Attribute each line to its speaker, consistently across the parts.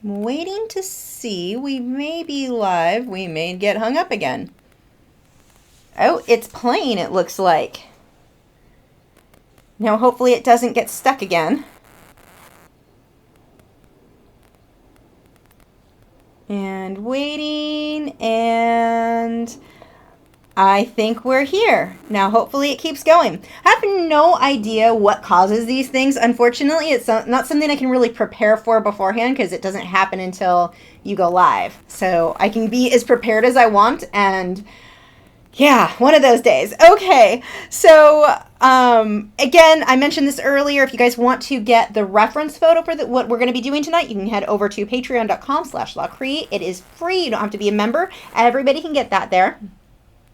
Speaker 1: I'm waiting to see. We may be live. We may get hung up again. Oh, it's playing, it looks like. Now, hopefully it doesn't get stuck again. And waiting, and I think we're here. Now, hopefully it keeps going. I have no idea what causes these things. Unfortunately, it's not something I can really prepare for beforehand because it doesn't happen until you go live. So I can be as prepared as I want, and yeah, one of those days. Okay, so again, I mentioned this earlier. If you guys want to get the reference photo for what we're going to be doing tonight, you can head over to patreon.com/Lachri. It is free. You don't have to be a member. Everybody can get that there.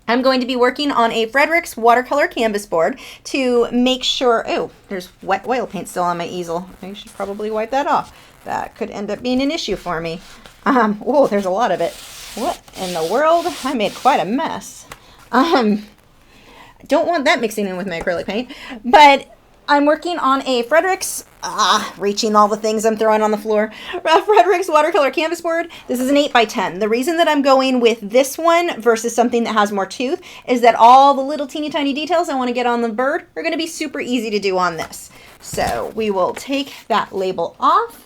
Speaker 1: I'm going to be working on a Frederick's watercolor canvas board to make sure... Oh, there's wet oil paint still on my easel. I should probably wipe that off. That could end up being an issue for me. Oh, there's a lot of it. What in the world? I made quite a mess. Don't want that mixing in with my acrylic paint, but I'm working on a Frederick's, reaching all the things I'm throwing on the floor, Frederick's watercolor canvas board. This is an 8x10. The reason that I'm going with this one versus something that has more tooth is that all the little teeny tiny details I want to get on the bird are going to be super easy to do on this. So we will take that label off.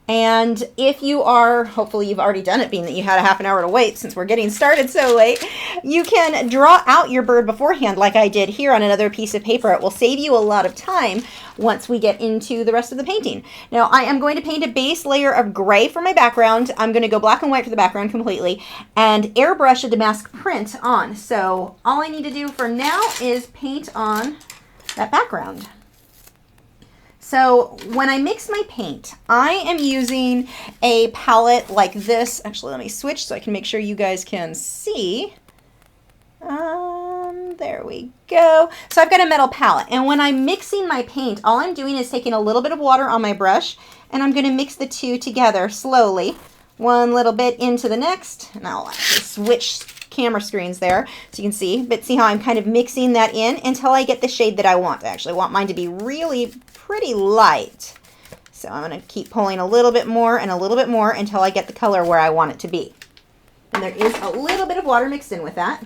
Speaker 1: And if you are, hopefully you've already done it, being that you had a half an hour to wait since we're getting started so late, you can draw out your bird beforehand like I did here on another piece of paper. It will save you a lot of time once we get into the rest of the painting. Now I am going to paint a base layer of gray for my background. I'm going to go black and white for the background completely and airbrush a damask print on. So all I need to do for now is paint on that background. So when I mix my paint, I am using a palette like this. Actually, let me switch so I can make sure you guys can see. There we go. So I've got a metal palette. And when I'm mixing my paint, all I'm doing is taking a little bit of water on my brush, and I'm going to mix the two together slowly. One little bit into the next. And I'll actually switch camera screens there so you can see. But see how I'm kind of mixing that in until I get the shade that I want. I actually want mine to be really pretty light. So I'm going to keep pulling a little bit more and a little bit more until I get the color where I want it to be. And there is a little bit of water mixed in with that.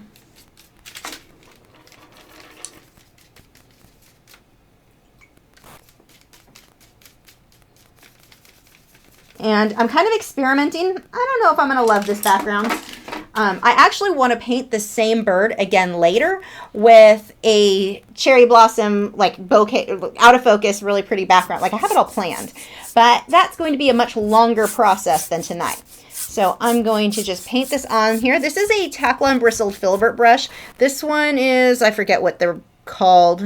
Speaker 1: And I'm kind of experimenting. I don't know if I'm going to love this background. I actually want to paint the same bird again later with a cherry blossom, like bouquet, out of focus, really pretty background. Like I have it all planned, but that's going to be a much longer process than tonight. So I'm going to just paint this on here. This is a Taklon bristled filbert brush. This one is, I forget what they're called.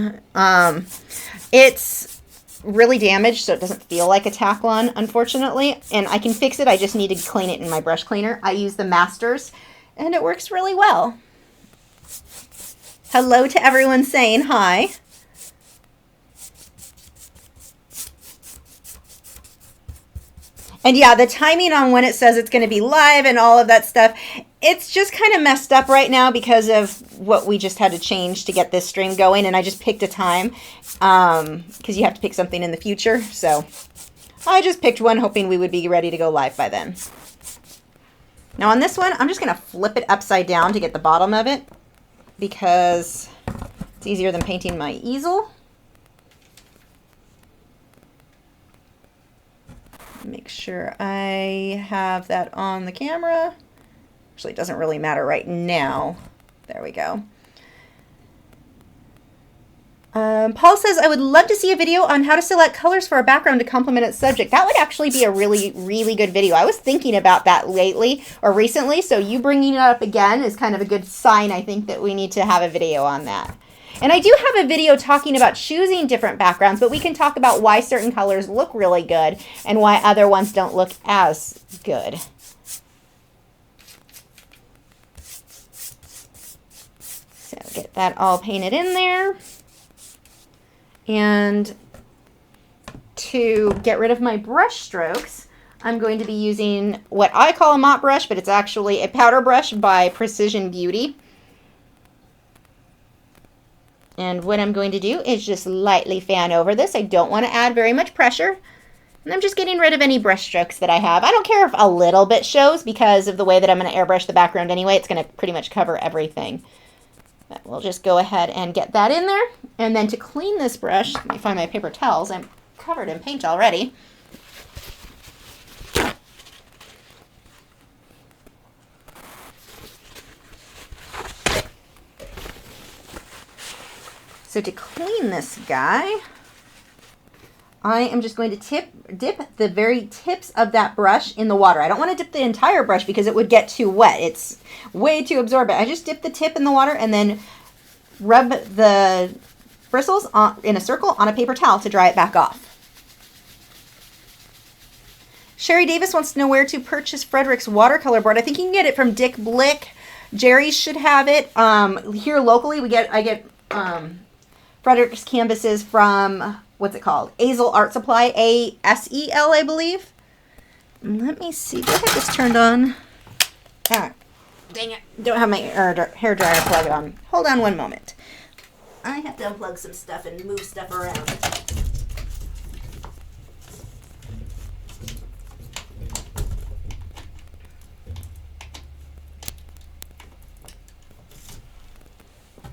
Speaker 1: It's really damaged, so it doesn't feel like a Taklon, unfortunately. And I can fix it. I just need to clean it in my brush cleaner. I use the Masters, and it works really well. Hello to everyone saying hi. And yeah, the timing on when it says it's going to be live and all of that stuff, it's just kind of messed up right now because of what we just had to change to get this stream going. And I just picked a time because you have to pick something in the future. So I just picked one hoping we would be ready to go live by then. Now on this one, I'm just going to flip it upside down to get the bottom of it because it's easier than painting my easel. Make sure I have that on the camera. Actually, it doesn't really matter right now. There we go. Paul says, I would love to see a video on how to select colors for a background to complement its subject. That would actually be a really, really good video. I was thinking about that lately or recently, so you bringing it up again is kind of a good sign, I think, that we need to have a video on that. And I do have a video talking about choosing different backgrounds, but we can talk about why certain colors look really good and why other ones don't look as good. So get that all painted in there. And to get rid of my brush strokes, I'm going to be using what I call a mop brush, but it's actually a powder brush by Precision Beauty. And what I'm going to do is just lightly fan over this. I don't want to add very much pressure. And I'm just getting rid of any brush strokes that I have. I don't care if a little bit shows because of the way that I'm going to airbrush the background anyway. It's going to pretty much cover everything. But we'll just go ahead and get that in there. And then to clean this brush, let me find my paper towels. I'm covered in paint already. So to clean this guy, I am just going to dip the very tips of that brush in the water. I don't want to dip the entire brush because it would get too wet. It's way too absorbent. I just dip the tip in the water and then rub the bristles in a circle on a paper towel to dry it back off. Sherry Davis wants to know where to purchase Frederick's watercolor board. I think you can get it from Dick Blick. Jerry's should have it. Here locally, I get Frederick's canvases from, what's it called? Azel Art Supply, ASEL, I believe. Let me see. Do I have this turned on? Ah, dang it. Don't have my hair dryer plug on. Hold on one moment. I have to unplug some stuff and move stuff around.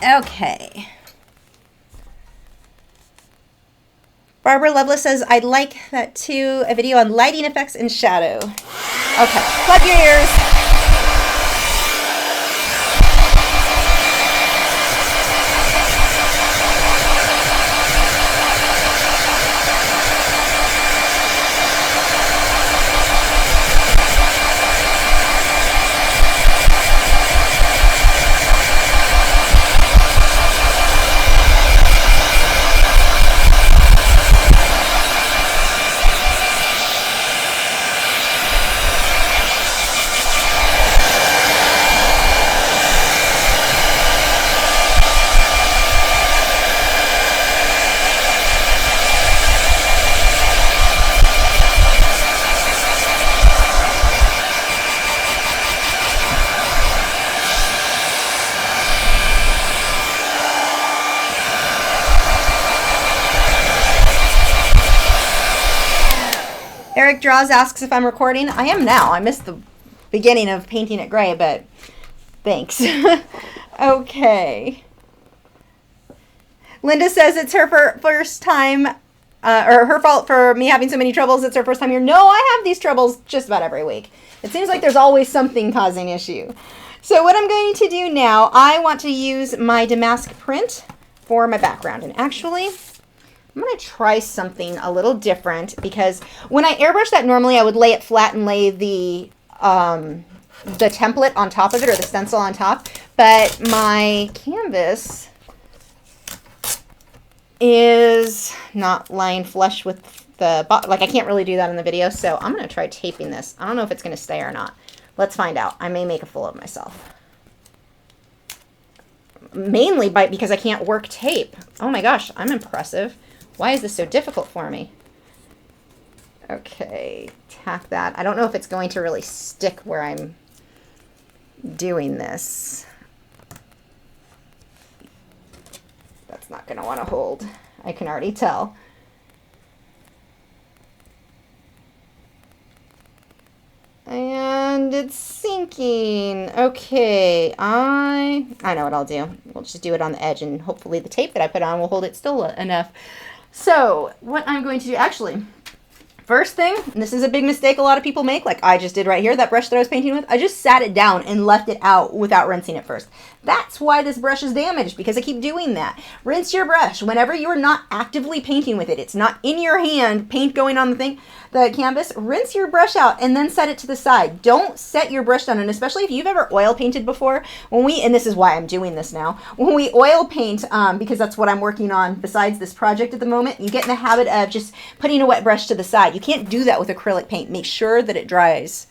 Speaker 1: Okay. Barbara Lovelace says, I'd like that too, a video on lighting effects and shadow. Okay, plug your ears. Eric Draws asks if I'm recording. I am now. I missed the beginning of painting it gray, but thanks. Okay. Linda says it's her first time, or her fault for me having so many troubles. It's her first time here. No, I have these troubles just about every week. It seems like there's always something causing issue. So what I'm going to do now, I want to use my damask print for my background. And actually, I'm going to try something a little different because when I airbrush that normally I would lay it flat and lay the template on top of it or the stencil on top. But my canvas is not lying flush with the, like I can't really do that in the video. So I'm going to try taping this. I don't know if it's going to stay or not. Let's find out. I may make a fool of myself. Mainly because I can't work tape. Oh my gosh, I'm impressive. Why is this so difficult for me? Okay, tack that. I don't know if it's going to really stick where I'm doing this. That's not going to want to hold. I can already tell. And it's sinking. Okay, I know what I'll do. We'll just do it on the edge and hopefully the tape that I put on will hold it still enough. So what I'm going to do, actually, first thing, and this is a big mistake a lot of people make, like I just did right here, that brush that I was painting with, I just sat it down and left it out without rinsing it first. That's why this brush is damaged, because I keep doing that. Rinse your brush whenever you're not actively painting with it. It's not in your hand, paint going on the canvas. Rinse your brush out and then set it to the side. Don't set your brush down, and especially if you've ever oil painted before, and this is why I'm doing this now, when we oil paint, because that's what I'm working on besides this project at the moment, you get in the habit of just putting a wet brush to the side. You can't do that with acrylic paint. Make sure that it dries.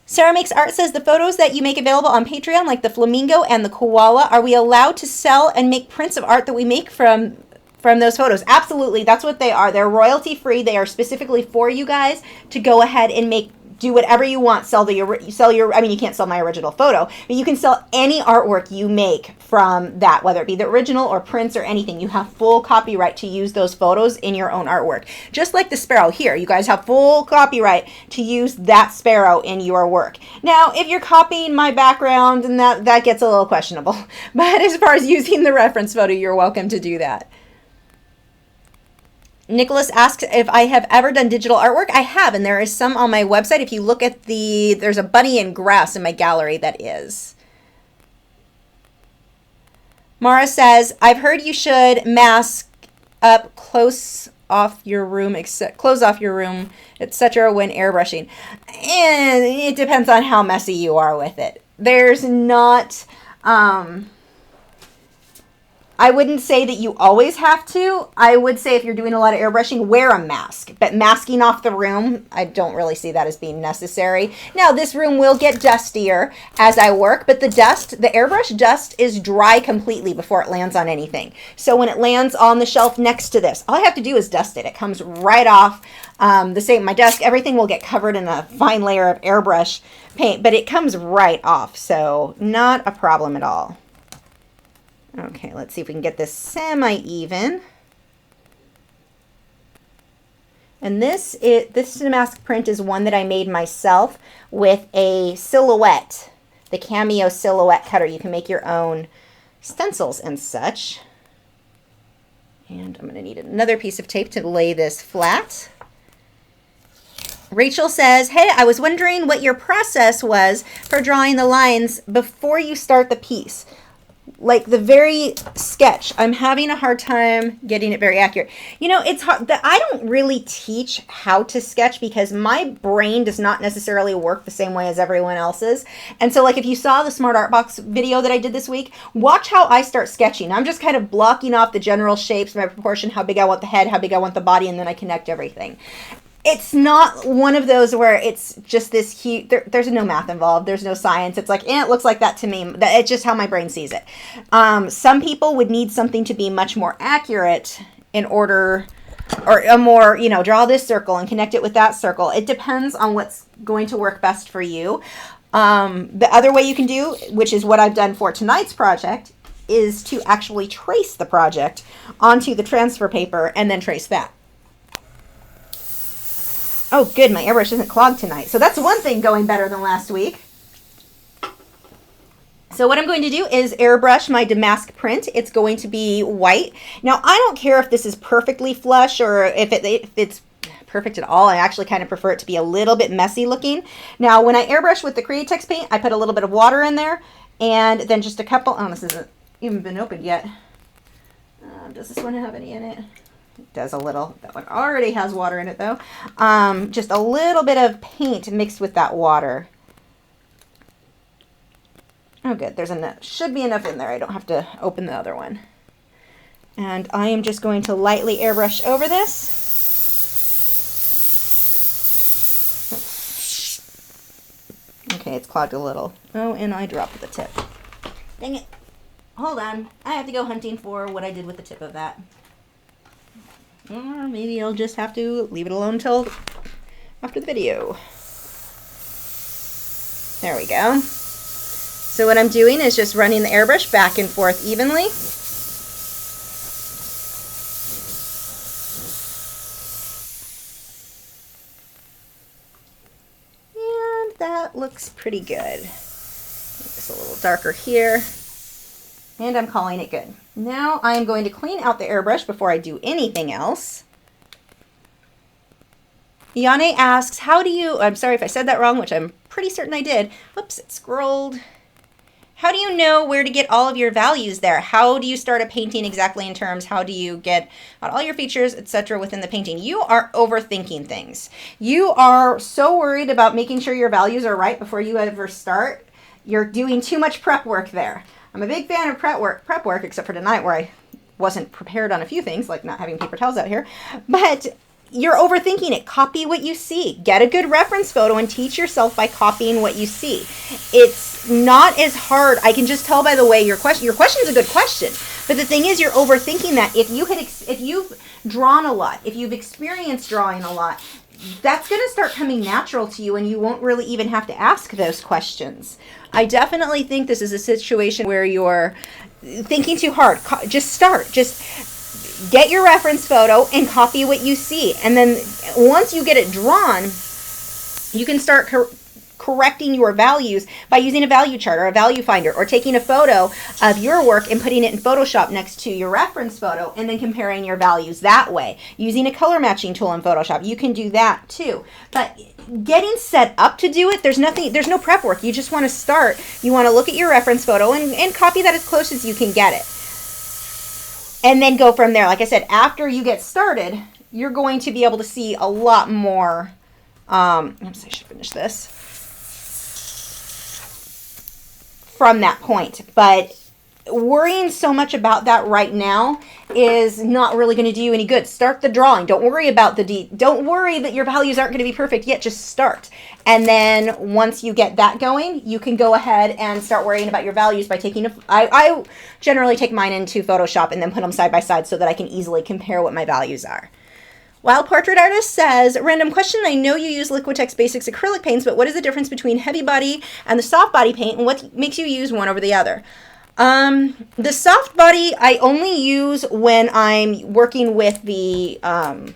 Speaker 1: Sarah Makes Art says, the photos that you make available on Patreon, like the flamingo and the koala, are we allowed to sell and make prints of art that we make from those photos? Absolutely. That's what they are. They're royalty free. They are specifically for you guys to go ahead and make do whatever you want. Sell your, I mean, you can't sell my original photo, but you can sell any artwork you make from that, whether it be the original or prints or anything. You have full copyright to use those photos in your own artwork. Just like the sparrow here, you guys have full copyright to use that sparrow in your work. Now, if you're copying my background, and that gets a little questionable, but as far as using the reference photo, you're welcome to do that. Nicholas asks if I have ever done digital artwork. I have, and there is some on my website. If you look at there's a bunny in grass in my gallery that is. Mara says, I've heard you should mask up, close off your room, etc. when airbrushing. And it depends on how messy you are with it. There's not... I wouldn't say that you always have to. I would say if you're doing a lot of airbrushing, wear a mask. But masking off the room, I don't really see that as being necessary. Now, this room will get dustier as I work, but the airbrush dust is dry completely before it lands on anything. So when it lands on the shelf next to this, all I have to do is dust it. It comes right off. The same, my desk, everything will get covered in a fine layer of airbrush paint, but it comes right off. So not a problem at all. Okay, let's see if we can get this semi-even. And this mask print is one that I made myself with a silhouette, the Cameo silhouette cutter. You can make your own stencils and such. And I'm going to need another piece of tape to lay this flat. Rachel says, hey, I was wondering what your process was for drawing the lines before you start the piece. Like the very sketch, I'm having a hard time getting it very accurate. You know, it's hard. I don't really teach how to sketch because my brain does not necessarily work the same way as everyone else's. And so like if you saw the Smart Art Box video that I did this week, watch how I start sketching. I'm just kind of blocking off the general shapes, my proportion, how big I want the head, how big I want the body, and then I connect everything. It's not one of those where it's just this huge, there's no math involved. There's no science. It's like, it looks like that to me. It's just how my brain sees it. Some people would need something to be much more accurate in order, or a more, draw this circle and connect it with that circle. It depends on what's going to work best for you. The other way you can do, which is what I've done for tonight's project, is to actually trace the project onto the transfer paper and then trace that. Oh, good. My airbrush isn't clogged tonight. So that's one thing going better than last week. So what I'm going to do is airbrush my damask print. It's going to be white. Now, I don't care if this is perfectly flush or if it's perfect at all. I actually kind of prefer it to be a little bit messy looking. Now, when I airbrush with the Createx paint, I put a little bit of water in there and then just a couple. Oh, this isn't even been opened yet. Does this one have any in it? It does a little. That one already has water in it though. Just a little bit of paint mixed with that water. Oh good, there's enough, should be enough in there. I don't have to open the other one. And I am just going to lightly airbrush over this. Okay, it's clogged a little. Oh, and I dropped the tip. Dang it. Hold on, I have to go hunting for what I did with the tip of that. Or maybe I'll just have to leave it alone until after the video. There we go. So what I'm doing is just running the airbrush back and forth evenly. And that looks pretty good. Make this a little darker here. And I'm calling it good. Now I'm going to clean out the airbrush before I do anything else. Yane asks, how do you, I'm sorry if I said that wrong, which I'm pretty certain I did. Whoops, it scrolled. How do you know where to get all of your values there? How do you start a painting exactly in terms? How do you get all your features, etc. within the painting? You are overthinking things. You are so worried about making sure your values are right before you ever start. You're doing too much prep work there. I'm a big fan of prep work, except for tonight where I wasn't prepared on a few things, like not having paper towels out here. But you're overthinking it. Copy what you see. Get a good reference photo and teach yourself by copying what you see. It's not as hard. I can just tell by the way your question is a good question. But the thing is, you're overthinking that. If you've drawn a lot, if you've experienced drawing a lot, that's going to start coming natural to you and you won't really even have to ask those questions. I definitely think this is a situation where you're thinking too hard. Just start. Just get your reference photo and copy what you see. And then once you get it drawn, you can start correcting your values by using a value chart or a value finder, or taking a photo of your work and putting it in Photoshop next to your reference photo and then comparing your values that way. Using a color matching tool in Photoshop, you can do that too. But getting set up to do it, there's no prep work. You just want to start. You want to look at your reference photo and copy that as close as you can get it. And then go from there. Like I said, after you get started, you're going to be able to see a lot more. I should finish this from that point. But worrying so much about that right now is not really going to do you any good. Start the drawing. Don't worry about don't worry that your values aren't going to be perfect yet. Just start. And then once you get that going, you can go ahead and start worrying about your values by taking I generally take mine into Photoshop and then put them side by side so that I can easily compare what my values are. Wild Portrait Artist says, random question, I know you use Liquitex Basics acrylic paints, but what is the difference between heavy body and the soft body paint, and what makes you use one over the other? The soft body I only use when I'm working with the,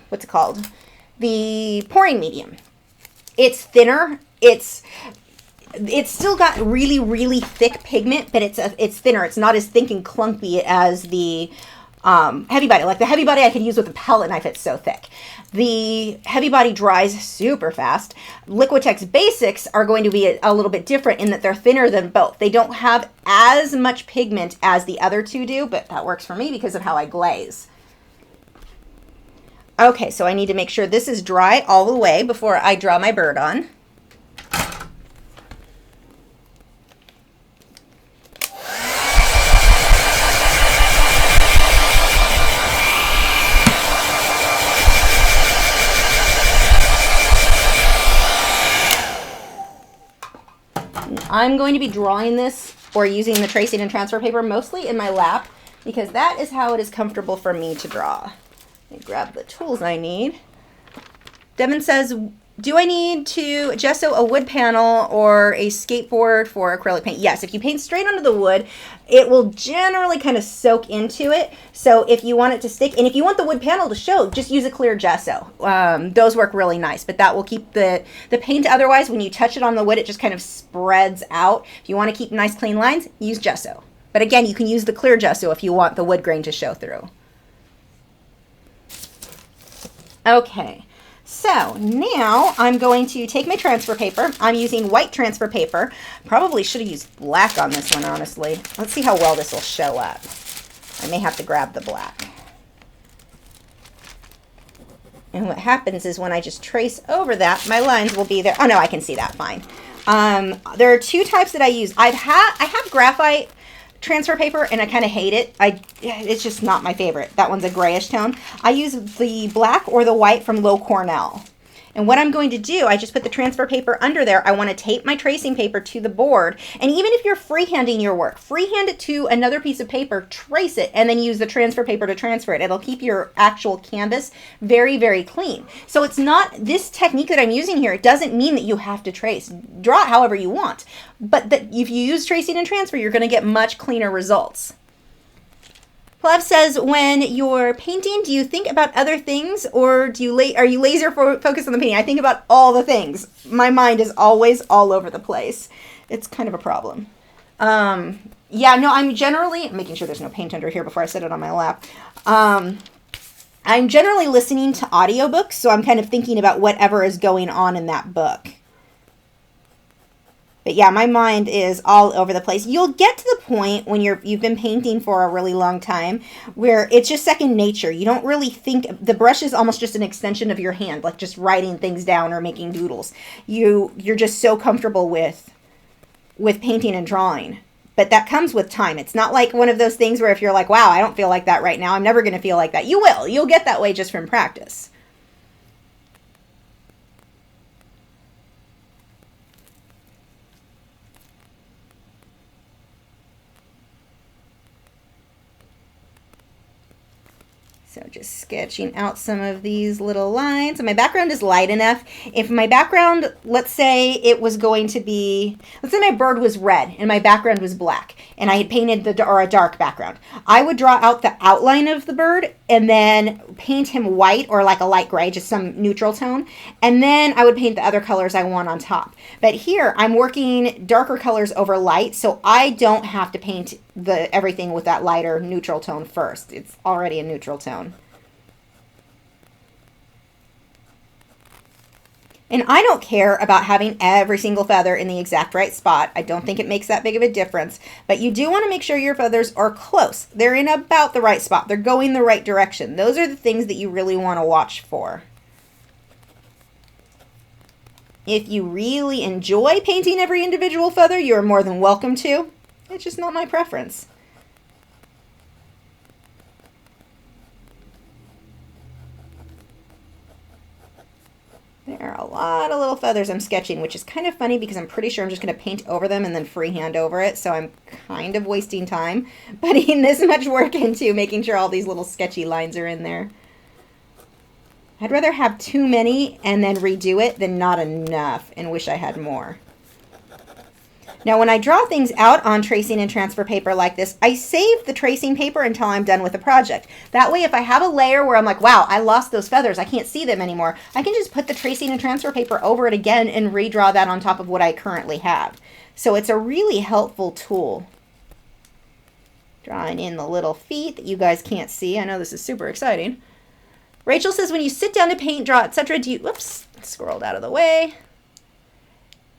Speaker 1: what's it called? The pouring medium. It's thinner. It's still got really, really thick pigment, but it's thinner. It's not as thick and clumpy as the heavy body. Like the heavy body I could use with a palette knife, it's so thick. The heavy body dries super fast. Liquitex Basics are going to be a little bit different in that they're thinner than both. They don't have as much pigment as the other two do, but that works for me because of how I glaze. Okay, so I need to make sure this is dry all the way before I draw my bird on. I'm going to be drawing this or using the tracing and transfer paper mostly in my lap because that is how it is comfortable for me to draw. Let me grab the tools I need. Devin says, do I need to gesso a wood panel or a skateboard for acrylic paint? Yes, if you paint straight onto the wood, it will generally kind of soak into it. So if you want it to stick, and if you want the wood panel to show, just use a clear gesso. Those work really nice, but that will keep the paint. Otherwise, when you touch it on the wood, it just kind of spreads out. If you want to keep nice clean lines, use gesso. But again, you can use the clear gesso if you want the wood grain to show through. Okay. So now I'm going to take my transfer paper. I'm using white transfer paper. Probably should have used black on this one, honestly. Let's see how well this will show up. I may have to grab the black. And what happens is when I just trace over that, my lines will be there. Oh no, I can see that fine. There are two types that I use. I have graphite transfer paper and I kind of hate it. It's just not my favorite. That one's a grayish tone. I use the black or the white from Low Cornell. And what I'm going to do, I just put the transfer paper under there. I want to tape my tracing paper to the board. And even if you're freehanding your work, freehand it to another piece of paper, trace it, and then use the transfer paper to transfer it. It'll keep your actual canvas very, very clean. So it's not, this technique that I'm using here, it doesn't mean that you have to trace. Draw it however you want. But that if you use tracing and transfer, you're going to get much cleaner results. Plev says, when you're painting, do you think about other things, or are you laser focused on the painting? I think about all the things. My mind is always all over the place. It's kind of a problem. Yeah, no, I'm generally making sure there's no paint under here before I set it on my lap. I'm generally listening to audiobooks, so I'm kind of thinking about whatever is going on in that book. But yeah, my mind is all over the place. You'll get to the point when you've been painting for a really long time where it's just second nature. You don't really think, the brush is almost just an extension of your hand, like just writing things down or making doodles. You're just so comfortable with painting and drawing. But that comes with time. It's not like one of those things where if you're like, wow, I don't feel like that right now, I'm never going to feel like that. You will. You'll get that way just from practice. So just sketching out some of these little lines. And my background is light enough. If my background, let's say it was going to be, let's say my bird was red and my background was black and I had painted or a dark background, I would draw out the outline of the bird and then paint him white or like a light gray, just some neutral tone. And then I would paint the other colors I want on top. But here I'm working darker colors over light, so I don't have to paint everything with that lighter neutral tone first. It's already a neutral tone. And I don't care about having every single feather in the exact right spot. I don't think it makes that big of a difference, but you do want to make sure your feathers are close. They're in about the right spot. They're going the right direction. Those are the things that you really want to watch for. If you really enjoy painting every individual feather, you are more than welcome to. It's just not my preference. There are a lot of little feathers I'm sketching, which is kind of funny because I'm pretty sure I'm just going to paint over them and then freehand over it. So I'm kind of wasting time putting this much work into making sure all these little sketchy lines are in there. I'd rather have too many and then redo it than not enough and wish I had more. Now, when I draw things out on tracing and transfer paper like this, I save the tracing paper until I'm done with the project. That way, if I have a layer where I'm like, wow, I lost those feathers, I can't see them anymore, I can just put the tracing and transfer paper over it again and redraw that on top of what I currently have. So it's a really helpful tool. Drawing in the little feet that you guys can't see. I know this is super exciting. Rachel says, when you sit down to paint, draw, etc., do you, whoops, scrolled out of the way.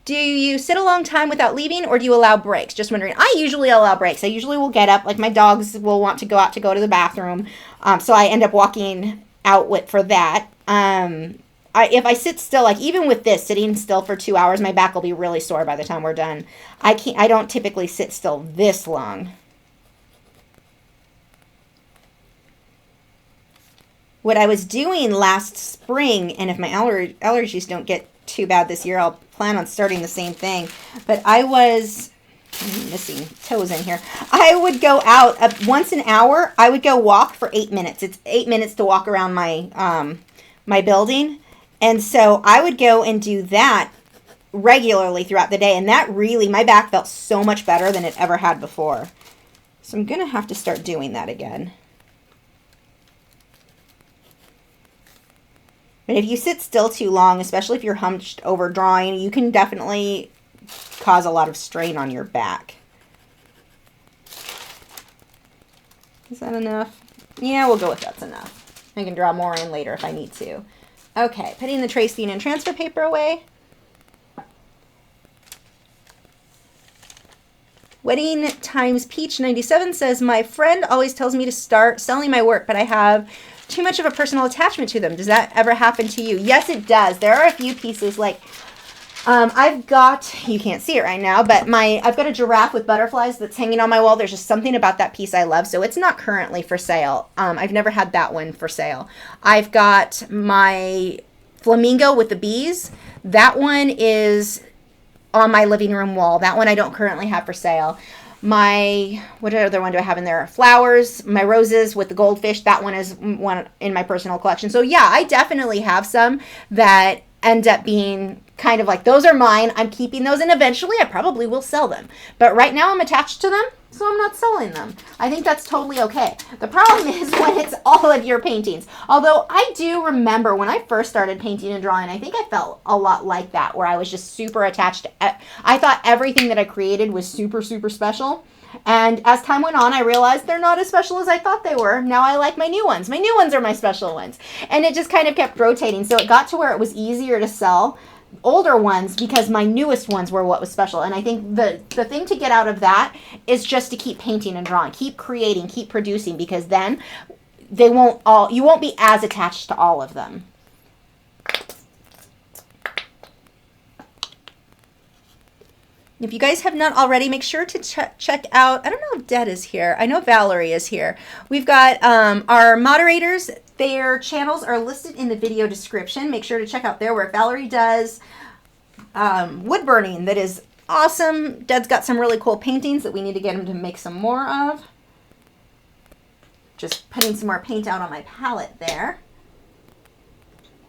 Speaker 1: Do you sit a long time without leaving, or do you allow breaks? Just wondering. I usually allow breaks. I usually will get up, like my dogs will want to go out to go to the bathroom, so I end up walking out for that. If I sit still, like even with this, sitting still for 2 hours, my back will be really sore by the time we're done. I don't typically sit still this long. What I was doing last spring, and if my allergies don't get too bad this year, I'll plan on starting the same thing. But I'm missing toes in here. I would go out once an hour. I would go walk for 8 minutes. It's 8 minutes to walk around my my building, and so I would go and do that regularly throughout the day. And that really, my back felt so much better than it ever had before. So I'm gonna have to start doing that again. But if you sit still too long, especially if you're hunched over drawing, you can definitely cause a lot of strain on your back. Is that enough? Yeah, we'll go with that's enough. I can draw more in later if I need to. Okay, putting the tracing and transfer paper away. Wedding Times Peach 97 says, my friend always tells me to start selling my work, but I have too much of a personal attachment to them. Does that ever happen to you? Yes, it does. There are a few pieces like I've got, you can't see it right now, but I've got a giraffe with butterflies that's hanging on my wall. There's just something about that piece I love. So it's not currently for sale. I've never had that one for sale. I've got my flamingo with the bees. That one is on my living room wall. That one I don't currently have for sale. What other one do I have in there? Flowers, my roses with the goldfish. That one is one in my personal collection. So yeah, I definitely have some that end up being kind of like, those are mine. I'm keeping those, and eventually I probably will sell them. But right now I'm attached to them, so I'm not selling them. I think that's totally okay. The problem is when it's all of your paintings. Although I do remember when I first started painting and drawing, I think I felt a lot like that, where I was just super attached to I thought everything that I created was super, super special. And as time went on, I realized they're not as special as I thought they were. Now I like my new ones. My new ones are my special ones. And it just kind of kept rotating. So it got to where it was easier to sell older ones because my newest ones were what was special. And I think the thing to get out of that is just to keep painting and drawing, keep creating, keep producing, because then you won't be as attached to all of them. If you guys have not already, make sure to check out, I don't know if Deb is here. I know Valerie is here. We've got our moderators. Their channels are listed in the video description. Make sure to check out their work. Valerie does wood burning that is awesome. Deb's got some really cool paintings that we need to get him to make some more of. Just putting some more paint out on my palette there.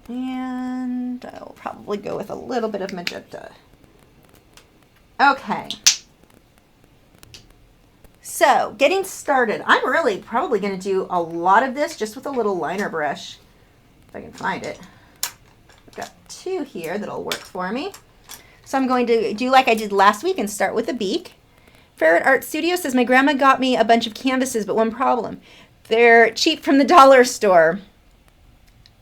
Speaker 1: And I'll probably go with a little bit of magenta. Okay. So, getting started. I'm really probably going to do a lot of this just with a little liner brush, if I can find it. I've got 2 here that'll work for me. So I'm going to do like I did last week and start with the beak. Ferret Art Studio says, my grandma got me a bunch of canvases, but one problem. They're cheap from the dollar store.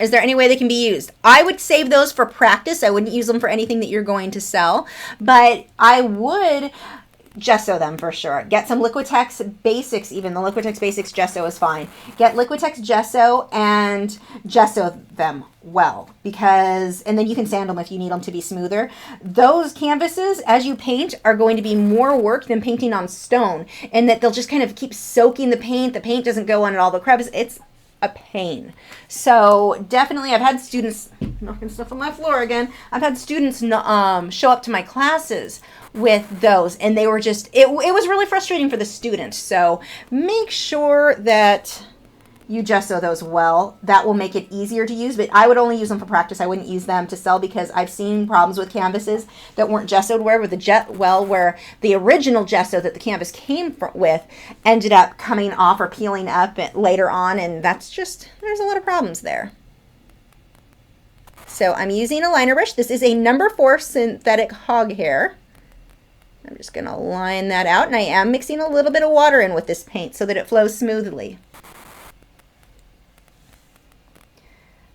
Speaker 1: Is there any way they can be used? I would save those for practice. I wouldn't use them for anything that you're going to sell, but I would gesso them for sure. Get some Liquitex Basics, even the Liquitex Basics gesso is fine. Get Liquitex gesso and gesso them well, because, and then you can sand them if you need them to be smoother. Those canvases, as you paint, are going to be more work than painting on stone, and that they'll just kind of keep soaking the paint. The paint doesn't go on all the crevices. It's a pain. So definitely, I've had students knocking stuff on my floor again. I've had students show up to my classes with those, and they were just, it was really frustrating for the students. So make sure that you gesso those well. That will make it easier to use, but I would only use them for practice. I wouldn't use them to sell, because I've seen problems with canvases that weren't gessoed where the original gesso that the canvas came with ended up coming off or peeling up later on, and that's just, there's a lot of problems there. So I'm using a liner brush. This is a number 4 synthetic hog hair. I'm just going to line that out, and I am mixing a little bit of water in with this paint so that it flows smoothly.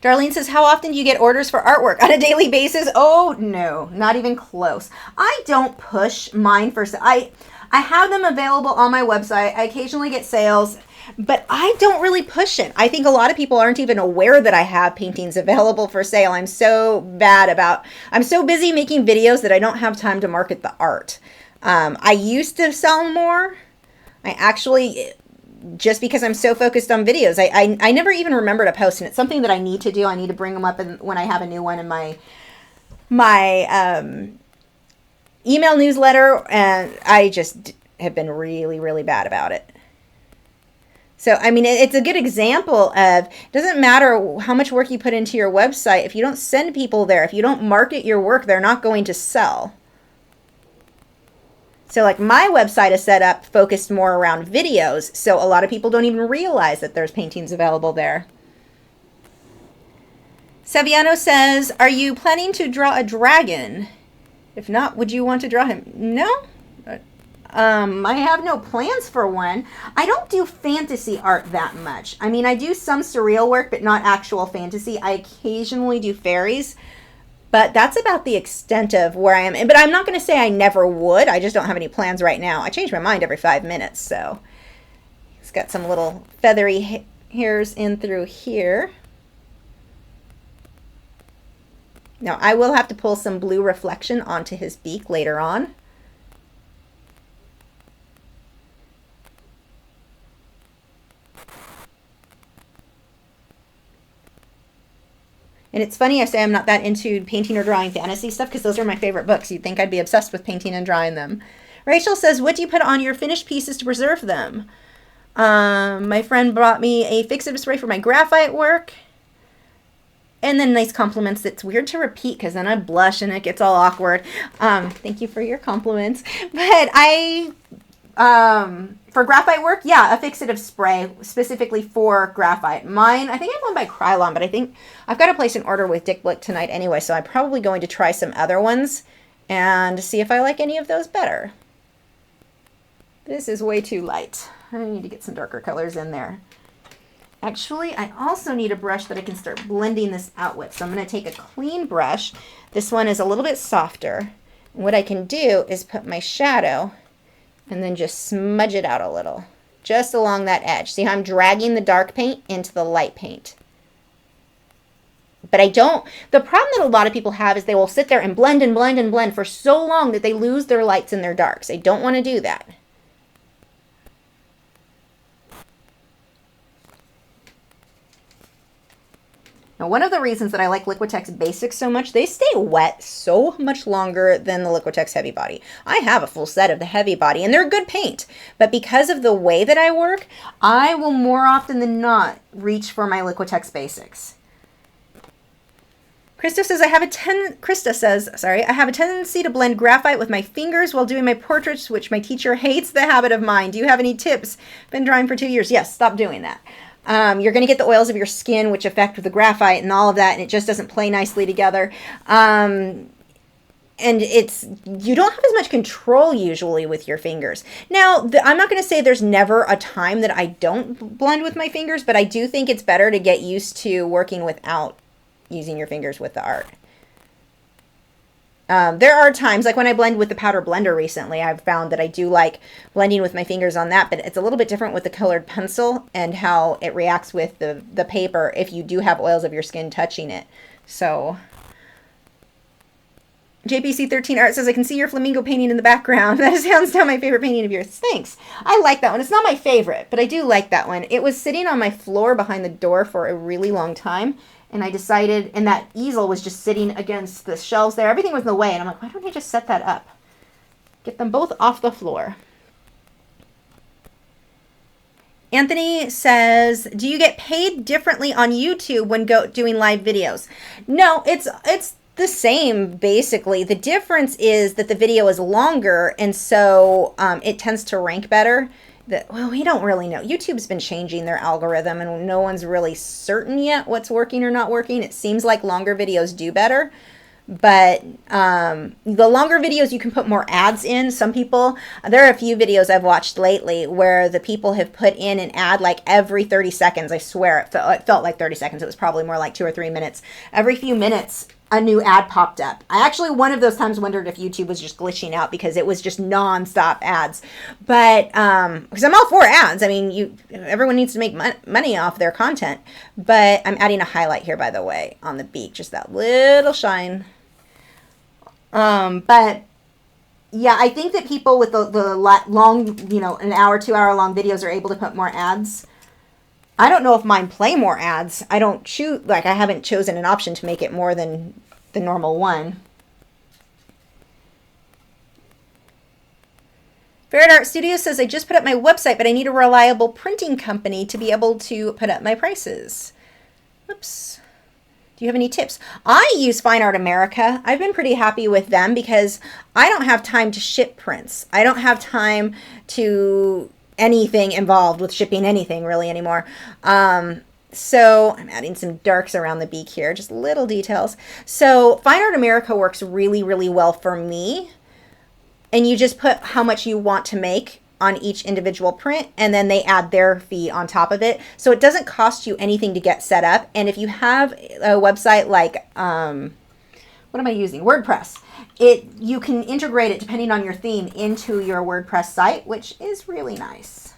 Speaker 1: Darlene says, how often do you get orders for artwork? On a daily basis? Oh, no, not even close. I don't push mine for sale. I have them available on my website. I occasionally get sales, but I don't really push it. I think a lot of people aren't even aware that I have paintings available for sale. I'm so busy making videos that I don't have time to market the art. I used to sell more. I actually, just because I'm so focused on videos, I never even remember to post, and it's something that I need to do. I need to bring them up when I have a new one in my email newsletter, and I just have been really, really bad about it. So, I mean, it's a good example of, it doesn't matter how much work you put into your website. If you don't send people there, if you don't market your work, they're not going to sell. So like my website is set up focused more around videos, so a lot of people don't even realize that there's paintings available there. Saviano says, are you planning to draw a dragon? If not, would you want to draw him? No. I have no plans for one. I don't do fantasy art that much. I mean, I do some surreal work, but not actual fantasy. I occasionally do fairies. But that's about the extent of where I am. But I'm not going to say I never would. I just don't have any plans right now. I change my mind every 5 minutes. So he's got some little feathery hairs in through here. Now I will have to pull some blue reflection onto his beak later on. And it's funny I say I'm not that into painting or drawing fantasy stuff, because those are my favorite books. You'd think I'd be obsessed with painting and drawing them. Rachel says, what do you put on your finished pieces to preserve them? My friend brought me a fixative spray for my graphite work. And then nice compliments. It's weird to repeat because then I blush and it gets all awkward. Thank you for your compliments. But for graphite work, yeah, a fixative spray specifically for graphite. Mine, I think I have one by Krylon, but I think I've got to place an order with Dick Blick tonight anyway, so I'm probably going to try some other ones and see if I like any of those better. This is way too light. I need to get some darker colors in there. Actually, I also need a brush that I can start blending this out with. So I'm going to take a clean brush. This one is a little bit softer. And what I can do is put my shadow and then just smudge it out a little, just along that edge. See how I'm dragging the dark paint into the light paint? But I don't, the problem that a lot of people have is they will sit there and blend and blend and blend for so long that they lose their lights and their darks. I don't want to do that. Now, one of the reasons that I like Liquitex Basics so much, they stay wet so much longer than the Liquitex Heavy Body. I have a full set of the Heavy Body, and they're good paint. But because of the way that I work, I will more often than not reach for my Liquitex Basics. Krista says, I have a tendency to blend graphite with my fingers while doing my portraits, which my teacher hates the habit of mine. Do you have any tips? Been drawing for 2 years. Yes, stop doing that. You're going to get the oils of your skin, which affect the graphite and all of that, and it just doesn't play nicely together. And you don't have as much control usually with your fingers. Now, I'm not going to say there's never a time that I don't blend with my fingers, but I do think it's better to get used to working without using your fingers with the art. There are times, like when I blend with the powder blender recently, I've found that I do like blending with my fingers on that, but it's a little bit different with the colored pencil and how it reacts with the paper if you do have oils of your skin touching it. So, JPC13 Art says, I can see your flamingo painting in the background. That is hands down my favorite painting of yours. Thanks. I like that one. It's not my favorite, but I do like that one. It was sitting on my floor behind the door for a really long time. And I decided, and that easel was just sitting against the shelves there. Everything was in the way. And I'm like, why don't I just set that up? Get them both off the floor. Anthony says, do you get paid differently on YouTube when doing live videos? No, it's the same, basically. The difference is that the video is longer, and so it tends to rank better. Well, we don't really know. YouTube's been changing their algorithm, and no one's really certain yet what's working or not working. It seems like longer videos do better, but the longer videos, you can put more ads in. Some people, there are a few videos I've watched lately where the people have put in an ad like every 30 seconds. I swear it felt like 30 seconds. It was probably more like 2 or 3 minutes. Every few minutes, a new ad popped up. I actually, one of those times, wondered if YouTube was just glitching out because it was just non-stop ads. But because I'm all for ads. I mean, everyone needs to make money off their content. But I'm adding a highlight here, by the way, on the beak, just that little shine. But yeah, I think that people with the long, an hour, 2 hour long videos are able to put more ads. I don't know if mine play more ads. I don't choose, like I haven't chosen an option to make it more than the normal one. Ferret Art Studio says, I just put up my website, but I need a reliable printing company to be able to put up my prices. Oops. Do you have any tips? I use Fine Art America. I've been pretty happy with them because I don't have time to ship prints. I don't have time to anything involved with shipping anything really anymore. So I'm adding some darks around the beak here, just little details. So Fine Art America works really, really well for me. And you just put how much you want to make on each individual print, and then they add their fee on top of it. So it doesn't cost you anything to get set up. And if you have a website like, what am I using? WordPress. You can integrate it, depending on your theme, into your WordPress site, which is really nice.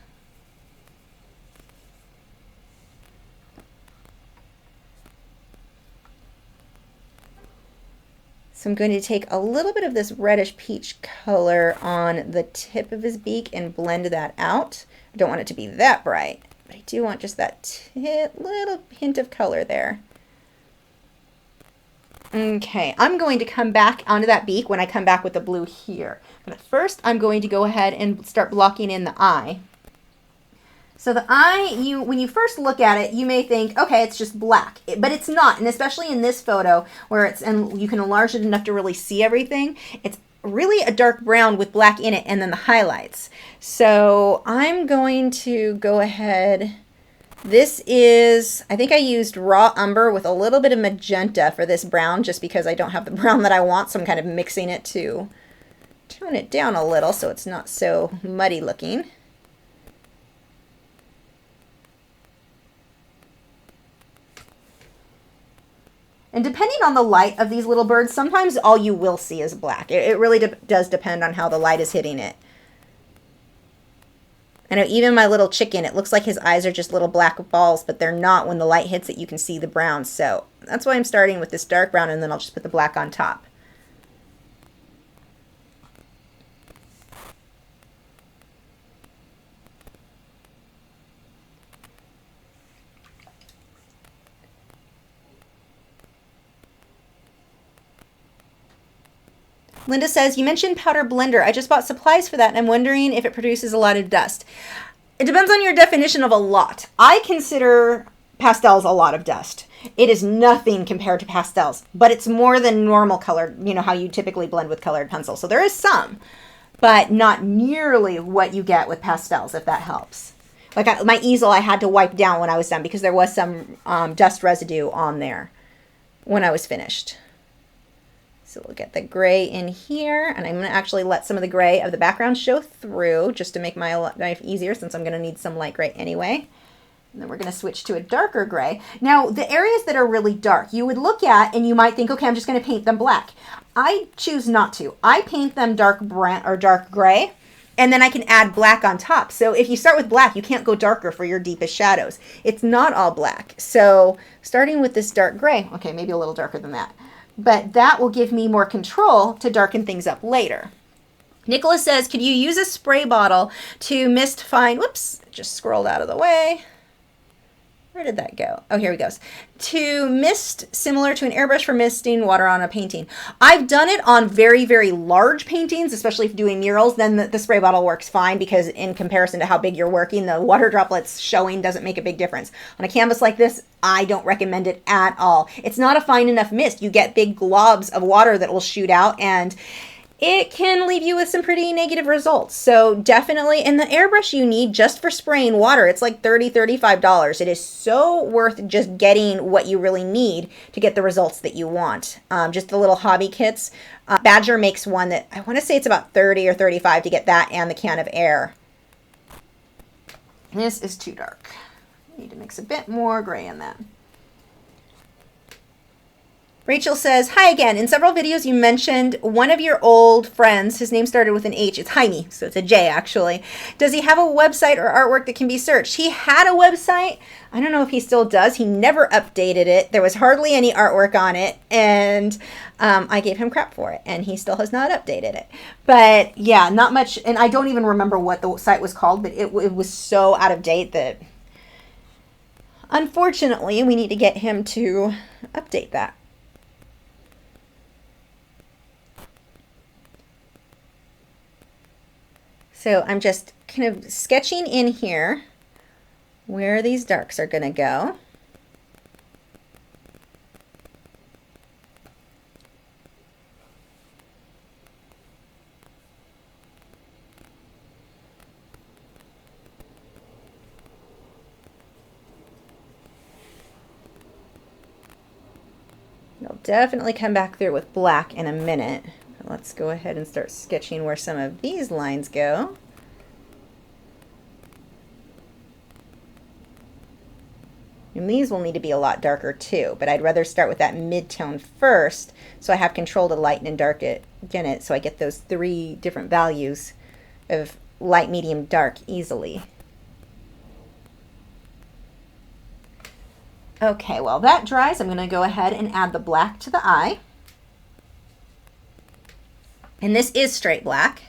Speaker 1: So I'm going to take a little bit of this reddish peach color on the tip of his beak and blend that out. I don't want it to be that bright, but I do want just that little hint of color there. Okay, I'm going to come back onto that beak when I come back with the blue here. But first, I'm going to go ahead and start blocking in the eye. So the eye, when you first look at it, you may think, okay, it's just black, but it's not. And especially in this photo where and you can enlarge it enough to really see everything, it's really a dark brown with black in it and then the highlights. So I'm going to go ahead. This is, I think I used raw umber with a little bit of magenta for this brown just because I don't have the brown that I want. So I'm kind of mixing it to tone it down a little so it's not so muddy looking. And depending on the light of these little birds, sometimes all you will see is black. It really does depend on how the light is hitting it. I know even my little chicken, it looks like his eyes are just little black balls, but they're not. When the light hits it, you can see the brown. So that's why I'm starting with this dark brown, and then I'll just put the black on top. Linda says, you mentioned powder blender. I just bought supplies for that and I'm wondering if it produces a lot of dust. It depends on your definition of a lot. I consider pastels a lot of dust. It is nothing compared to pastels, but it's more than normal colored, you know, how you typically blend with colored pencils. So there is some, but not nearly what you get with pastels, if that helps. Like my easel, I had to wipe down when I was done because there was some dust residue on there when I was finished. So we'll get the gray in here, and I'm going to actually let some of the gray of the background show through just to make my life easier since I'm going to need some light gray anyway. And then we're going to switch to a darker gray. Now, the areas that are really dark, you would look at and you might think, okay, I'm just going to paint them black. I choose not to. I paint them dark brown or dark gray, and then I can add black on top. So if you start with black, you can't go darker for your deepest shadows. It's not all black. So starting with this dark gray, okay, maybe a little darker than that, but that will give me more control to darken things up later. Nicholas says, could you use a spray bottle to mist fine, whoops, just scrolled out of the way. Where did that go? Oh, here it goes. To mist, similar to an airbrush for misting water on a painting. I've done it on very, very large paintings, especially if doing murals. Then the spray bottle works fine because in comparison to how big you're working, the water droplets showing doesn't make a big difference. On a canvas like this, I don't recommend it at all. It's not a fine enough mist. You get big globs of water that will shoot out, and it can leave you with some pretty negative results. So definitely, and the airbrush you need just for spraying water, it's like $30, $35. It is so worth just getting what you really need to get the results that you want. Just the little hobby kits. Badger makes one that I want to say it's about $30 or $35 to get that and the can of air. This is too dark. I need to mix a bit more gray in that. Rachel says, hi again. In several videos you mentioned one of your old friends, his name started with an H, it's Jaime, so it's a J actually. Does he have a website or artwork that can be searched? He had a website. I don't know if he still does. He never updated it. There was hardly any artwork on it, and I gave him crap for it, and he still has not updated it. But yeah, not much, and I don't even remember what the site was called, but it was so out of date that unfortunately we need to get him to update that. So I'm just kind of sketching in here where these darks are going to go. I'll definitely come back through with black in a minute. Let's go ahead and start sketching where some of these lines go. And these will need to be a lot darker too, but I'd rather start with that mid-tone first so I have control to lighten and darken it so I get those 3 different values of light, medium, dark easily. Okay, while that dries, I'm going to go ahead and add the black to the eye. And this is straight black.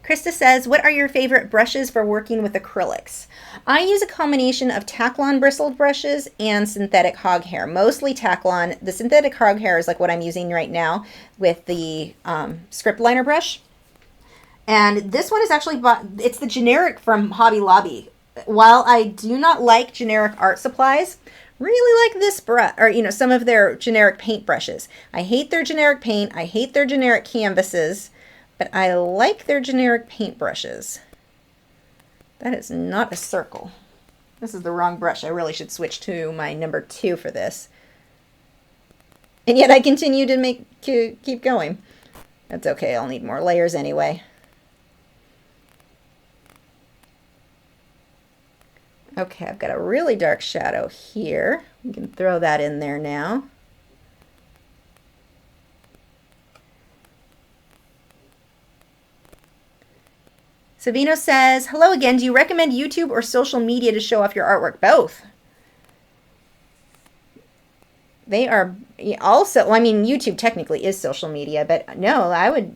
Speaker 1: Krista says, what are your favorite brushes for working with acrylics? I use a combination of Taklon bristled brushes and synthetic hog hair, mostly Taklon. The synthetic hog hair is like what I'm using right now with the script liner brush. And this one is actually, it's the generic from Hobby Lobby. While I do not like generic art supplies, really like this brush, or you know, some of their generic paint brushes. I hate their generic paint, I hate their generic canvases, but I like their generic paint brushes. That is not a circle. This is the wrong brush. I really should switch to my number 2 for this. And yet I continue to keep going. That's okay, I'll need more layers anyway. Okay, I've got a really dark shadow here. We can throw that in there now. Savino says, hello again. Do you recommend YouTube or social media to show off your artwork? Both. They are also, well, I mean, YouTube technically is social media, but no, I would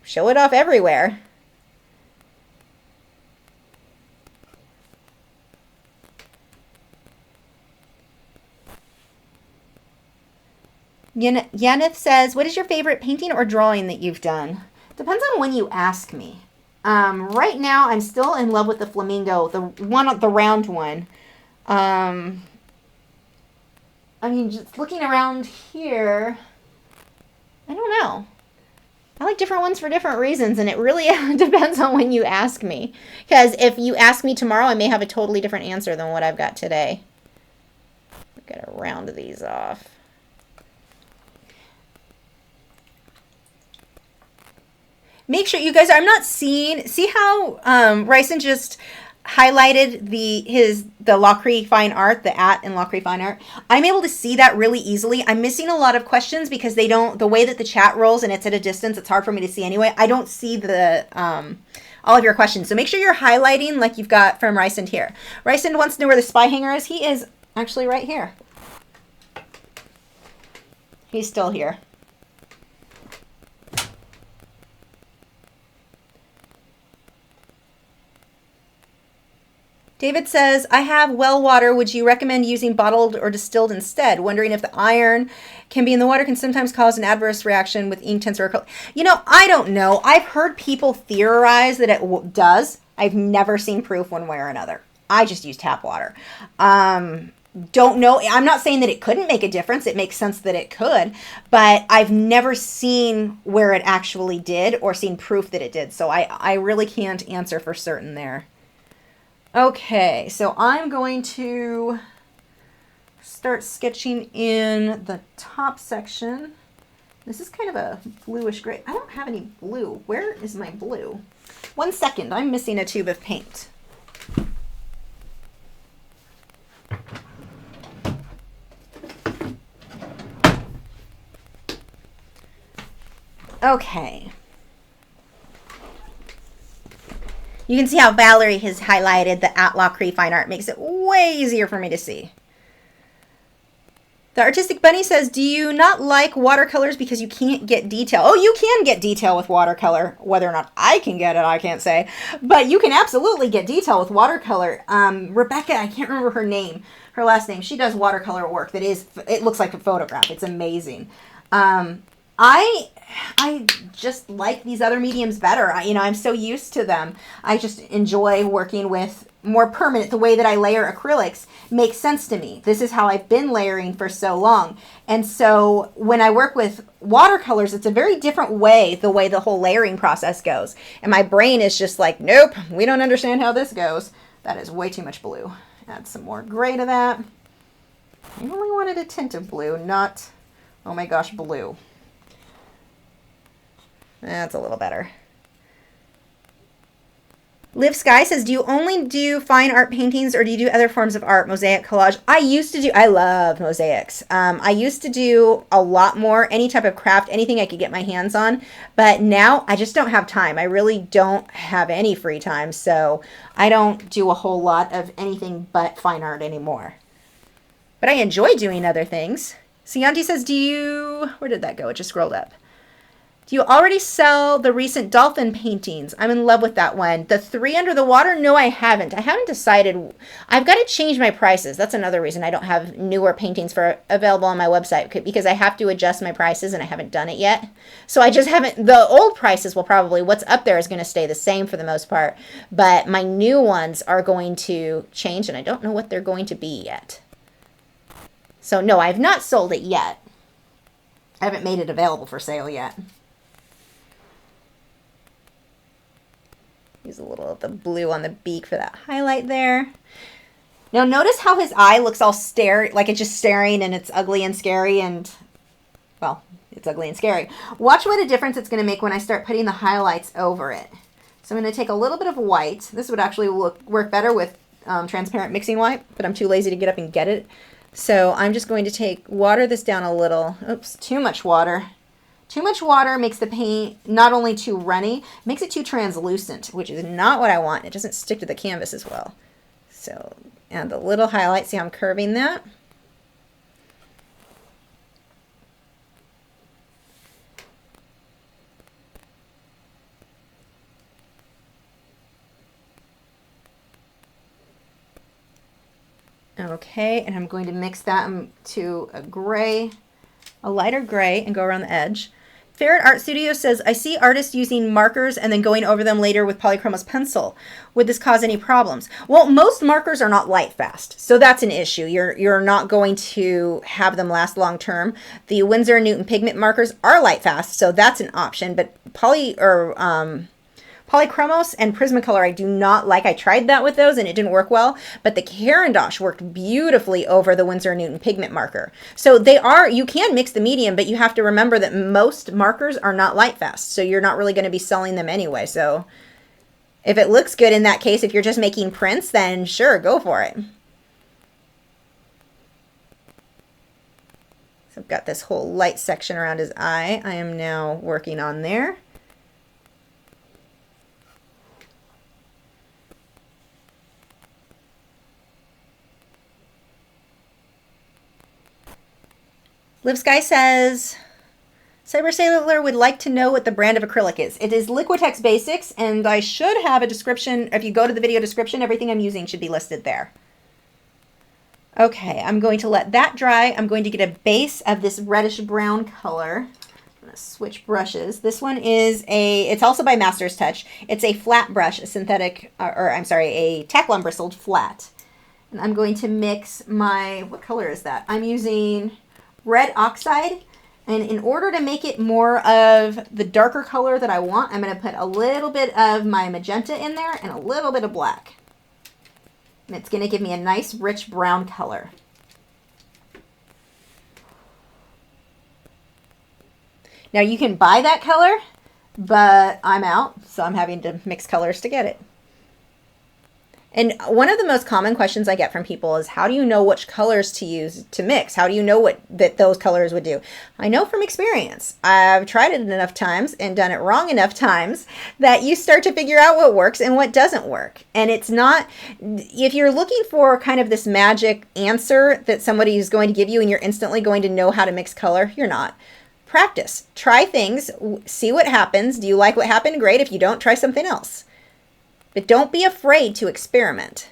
Speaker 1: show it off everywhere. Yaneth says, what is your favorite painting or drawing that you've done? Depends on when you ask me. Right now, I'm still in love with the flamingo, the round one. I mean, just looking around here, I don't know. I like different ones for different reasons, and it really depends on when you ask me. Because if you ask me tomorrow, I may have a totally different answer than what I've got today. I've got to round these off. Make sure you guys, I'm not seeing, see how Ryson just highlighted the Lachri fine art, the @ in Lachri fine art. I'm able to see that really easily. I'm missing a lot of questions because they don't, the way that the chat rolls and it's at a distance, it's hard for me to see anyway. I don't see the all of your questions. So make sure you're highlighting like you've got from Ryson here. Ryson wants to know where the spy hanger is. He is actually right here. He's still here. David says, I have well water. Would you recommend using bottled or distilled instead? Wondering if the iron can be in the water can sometimes cause an adverse reaction with Inktense or acrylic. You know, I don't know. I've heard people theorize that it does. I've never seen proof one way or another. I just use tap water. Don't know. I'm not saying that it couldn't make a difference. It makes sense that it could, but I've never seen where it actually did or seen proof that it did. So I really can't answer for certain there. Okay, so I'm going to start sketching in the top section. This is kind of a bluish gray. I don't have any blue. Where is my blue? 1 second, I'm missing a tube of paint. Okay. You can see how Valerie has highlighted the Lachri fine art. Makes it way easier for me to see. The Artistic Bunny says, do you not like watercolors because you can't get detail? Oh, you can get detail with watercolor. Whether or not I can get it, I can't say. But you can absolutely get detail with watercolor. Rebecca, I can't remember her name, her last name. She does watercolor work that is, it looks like a photograph. It's amazing. I just like these other mediums better. I'm so used to them. I just enjoy working with more permanent. The way that I layer acrylics makes sense to me. This is how I've been layering for so long. And so when I work with watercolors, it's a very different way, the way the whole layering process goes. And my brain is just like, nope, we don't understand how this goes. That is way too much blue. Add some more gray to that. I only wanted a tint of blue, not, oh my gosh, blue. That's a little better. Liv Sky says, do you only do fine art paintings or do you do other forms of art, mosaic, collage? I love mosaics. I used to do a lot more, any type of craft, anything I could get my hands on. But now I just don't have time. I really don't have any free time. So I don't do a whole lot of anything but fine art anymore. But I enjoy doing other things. Sianti says, where did that go? It just scrolled up. Do you already sell the recent dolphin paintings? I'm in love with that one. The 3 under the water? No, I haven't. I haven't decided. I've got to change my prices. That's another reason I don't have newer paintings available on my website, because I have to adjust my prices and I haven't done it yet. So I just haven't. The old prices will probably, what's up there is going to stay the same for the most part. But my new ones are going to change and I don't know what they're going to be yet. So no, I've not sold it yet. I haven't made it available for sale yet. Use a little of the blue on the beak for that highlight there. Now notice how his eye looks all like it's just staring and it's ugly and scary and, well, it's ugly and scary. Watch what a difference it's going to make when I start putting the highlights over it. So I'm going to take a little bit of white. This would actually work better with transparent mixing white, but I'm too lazy to get up and get it. So I'm just going to water this down a little. Oops, too much water. Too much water makes the paint not only too runny, makes it too translucent, which is not what I want. It doesn't stick to the canvas as well. So add the little highlight. See how I'm curving that? Okay, and I'm going to mix that to a gray a lighter gray and go around the edge. Ferret Art Studio says, I see artists using markers and then going over them later with polychromos pencil. Would this cause any problems? Well, most markers are not light fast, so that's an issue. You're not going to have them last long term. The Winsor & Newton pigment markers are light fast, so that's an option. But Polychromos and Prismacolor I do not like. I tried that with those and it didn't work well, but the Caran d'Ache worked beautifully over the Winsor & Newton pigment marker. So you can mix the medium, but you have to remember that most markers are not light fast, so you're not really going to be selling them anyway. So if it looks good in that case, if you're just making prints, then sure, go for it. So I've got this whole light section around his eye. I am now working on there. Liv Sky says, Cyber Sailor would like to know what the brand of acrylic is. It is Liquitex Basics, and I should have a description. If you go to the video description, everything I'm using should be listed there. Okay, I'm going to let that dry. I'm going to get a base of this reddish brown color. I'm going to switch brushes. This one is it's also by Master's Touch. It's a flat brush, a synthetic, a Taclon bristled flat. And I'm going to mix what color is that? I'm using red oxide, and in order to make it more of the darker color that I want, I'm going to put a little bit of my magenta in there and a little bit of black. And it's going to give me a nice rich brown color. Now you can buy that color, but I'm out, so I'm having to mix colors to get it. And one of the most common questions I get from people is, how do you know which colors to use to mix? How do you know that those colors would do? I know from experience. I've tried it enough times and done it wrong enough times that you start to figure out what works and what doesn't work. And it's not, if you're looking for kind of this magic answer that somebody is going to give you and you're instantly going to know how to mix color, you're not. Practice. Try things. See what happens. Do you like what happened? Great. If you don't, try something else. But don't be afraid to experiment.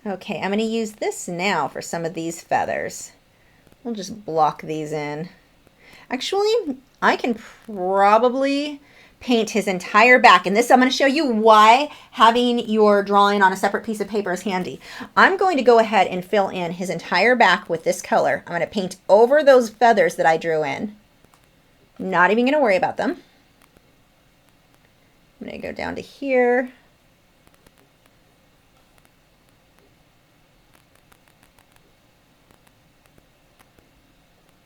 Speaker 1: Okay, I'm going to use this now for some of these feathers. We'll just block these in. Actually, I can probably paint his entire back. And this, I'm going to show you why having your drawing on a separate piece of paper is handy. I'm going to go ahead and fill in his entire back with this color. I'm going to paint over those feathers that I drew in. Not even going to worry about them. I'm going to go down to here.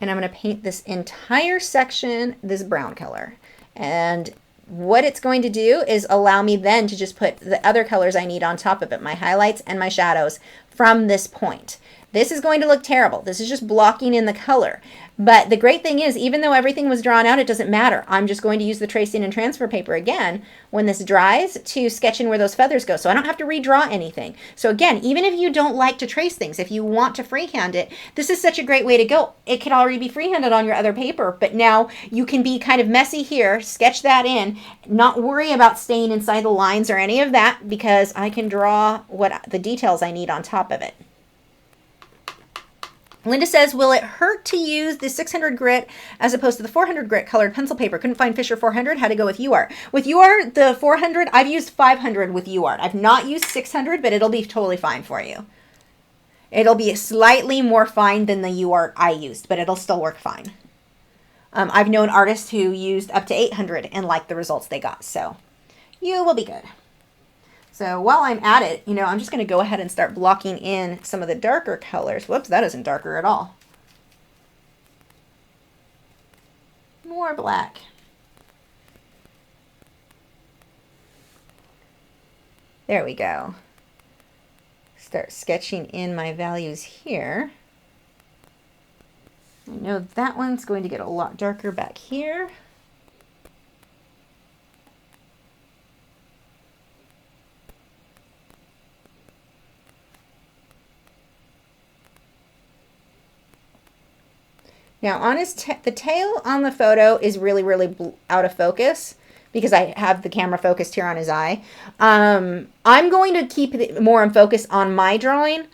Speaker 1: And I'm going to paint this entire section this brown color. And what it's going to do is allow me then to just put the other colors I need on top of it, my highlights and my shadows from this point. This is going to look terrible. This is just blocking in the color. But the great thing is, even though everything was drawn out, it doesn't matter. I'm just going to use the tracing and transfer paper again when this dries to sketch in where those feathers go. So I don't have to redraw anything. So again, even if you don't like to trace things, if you want to freehand it, this is such a great way to go. It could already be freehanded on your other paper, but now you can be kind of messy here, sketch that in, not worry about staying inside the lines or any of that, because I can draw the details I need on top of it. Linda says, will it hurt to use the 600 grit as opposed to the 400 grit colored pencil paper? Couldn't find Fisher 400, had to go with UArt. With UArt, the 400, I've used 500 with UArt. I've not used 600, but it'll be totally fine for you. It'll be slightly more fine than the UArt I used, but it'll still work fine. I've known artists who used up to 800 and liked the results they got, so you will be good. So while I'm at it, I'm just going to go ahead and start blocking in some of the darker colors. Whoops, that isn't darker at all. More black. There we go. Start sketching in my values here. I know that one's going to get a lot darker back here. Now on the tail on the photo is really, really out of focus because I have the camera focused here on his eye. I'm going to keep it more in focus on my drawing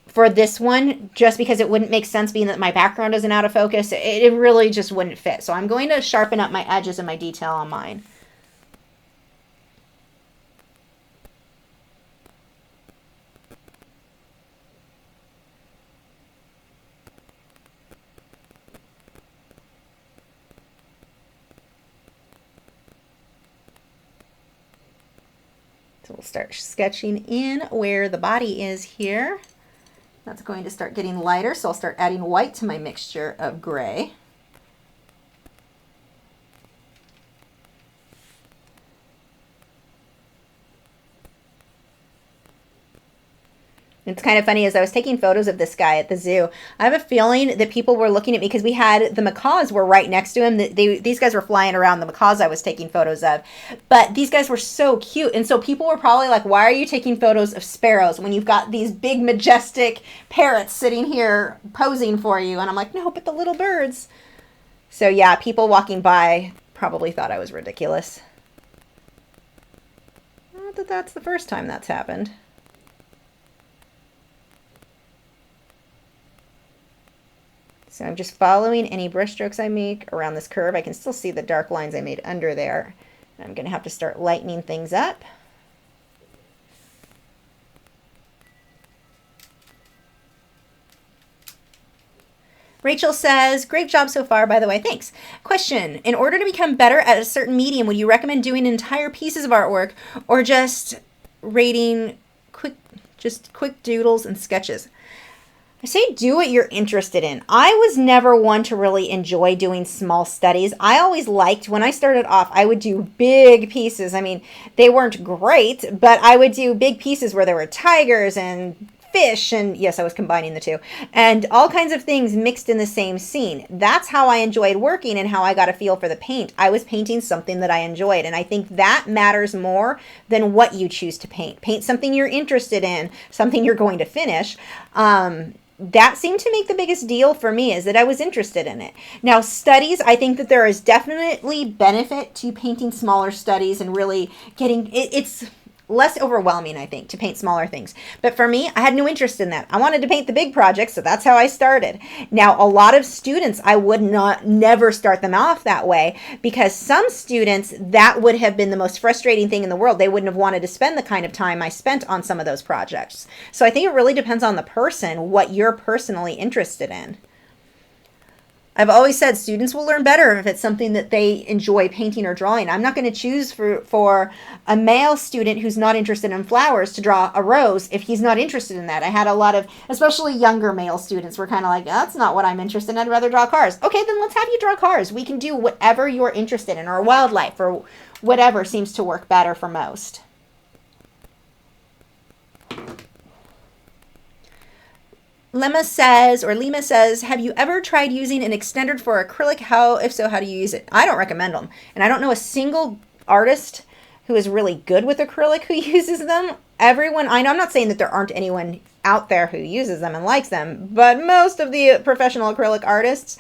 Speaker 1: for this one, just because it wouldn't make sense being that my background isn't out of focus. It really just wouldn't fit. So I'm going to sharpen up my edges and my detail on mine. So we'll start sketching in where the body is here. That's going to start getting lighter, so I'll start adding white to my mixture of gray. It's kind of funny, as I was taking photos of this guy at the zoo, I have a feeling that people were looking at me because we had the macaws were right next to him. These guys were flying around, the macaws I was taking photos of. But these guys were so cute. And so people were probably like, why are you taking photos of sparrows when you've got these big, majestic parrots sitting here posing for you? And I'm like, no, but the little birds. So yeah, people walking by probably thought I was ridiculous. Not that that's the first time that's happened. So I'm just following any brush strokes I make around this curve. I can still see the dark lines I made under there. I'm going to have to start lightening things up. Rachel says, great job so far, by the way. Thanks. Question, in order to become better at a certain medium, would you recommend doing entire pieces of artwork or just rating quick doodles and sketches? I say do what you're interested in. I was never one to really enjoy doing small studies. I always liked, when I started off, I would do big pieces. I mean, they weren't great, but I would do big pieces where there were tigers and fish, and yes, I was combining the two, and all kinds of things mixed in the same scene. That's how I enjoyed working and how I got a feel for the paint. I was painting something that I enjoyed, and I think that matters more than what you choose to paint. Paint something you're interested in, something you're going to finish. That seemed to make the biggest deal for me, is that I was interested in it. Now, studies, I think that there is definitely benefit to painting smaller studies and really getting, it's less overwhelming, I think, to paint smaller things. But for me, I had no interest in that. I wanted to paint the big projects, so that's how I started. Now, a lot of students, I would never start them off that way, because some students, that would have been the most frustrating thing in the world. They wouldn't have wanted to spend the kind of time I spent on some of those projects. So I think it really depends on the person, what you're personally interested in. I've always said students will learn better if it's something that they enjoy painting or drawing. I'm not going to choose for a male student who's not interested in flowers to draw a rose if he's not interested in that. I had a lot of, especially younger male students, were kind of like, that's not what I'm interested in. I'd rather draw cars. Okay, then let's have you draw cars. We can do whatever you're interested in, or wildlife, or whatever seems to work better for most. Lima says, have you ever tried using an extender for acrylic? If so, how do you use it? I don't recommend them. And I don't know a single artist who is really good with acrylic who uses them. Everyone I know, I'm not saying that there aren't anyone out there who uses them and likes them, but most of the professional acrylic artists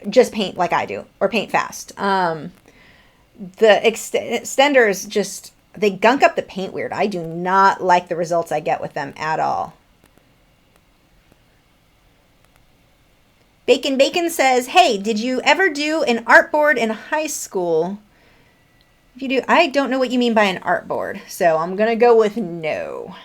Speaker 1: just paint like I do, or paint fast. The extenders just, they gunk up the paint weird. I do not like the results I get with them at all. Bacon says, hey, did you ever do an artboard in high school? If you do, I don't know what you mean by an artboard, so I'm going to go with no.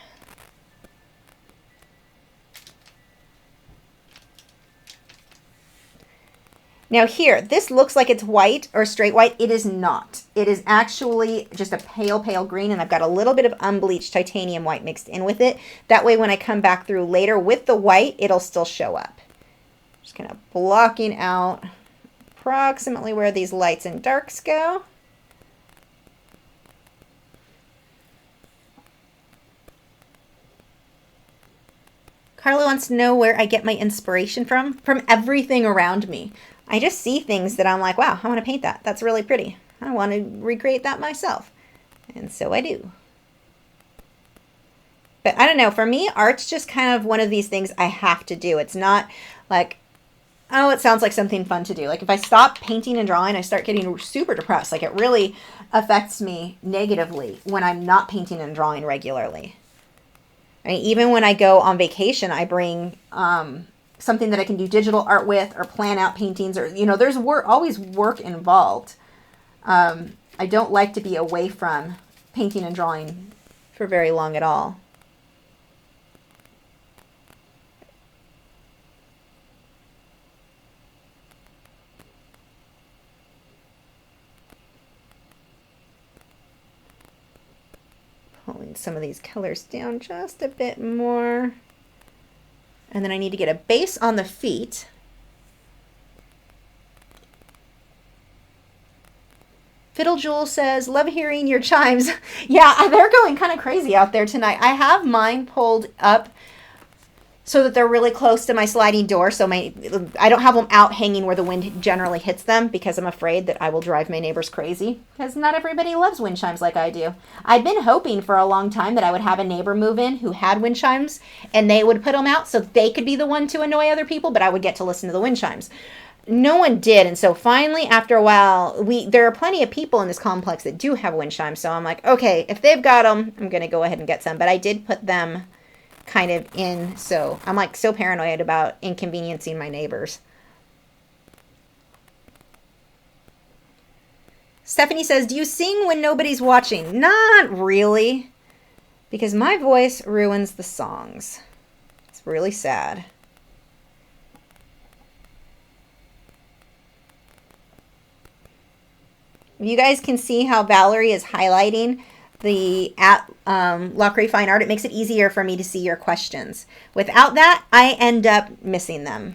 Speaker 1: Now here, this looks like it's white or straight white. It is not. It is actually just a pale, pale green, and I've got a little bit of unbleached titanium white mixed in with it. That way when I come back through later with the white, it'll still show up. Just kind of blocking out approximately where these lights and darks go. Carla wants to know where I get my inspiration from. From everything around me. I just see things that I'm like, wow, I want to paint that. That's really pretty. I want to recreate that myself. And so I do. But I don't know, for me, art's just kind of one of these things I have to do. It's not like, Oh, it sounds like something fun to do. Like if I stop painting and drawing, I start getting super depressed. Like it really affects me negatively when I'm not painting and drawing regularly. I mean, even when I go on vacation, I bring something that I can do digital art with or plan out paintings or, you know, there's always work involved. I don't like to be away from painting and drawing for very long at all. Pulling some of these colors down just a bit more. And then I need to get a base on the feet. Fiddle Jewel says, love hearing your chimes. Yeah, they're going kind of crazy out there tonight. I have mine pulled up so that they're really close to my sliding door. So I don't have them out hanging where the wind generally hits them because I'm afraid that I will drive my neighbors crazy because not everybody loves wind chimes like I do. I've been hoping for a long time that I would have a neighbor move in who had wind chimes and they would put them out so they could be the one to annoy other people, but I would get to listen to the wind chimes. No one did, and so finally, after a while, there are plenty of people in this complex that do have wind chimes, so I'm like, okay, if they've got them, I'm going to go ahead and get some, but I did put them kind of in, so I'm like so paranoid about inconveniencing my neighbors. Stephanie says, do you sing when nobody's watching? Not really, because my voice ruins the songs. It's really sad. You guys can see how Valerie is highlighting the Lachri Fine Art. It makes it easier for me to see your questions. Without that, I end up missing them.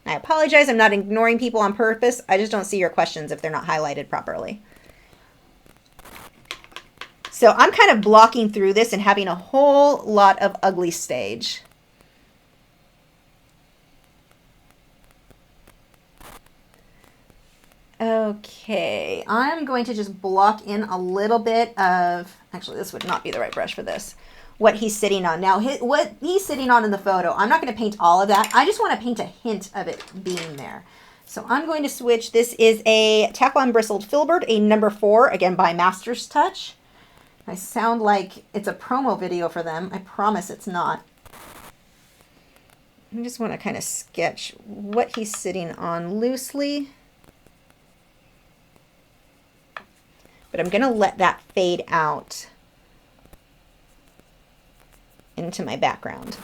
Speaker 1: I apologize. I'm not ignoring people on purpose. I just don't see your questions if they're not highlighted properly. So I'm kind of blocking through this and having a whole lot of ugly stage. Okay, I'm going to just block in a little bit of, actually this would not be the right brush for this, what he's sitting on. Now, what he's sitting on in the photo, I'm not going to paint all of that. I just want to paint a hint of it being there. So I'm going to switch. This is a Tack-On Bristled Filbert, a number 4, again by Master's Touch. I sound like it's a promo video for them. I promise it's not. I just want to kind of sketch what he's sitting on loosely. But I'm going to let that fade out into my background.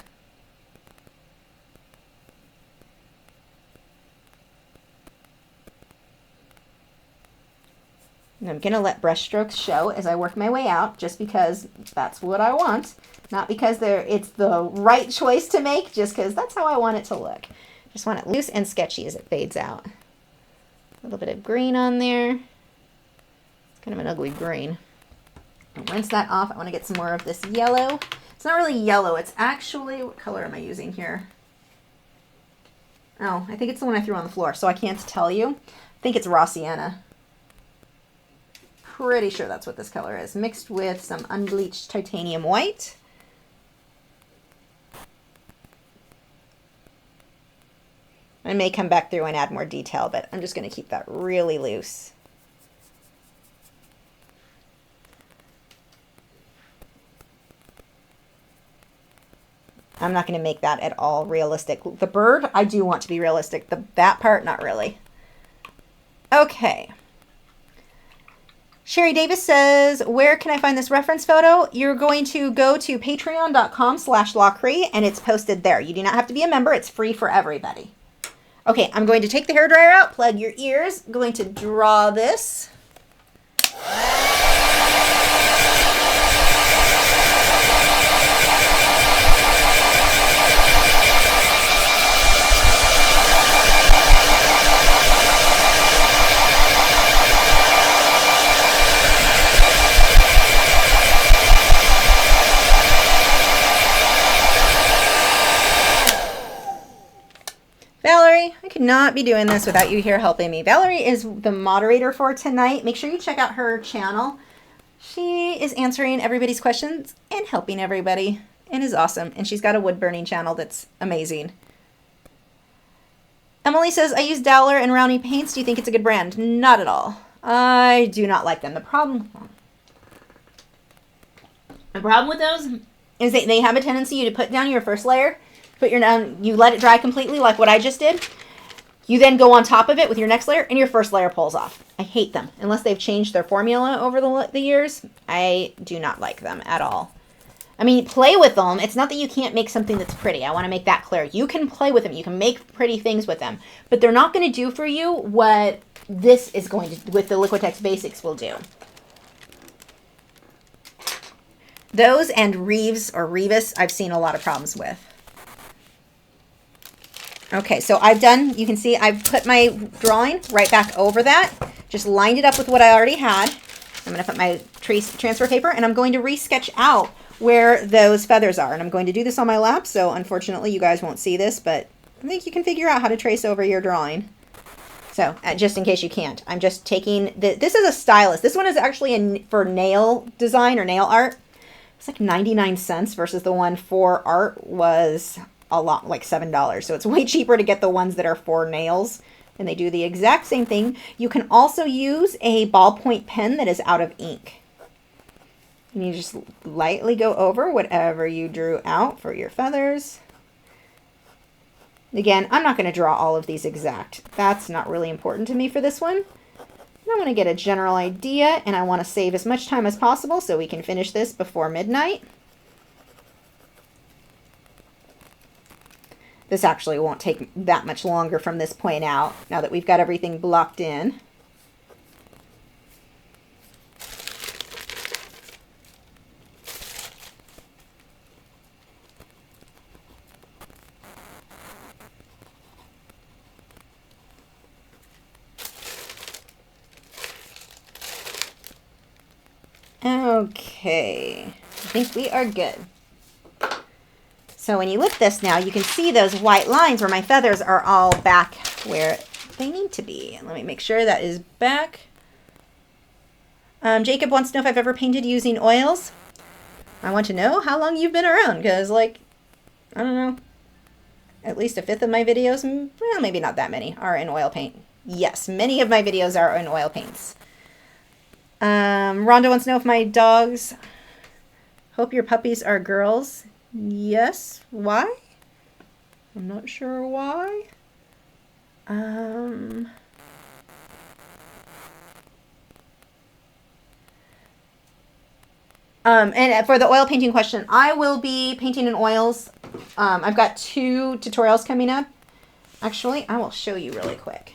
Speaker 1: And I'm going to let brush strokes show as I work my way out, just because that's what I want. Not because it's the right choice to make, just because that's how I want it to look. Just want it loose and sketchy as it fades out. A little bit of green on there. Kind of an ugly green. I'll rinse that off. I want to get some more of this yellow. It's not really yellow. It's actually, what color am I using here? Oh, I think it's the one I threw on the floor, so I can't tell you. I think it's raw sienna. Pretty sure that's what this color is. Mixed with some unbleached titanium white. I may come back through and add more detail, but I'm just going to keep that really loose. I'm not going to make that at all realistic. The bird, I do want to be realistic. That part, not really. Okay. Sherry Davis says, where can I find this reference photo? You're going to go to patreon.com/Lachri and it's posted there. You do not have to be a member. It's free for everybody. Okay, I'm going to take the hairdryer out, plug your ears. I'm going to draw this. Valerie, I could not be doing this without you here helping me. Valerie is the moderator for tonight. Make sure you check out her channel. She is answering everybody's questions and helping everybody and is awesome. And she's got a wood burning channel that's amazing. Emily says, I use Dowler and Rowney paints. Do you think it's a good brand? Not at all. I do not like them. The problem with those is they have a tendency to put down your first layer, you let it dry completely like what I just did. You then go on top of it with your next layer and your first layer pulls off. I hate them. Unless they've changed their formula over the years, I do not like them at all. I mean, play with them. It's not that you can't make something that's pretty. I want to make that clear. You can play with them. You can make pretty things with them. But they're not going to do for you what this is going to, with the Liquitex Basics will do. Those and Reeves or Revis, I've seen a lot of problems with. Okay, so I've done, you can see I've put my drawing right back over that. Just lined it up with what I already had. I'm going to put my transfer paper and I'm going to re-sketch out where those feathers are. And I'm going to do this on my lap, so unfortunately you guys won't see this, but I think you can figure out how to trace over your drawing. So, just in case you can't, I'm just taking, this is a stylus. This one is actually for nail design or nail art. It's like 99 cents versus the one for art was a lot, like $7. So it's way cheaper to get the ones that are for nails. And they do the exact same thing. You can also use a ballpoint pen that is out of ink. And you just lightly go over whatever you drew out for your feathers. Again, I'm not going to draw all of these exact. That's not really important to me for this one. I want to get a general idea, and I want to save as much time as possible so we can finish this before midnight. This actually won't take that much longer from this point out, now that we've got everything blocked in. Okay, I think we are good. So when you lift this now, you can see those white lines where my feathers are all back where they need to be. And let me make sure that is back. Jacob wants to know if I've ever painted using oils. I want to know how long you've been around, because like, I don't know, at least a fifth of my videos, well, maybe not that many, are in oil paint. Yes, many of my videos are in oil paints. Rhonda wants to know if my dogs, hope your puppies are girls. Yes. Why? I'm not sure why. And for the oil painting question, I will be painting in oils. I've got 2 tutorials coming up. Actually, I will show you really quick.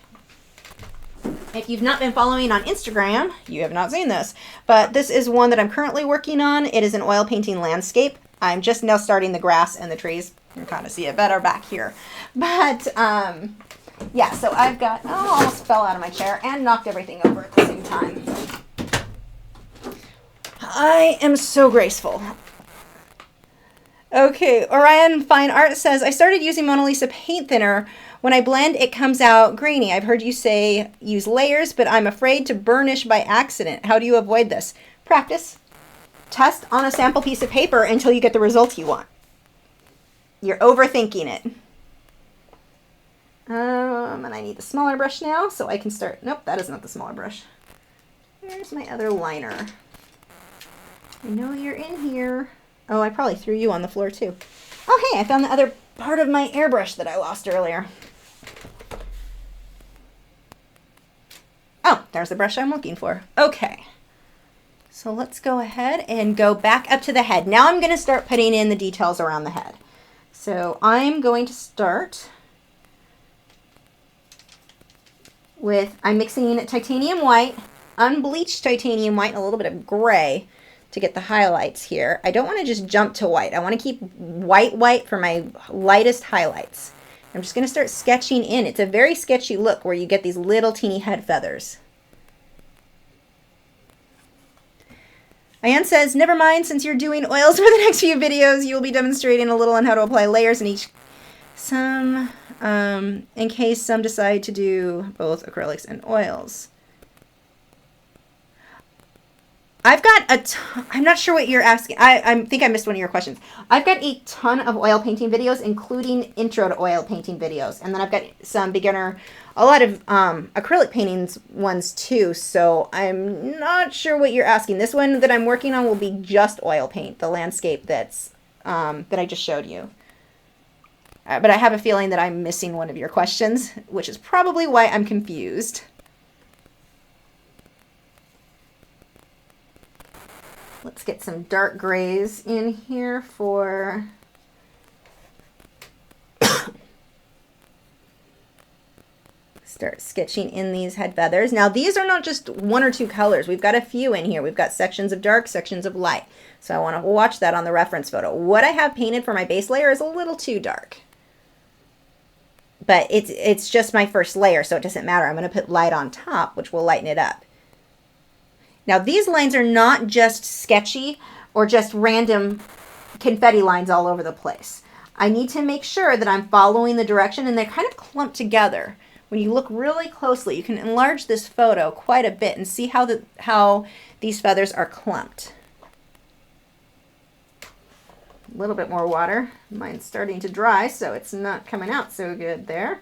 Speaker 1: If you've not been following on Instagram, you have not seen this, but this is one that I'm currently working on. It is an oil painting landscape. I'm just now starting the grass and the trees. You can kind of see it better back here. But, yeah, so I've got, oh, almost fell out of my chair and knocked everything over at the same time. I am so graceful. Okay, Orion Fine Art says, I started using Mona Lisa paint thinner. When I blend, it comes out grainy. I've heard you say use layers, but I'm afraid to burnish by accident. How do you avoid this? Practice. Test on a sample piece of paper until you get the results you want. You're overthinking it. And I need the smaller brush now so I can start. Nope, that is not the smaller brush. There's my other liner. I know you're in here. Oh, I probably threw you on the floor too. Oh, hey, I found the other part of my airbrush that I lost earlier. Oh, there's the brush I'm looking for. Okay. So let's go ahead and go back up to the head. Now I'm going to start putting in the details around the head. So I'm going to start with, I'm mixing titanium white, unbleached titanium white, and a little bit of gray to get the highlights here. I don't want to just jump to white. I want to keep white for my lightest highlights. I'm just going to start sketching in. It's a very sketchy look where you get these little teeny head feathers. Ayan says, never mind, since you're doing oils for the next few videos, you will be demonstrating a little on how to apply layers in each. In case some decide to do both acrylics and oils. I've got a ton, I'm not sure what you're asking. I think I missed one of your questions. I've got a ton of oil painting videos, including intro to oil painting videos. And then I've got some beginner, a lot of acrylic paintings ones too. So I'm not sure what you're asking. This one that I'm working on will be just oil paint, the landscape that's that I just showed you. But I have a feeling that I'm missing one of your questions, which is probably why I'm confused. Let's get some dark grays in here for start sketching in these head feathers. Now these are not just one or two colors. We've got a few in here. We've got sections of dark, sections of light. So I want to watch that on the reference photo. What I have painted for my base layer is a little too dark. But it's just my first layer, so it doesn't matter. I'm going to put light on top, which will lighten it up. Now these lines are not just sketchy or just random confetti lines all over the place. I need to make sure that I'm following the direction, and they're kind of clumped together. When you look really closely, you can enlarge this photo quite a bit and see how these feathers are clumped. A little bit more water. Mine's starting to dry, so it's not coming out so good there.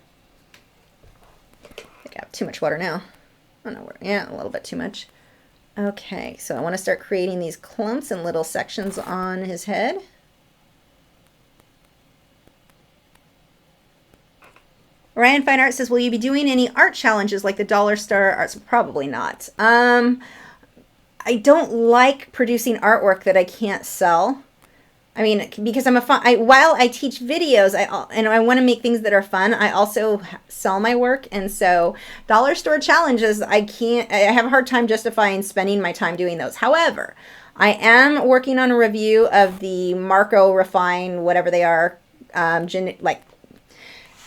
Speaker 1: I think I have too much water now. I don't know where, yeah, a little bit too much. Okay, so I want to start creating these clumps and little sections on his head. Ryan Fine Art says, will you be doing any art challenges like the Dollar Star Arts? Probably not. I don't like producing artwork that I can't sell. I mean, because I'm while I teach videos, and I want to make things that are fun, I also sell my work. And so dollar store challenges, I have a hard time justifying spending my time doing those. However, I am working on a review of the Marco Refine, whatever they are, like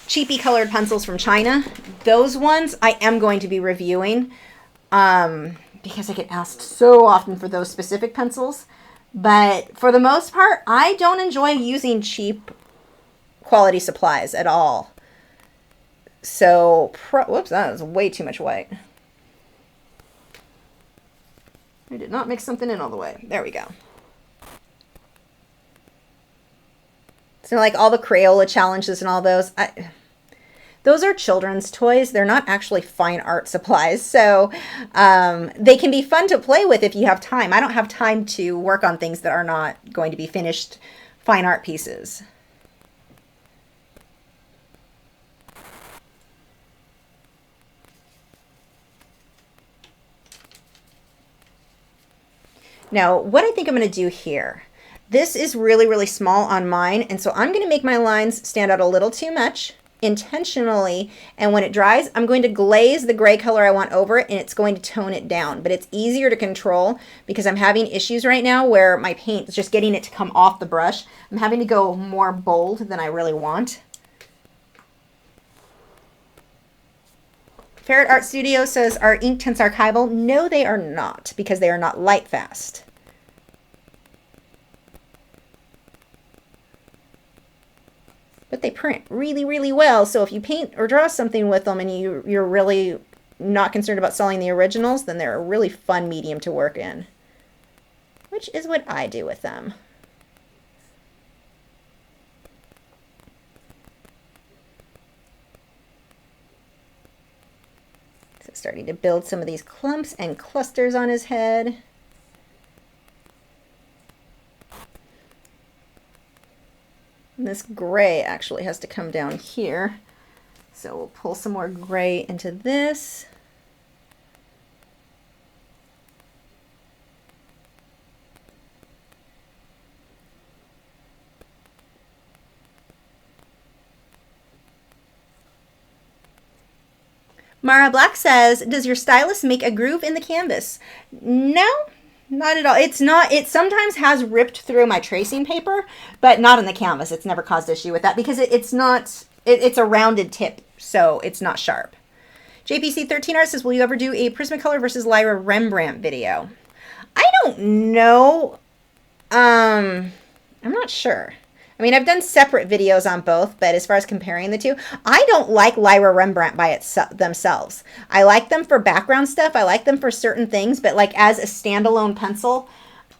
Speaker 1: cheapy colored pencils from China. Those ones I am going to be reviewing because I get asked so often for those specific pencils. But for the most part, I don't enjoy using cheap quality supplies at all. So, whoops, that was way too much white. I did not mix something in all the way. There we go. So like all the Crayola challenges and all those, those are children's toys. They're not actually fine art supplies. So they can be fun to play with if you have time. I don't have time to work on things that are not going to be finished fine art pieces. Now, what I think I'm going to do here, this is really, really small on mine. And so I'm going to make my lines stand out a little too much intentionally, and when it dries I'm going to glaze the gray color I want over it, and it's going to tone it down. But it's easier to control because I'm having issues right now where my paint is just getting it to come off the brush. I'm having to go more bold than I really want. Ferret Art Studio says, are Inktense archival? No, they are not, because they are not light fast. But they print really, really well. So if you paint or draw something with them and you're really not concerned about selling the originals, then they're a really fun medium to work in, which is what I do with them. So starting to build some of these clumps and clusters on his head. And this gray actually has to come down here. So we'll pull some more gray into this. Mara Black says, does your stylus make a groove in the canvas? No. Not at all. It's not. It sometimes has ripped through my tracing paper, but not on the canvas. It's never caused issue with that because it's not. It's a rounded tip, so it's not sharp. JPC 13 Art says, will you ever do a Prismacolor versus Lyra Rembrandt video? I don't know. I'm not sure. I mean, I've done separate videos on both, but as far as comparing the two, I don't like Lyra Rembrandt by themselves. I like them for background stuff. I like them for certain things, but like as a standalone pencil,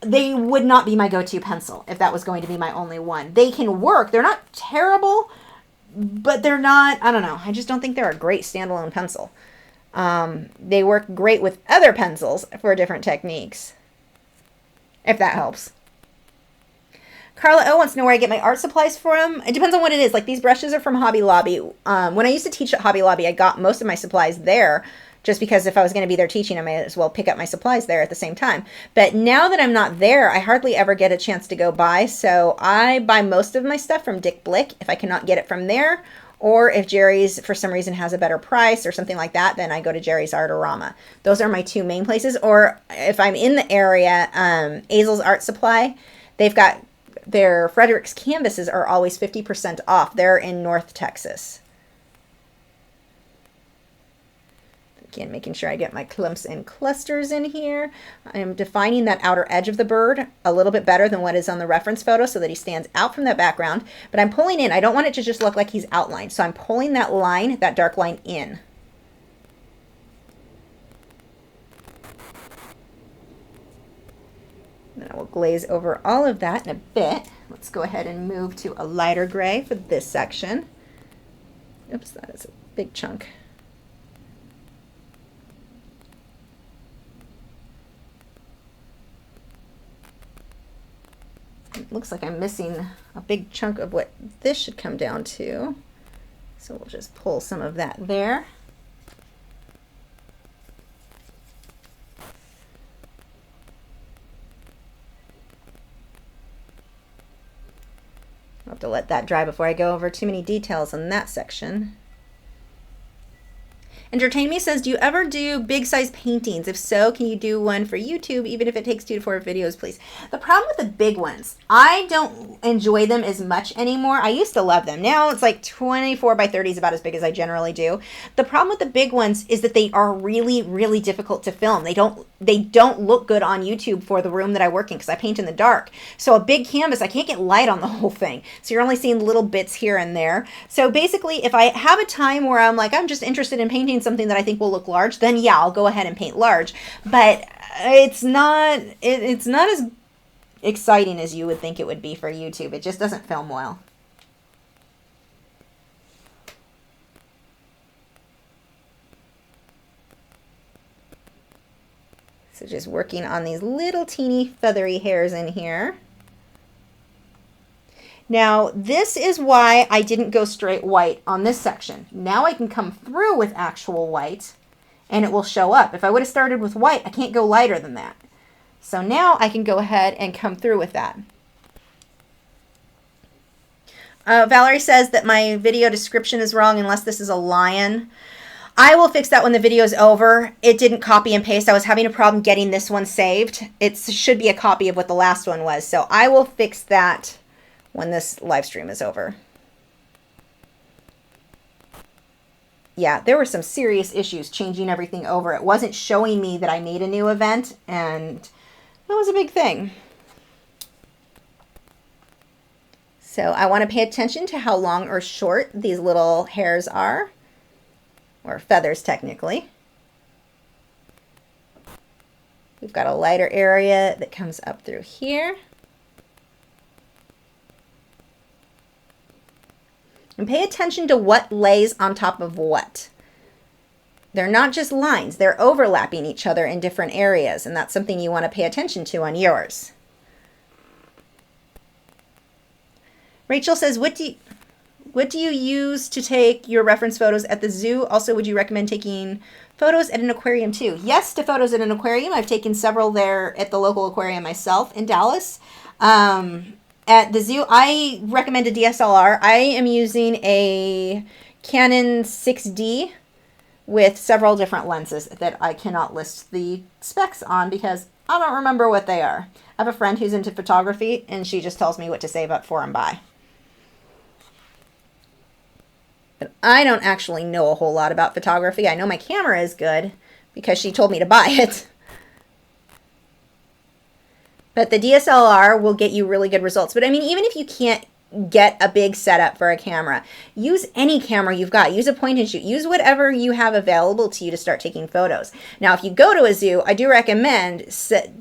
Speaker 1: they would not be my go-to pencil if that was going to be my only one. They can work. They're not terrible, but they're not, I don't know. I just don't think they're a great standalone pencil. They work great with other pencils for different techniques, if that helps. Carla O wants to know where I get my art supplies from. It depends on what it is. Like these brushes are from Hobby Lobby. When I used to teach at Hobby Lobby, I got most of my supplies there just because if I was going to be there teaching, I might as well pick up my supplies there at the same time. But now that I'm not there, I hardly ever get a chance to go by. So I buy most of my stuff from Dick Blick if I cannot get it from there. Or if Jerry's, for some reason, has a better price or something like that, then I go to Jerry's Artorama. Those are my two main places. Or if I'm in the area, Azel's Art Supply, they've got their Frederick's canvases are always 50% off. They're in North Texas. Again, making sure I get my clumps and clusters in here. I am defining that outer edge of the bird a little bit better than what is on the reference photo so that he stands out from that background. But I'm pulling in. I don't want it to just look like he's outlined. So I'm pulling that line, that dark line in. Then I will glaze over all of that in a bit. Let's go ahead and move to a lighter gray for this section. Oops, that is a big chunk. It looks like I'm missing a big chunk of what this should come down to. So we'll just pull some of that there. I'll have to let that dry before I go over too many details on that section. Entertain Me says, do you ever do big size paintings? If so, can you do one for YouTube, even if it takes 2 to 4 videos, please? The problem with the big ones, I don't enjoy them as much anymore. I used to love them. Now it's like 24 by 30 is about as big as I generally do. The problem with the big ones is that they are really, really difficult to film. They don't look good on YouTube for the room that I work in because I paint in the dark. So a big canvas, I can't get light on the whole thing. So you're only seeing little bits here and there. So basically, if I have a time where I'm like, I'm just interested in painting something that I think will look large, then yeah, I'll go ahead and paint large. But it's not as exciting as you would think it would be for YouTube. It just doesn't film well. So just working on these little teeny feathery hairs in here. Now, this is why I didn't go straight white on this section. Now I can come through with actual white and it will show up. If I would have started with white, I can't go lighter than that. So now I can go ahead and come through with that. Valerie says that my video description is wrong unless this is a lion. I will fix that when the video is over. It didn't copy and paste. I was having a problem getting this one saved. It should be a copy of what the last one was. So I will fix that when this live stream is over. Yeah, there were some serious issues changing everything over. It wasn't showing me that I made a new event, and that was a big thing. So I want to pay attention to how long or short these little hairs are, or feathers technically. We've got a lighter area that comes up through here. And pay attention to what lays on top of what. They're not just lines, they're overlapping each other in different areas, and that's something you want to pay attention to on yours. Rachel says, what do you use to take your reference photos at the zoo? Also, would you recommend taking photos at an aquarium too? Yes, to photos at an aquarium. I've taken several there at the local aquarium myself in Dallas. At the zoo, I recommend a DSLR. I am using a Canon 6D with several different lenses that I cannot list the specs on because I don't remember what they are. I have a friend who's into photography, and she just tells me what to save up for and buy. But I don't actually know a whole lot about photography. I know my camera is good because she told me to buy it. But the DSLR will get you really good results. But I mean, even if you can't get a big setup for a camera. Use any camera you've got. Use a point and shoot. Use whatever you have available to you to start taking photos. Now, if you go to a zoo, I do recommend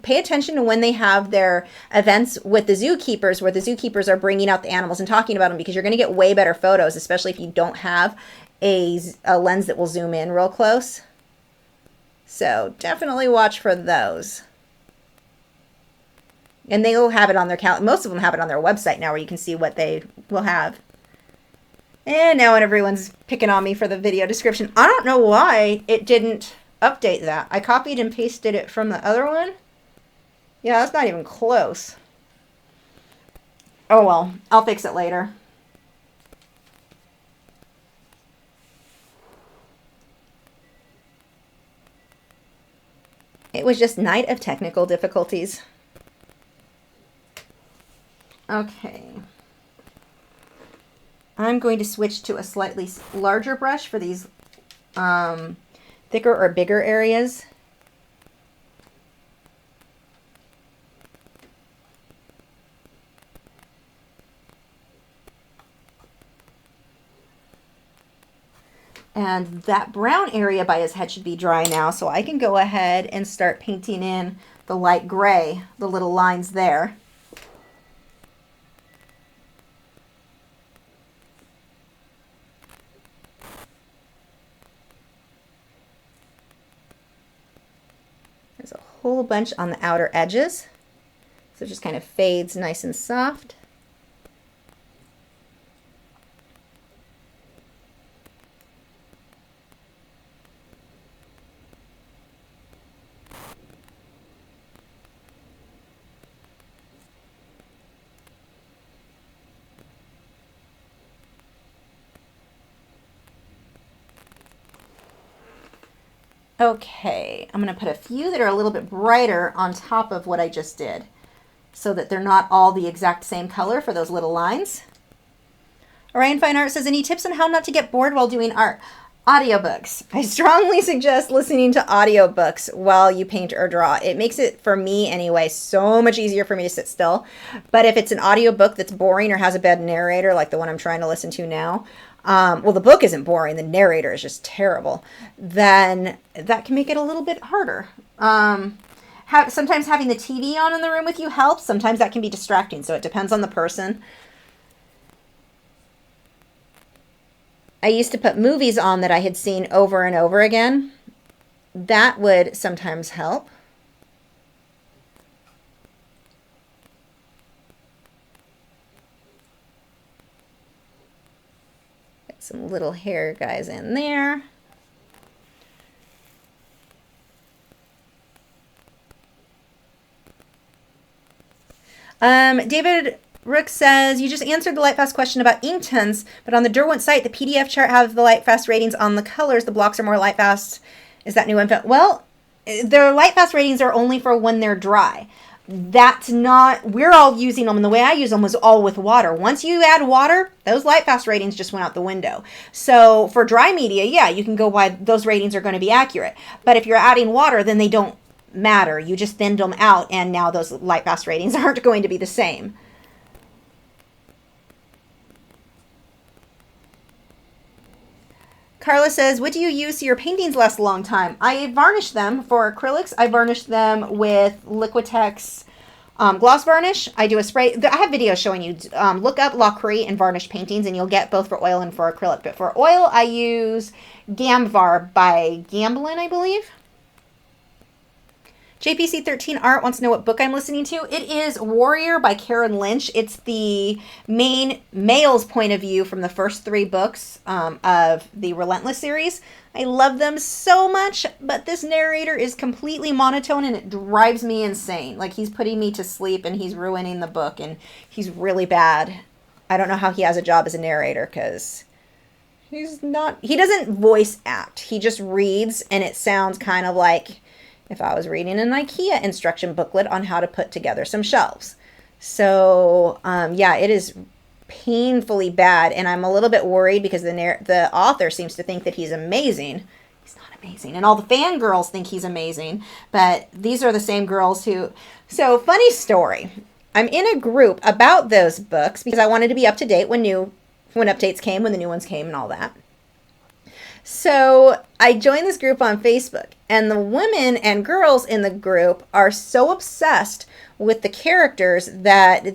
Speaker 1: pay attention to when they have their events with the zookeepers, where the zookeepers are bringing out the animals and talking about them, because you're going to get way better photos, especially if you don't have a lens that will zoom in real close. So definitely watch for those. And they will have it on their calendar. Most of them have it on their website now, where you can see what they will have. And now everyone's picking on me for the video description. I don't know why it didn't update that. I copied and pasted it from the other one. Yeah, that's not even close. Oh well, I'll fix it later. It was just night of technical difficulties. Okay. I'm going to switch to a slightly larger brush for these thicker or bigger areas. And that brown area by his head should be dry now, so I can go ahead and start painting in the light gray, the little lines there. There's a whole bunch on the outer edges, so it just kind of fades nice and soft. Okay, I'm going to put a few that are a little bit brighter on top of what I just did, so that they're not all the exact same color for those little lines. Orion Fine Art says, any tips on how not to get bored while doing art? Audiobooks. I strongly suggest listening to audiobooks while you paint or draw. It makes it, for me anyway, so much easier for me to sit still. But if it's an audiobook that's boring or has a bad narrator, like the one I'm trying to listen to now, well, the book isn't boring, the narrator is just terrible, then that can make it a little bit harder. Sometimes having the TV on in the room with you helps. Sometimes that can be distracting, so it depends on the person. I used to put movies on that I had seen over and over again. That would sometimes help. Got some little hair guys in there. David Rook says, you just answered the Lightfast question about Inktense, but on the Derwent site, the PDF chart have the Lightfast ratings on the colors. The blocks are more Lightfast. Is that new info? Well, their Lightfast ratings are only for when they're dry. That's not, we're all using them, and the way I use them was all with water. Once you add water, those Lightfast ratings just went out the window. So for dry media, yeah, you can go by those ratings are going to be accurate. But if you're adding water, then they don't matter. You just thinned them out, and now those Lightfast ratings aren't going to be the same. Carla says, what do you use so your paintings last a long time? I varnish them for acrylics. I varnish them with Liquitex gloss varnish. I do a spray. I have videos showing you. Look up Lachri and varnish paintings, and you'll get both for oil and for acrylic. But for oil, I use Gamvar by Gamblin, I believe. JPC13 Art wants to know what book I'm listening to. It is Warrior by Karen Lynch. It's the main male's point of view from the first 3 books of the Relentless series. I love them so much, but this narrator is completely monotone and it drives me insane. Like, he's putting me to sleep and he's ruining the book, and he's really bad. I don't know how he has a job as a narrator, because he doesn't voice act. He just reads, and it sounds kind of like if I was reading an IKEA instruction booklet on how to put together some shelves. So, yeah, it is painfully bad, and I'm a little bit worried because the author seems to think that he's amazing. He's not amazing, and all the fangirls think he's amazing, but these are the same girls who... So, funny story. I'm in a group about those books because I wanted to be up to date when updates came, when the new ones came and all that. So I joined this group on Facebook, and the women and girls in the group are so obsessed with the characters that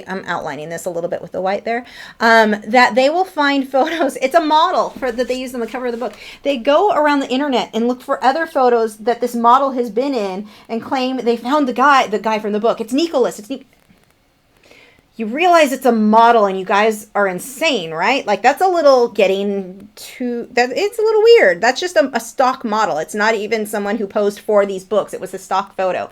Speaker 1: I'm outlining this a little bit with the white there, that they will find photos. It's a model that they use on the cover of the book. They go around the internet and look for other photos that this model has been in and claim they found the guy from the book. It's Nicholas. You realize it's a model and you guys are insane, right? Like, that's a little getting too, it's a little weird. That's just a stock model. It's not even someone who posed for these books. It was a stock photo.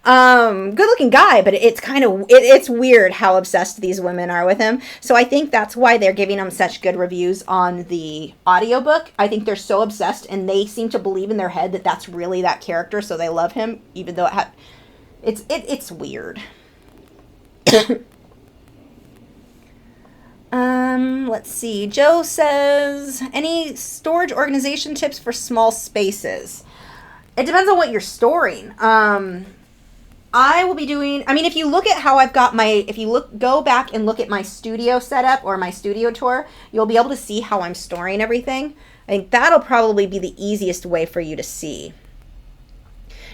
Speaker 1: Good looking guy, but it's weird how obsessed these women are with him. So I think that's why they're giving him such good reviews on the audiobook. I think they're so obsessed and they seem to believe in their head that that's really that character. So they love him, even though it's weird. Let's see. Joe says, any storage organization tips for small spaces? It depends on what you're storing. I will be doing, if you look at how I've got go back and look at my studio setup or my studio tour, you'll be able to see how I'm storing everything. I think that'll probably be the easiest way for you to see.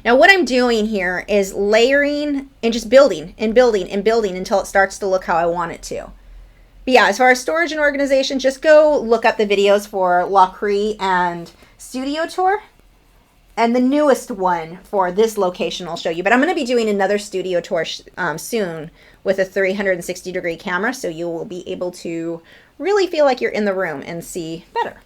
Speaker 1: Now, what I'm doing here is layering and just building and building and building until it starts to look how I want it to. But yeah, as far as storage and organization, just go look up the videos for Lachri and Studio Tour. And the newest one for this location I'll show you. But I'm going to be doing another studio tour soon with a 360-degree camera, so you will be able to really feel like you're in the room and see better.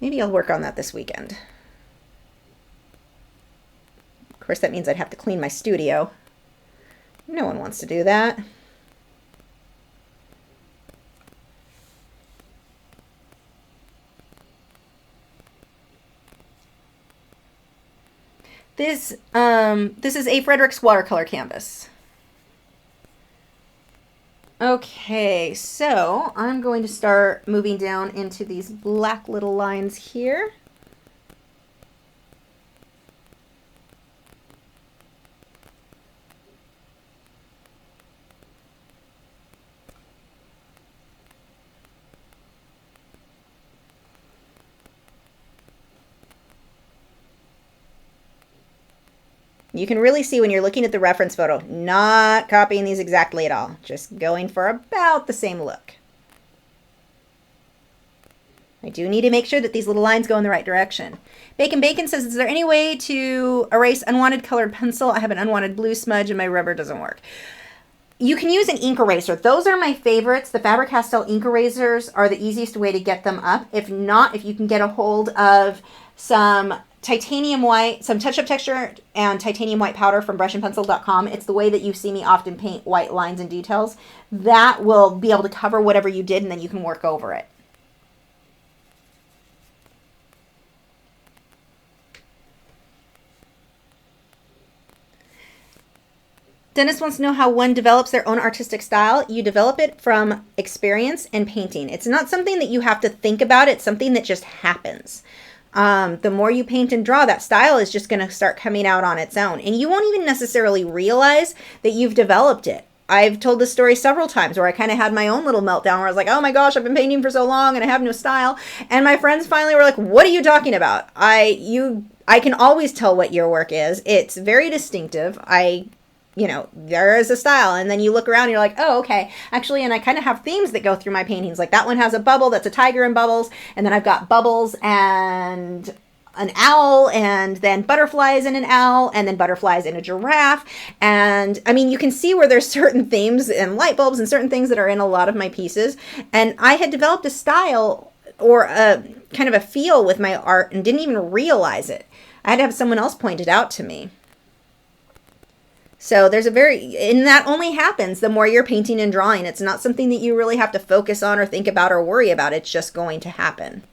Speaker 1: Maybe I'll work on that this weekend. Of course, that means I'd have to clean my studio. No one wants to do that. This is A. Frederick's watercolor canvas. Okay, so I'm going to start moving down into these black little lines here. You can really see when you're looking at the reference photo, not copying these exactly at all, just going for about the same look. I do need to make sure that these little lines go in the right direction. Bacon says, is there any way to erase unwanted colored pencil? I have an unwanted blue smudge and my rubber doesn't work. You can use an ink eraser. Those are my favorites. The Faber-Castell ink erasers are the easiest way to get them up. If not, if you can get a hold of some titanium white, some touch-up texture and titanium white powder from brushandpencil.com. It's the way that you see me often paint white lines and details. That will be able to cover whatever you did, and then you can work over it. Dennis wants to know how one develops their own artistic style. You develop it from experience and painting. It's not something that you have to think about. It's something that just happens. The more you paint and draw, that style is just going to start coming out on its own. And you won't even necessarily realize that you've developed it. I've told this story several times where I kind of had my own little meltdown where I was like, oh my gosh, I've been painting for so long and I have no style. And my friends finally were like, what are you talking about? I can always tell what your work is. It's very distinctive. There is a style, and then you look around and you're like, oh, okay, actually, and I kind of have themes that go through my paintings. Like that one has a bubble that's a tiger and bubbles, and then I've got bubbles and an owl, and then butterflies in an owl, and then butterflies in a giraffe. And you can see where there's certain themes and light bulbs and certain things that are in a lot of my pieces. And I had developed a style or a kind of a feel with my art and didn't even realize it. I had to have someone else point it out to me. So and that only happens the more you're painting and drawing. It's not something that you really have to focus on or think about or worry about. It's just going to happen.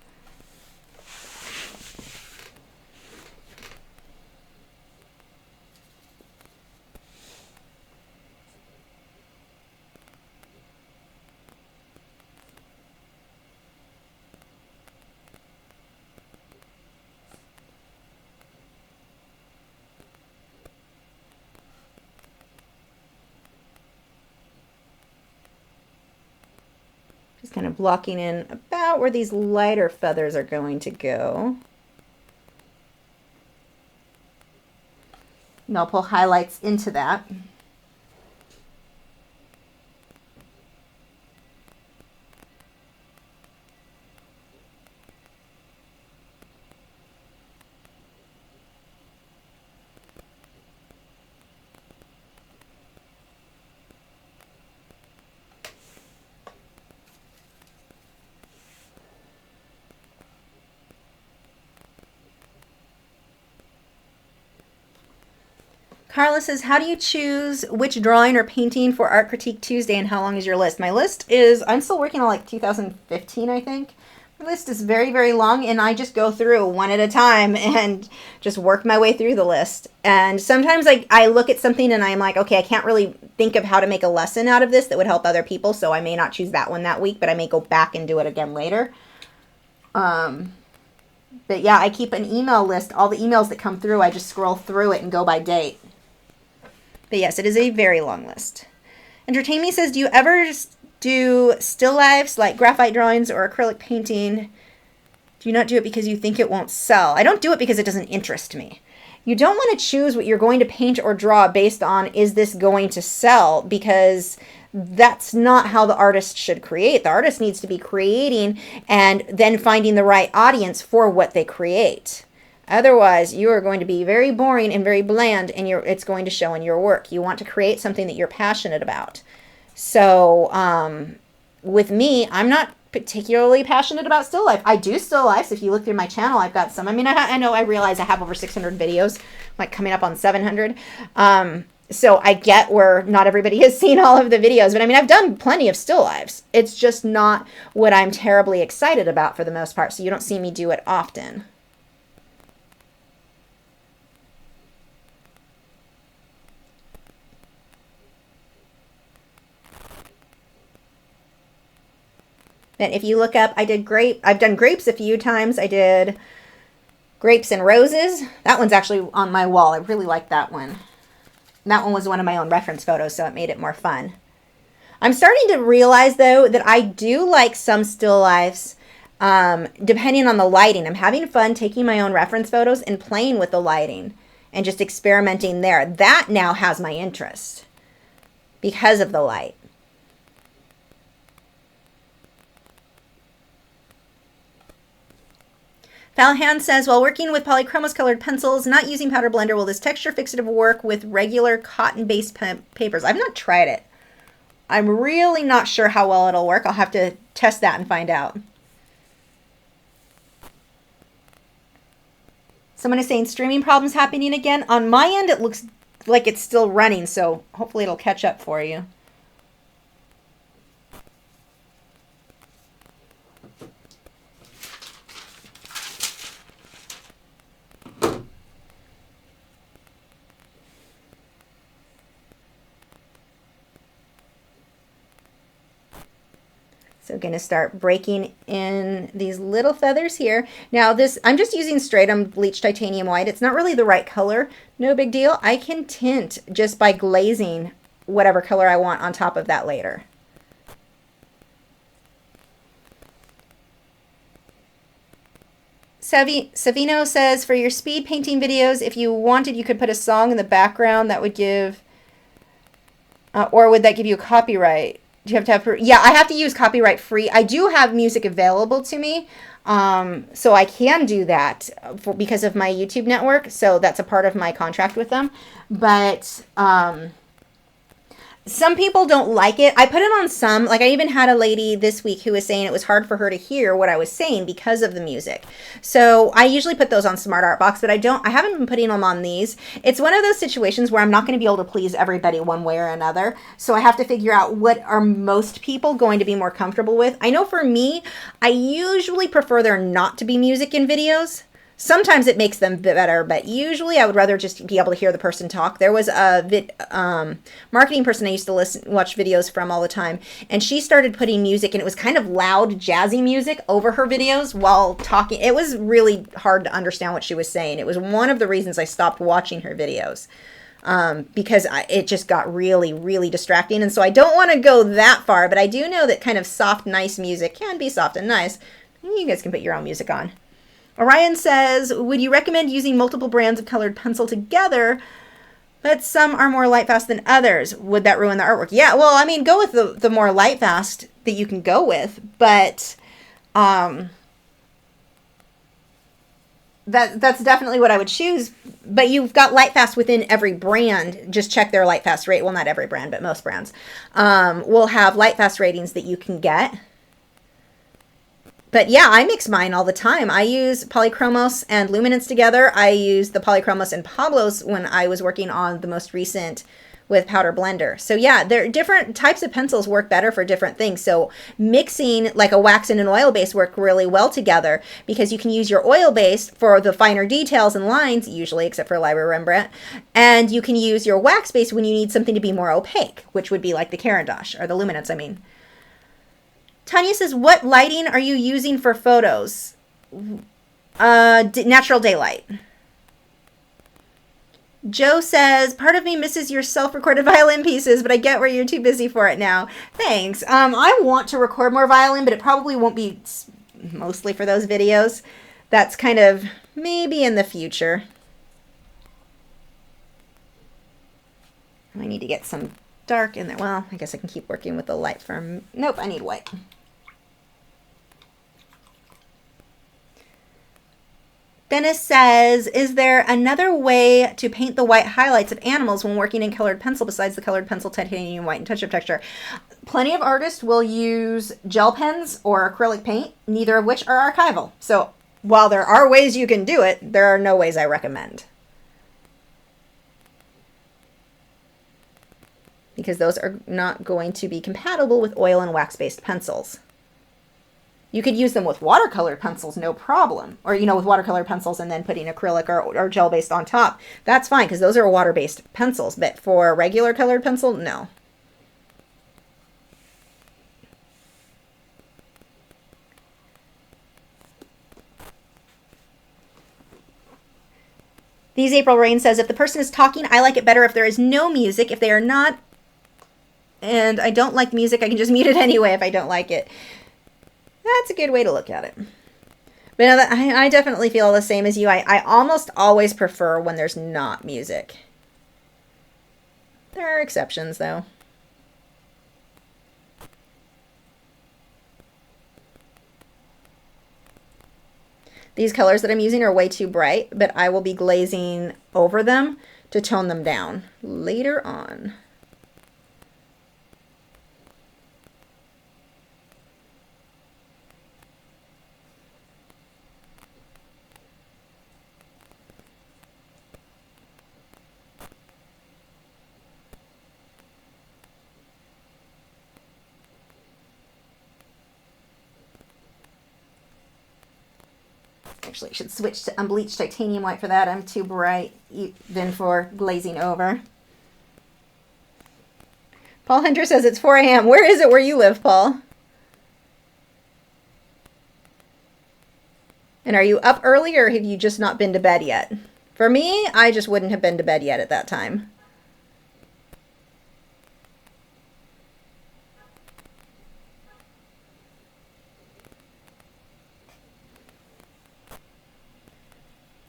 Speaker 1: Just kind of blocking in about where these lighter feathers are going to go. And I'll pull highlights into that. Carla says, how do you choose which drawing or painting for Art Critique Tuesday, and how long is your list? My list is, I'm still working on like 2015, I think. My list is very, very long, and I just go through one at a time and just work my way through the list. And sometimes I look at something and I'm like, okay, I can't really think of how to make a lesson out of this that would help other people, so I may not choose that one that week, but I may go back and do it again later. But yeah, I keep an email list. All the emails that come through, I just scroll through it and go by date. But yes, it is a very long list. Entertain Me says, do you ever do still lifes like graphite drawings or acrylic painting? Do you not do it because you think it won't sell? I don't do it because it doesn't interest me. You don't want to choose what you're going to paint or draw based on, is this going to sell? Because that's not how the artist should create. The artist needs to be creating and then finding the right audience for what they create. Otherwise, you are going to be very boring and very bland, and it's going to show in your work. You want to create something that you're passionate about. So with me, I'm not particularly passionate about still life. I do still lifes. If you look through my channel, I've got some. I mean, I realize I have over 600 videos, like coming up on 700. So I get where not everybody has seen all of the videos, but I mean, I've done plenty of still lives. It's just not what I'm terribly excited about for the most part, so you don't see me do it often. But if you look up, I've done grapes a few times. I did grapes and roses. That one's actually on my wall. I really like that one. That one was one of my own reference photos, so it made it more fun. I'm starting to realize, though, that I do like some still lifes, depending on the lighting. I'm having fun taking my own reference photos and playing with the lighting and just experimenting there. That now has my interest because of the light. Falhan says, while working with polychromos colored pencils, not using powder blender, will this texture fixative work with regular cotton-based papers? I've not tried it. I'm really not sure how well it'll work. I'll have to test that and find out. Someone is saying streaming problems happening again. On my end, it looks like it's still running, so hopefully it'll catch up for you. So going to start breaking in these little feathers here. Now this, I'm just using straight on bleached titanium white. It's not really the right color. No big deal. I can tint just by glazing whatever color I want on top of that later. Savino says, for your speed painting videos, if you wanted, you could put a song in the background that would give, or would that give you a copyright? Do you have to have, yeah, I have to use copyright free. I do have music available to me, so I can do that because of my YouTube network. So that's a part of my contract with them. But some people don't like it. I put it on some, like I even had a lady this week who was saying it was hard for her to hear what I was saying because of the music. So I usually put those on Smart Art Box, but I haven't been putting them on these. It's one of those situations where I'm not going to be able to please everybody one way or another. So I have to figure out what are most people going to be more comfortable with. I know for me, I usually prefer there not to be music in videos. Sometimes it makes them better, but usually I would rather just be able to hear the person talk. There was a marketing person I used to watch videos from all the time, and she started putting music, and it was kind of loud, jazzy music over her videos while talking. It was really hard to understand what she was saying. It was one of the reasons I stopped watching her videos. because it just got really, really distracting. And so I don't want to go that far, but I do know that kind of soft, nice music can be soft and nice. You guys can put your own music on. Orion says, would you recommend using multiple brands of colored pencil together, but some are more light fast than others? Would that ruin the artwork? Yeah, well, I mean, go with the more light fast that you can go with, but that's definitely what I would choose. But you've got light fast within every brand. Just check their light fast rate. Well, not every brand, but most brands will have light fast ratings that you can get. But yeah, I mix mine all the time. I use Polychromos and Luminance together. I use the Polychromos and Pablos when I was working on the most recent with Powder Blender. So yeah, there are different types of pencils work better for different things. So mixing like a wax and an oil base work really well together, because you can use your oil base for the finer details and lines, usually, except for Library Rembrandt. And you can use your wax base when you need something to be more opaque, which would be like the Caran d'Ache, or the Luminance, I mean. Tanya says, what lighting are you using for photos? Natural daylight. Joe says, part of me misses your self-recorded violin pieces, but I get where you're too busy for it now. Thanks. I want to record more violin, but it probably won't be mostly for those videos. That's kind of maybe in the future. I need to get some dark in there. Well, I guess I can keep working with the light from... Nope, I need white. Dennis says, is there another way to paint the white highlights of animals when working in colored pencil besides the colored pencil, titanium white, and touch-up texture? Plenty of artists will use gel pens or acrylic paint, neither of which are archival. So while there are ways you can do it, there are no ways I recommend. Because those are not going to be compatible with oil and wax-based pencils. You could use them with watercolor pencils, no problem. Or, you know, with watercolor pencils and then putting acrylic or gel-based on top. That's fine, because those are water-based pencils. But for regular colored pencil, no. These April Rain says, if the person is talking, I like it better if there is no music. If they are not, and I don't like music, I can just mute it anyway if I don't like it. That's a good way to look at it. But no, I definitely feel the same as you. I almost always prefer when there's not music. There are exceptions, though. These colors that I'm using are way too bright, but I will be glazing over them to tone them down later on. Actually, I should switch to unbleached titanium white for that. I'm too bright even for glazing over. Paul Hunter says it's 4 a.m. Where is it where you live, Paul? And are you up early, or have you just not been to bed yet? For me, I just wouldn't have been to bed yet at that time.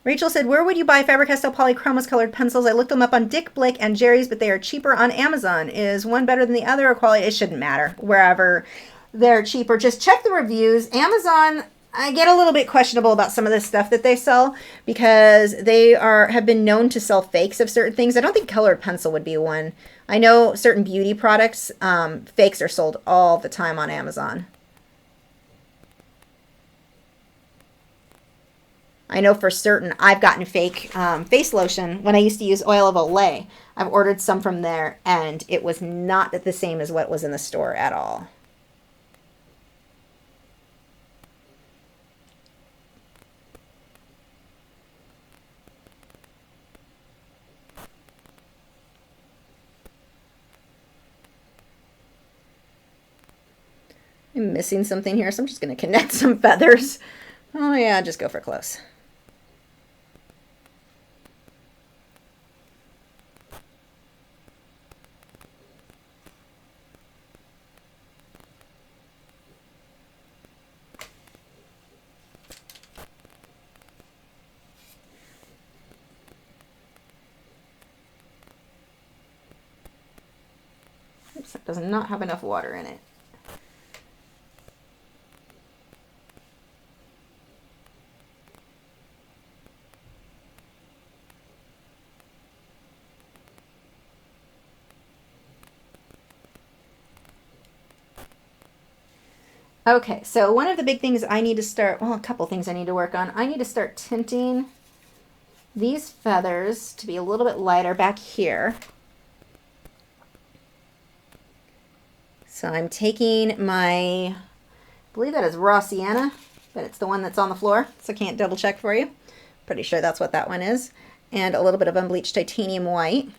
Speaker 1: Rachel said, where would you buy Faber-Castell Polychromos colored pencils? I looked them up on Dick Blick and Jerry's, but they are cheaper on Amazon. Is one better than the other, or quality? It shouldn't matter. Wherever they're cheaper, just check the reviews. Amazon, I get a little bit questionable about some of the stuff that they sell, because they have been known to sell fakes of certain things. I don't think colored pencil would be one. I know certain beauty products, fakes are sold all the time on Amazon. I know for certain I've gotten fake face lotion when I used to use oil of Olay. I've ordered some from there, and it was not the same as what was in the store at all. I'm missing something here, so I'm just going to connect some feathers. Oh yeah, just go for close. It does not have enough water in it. Okay, so one of the big things I need to start, well, a couple things I need to work on. I need to start tinting these feathers to be a little bit lighter back here. So I'm taking my, I believe that is raw sienna, but it's the one that's on the floor, so I can't double check for you. Pretty sure that's what that one is. And a little bit of unbleached titanium white.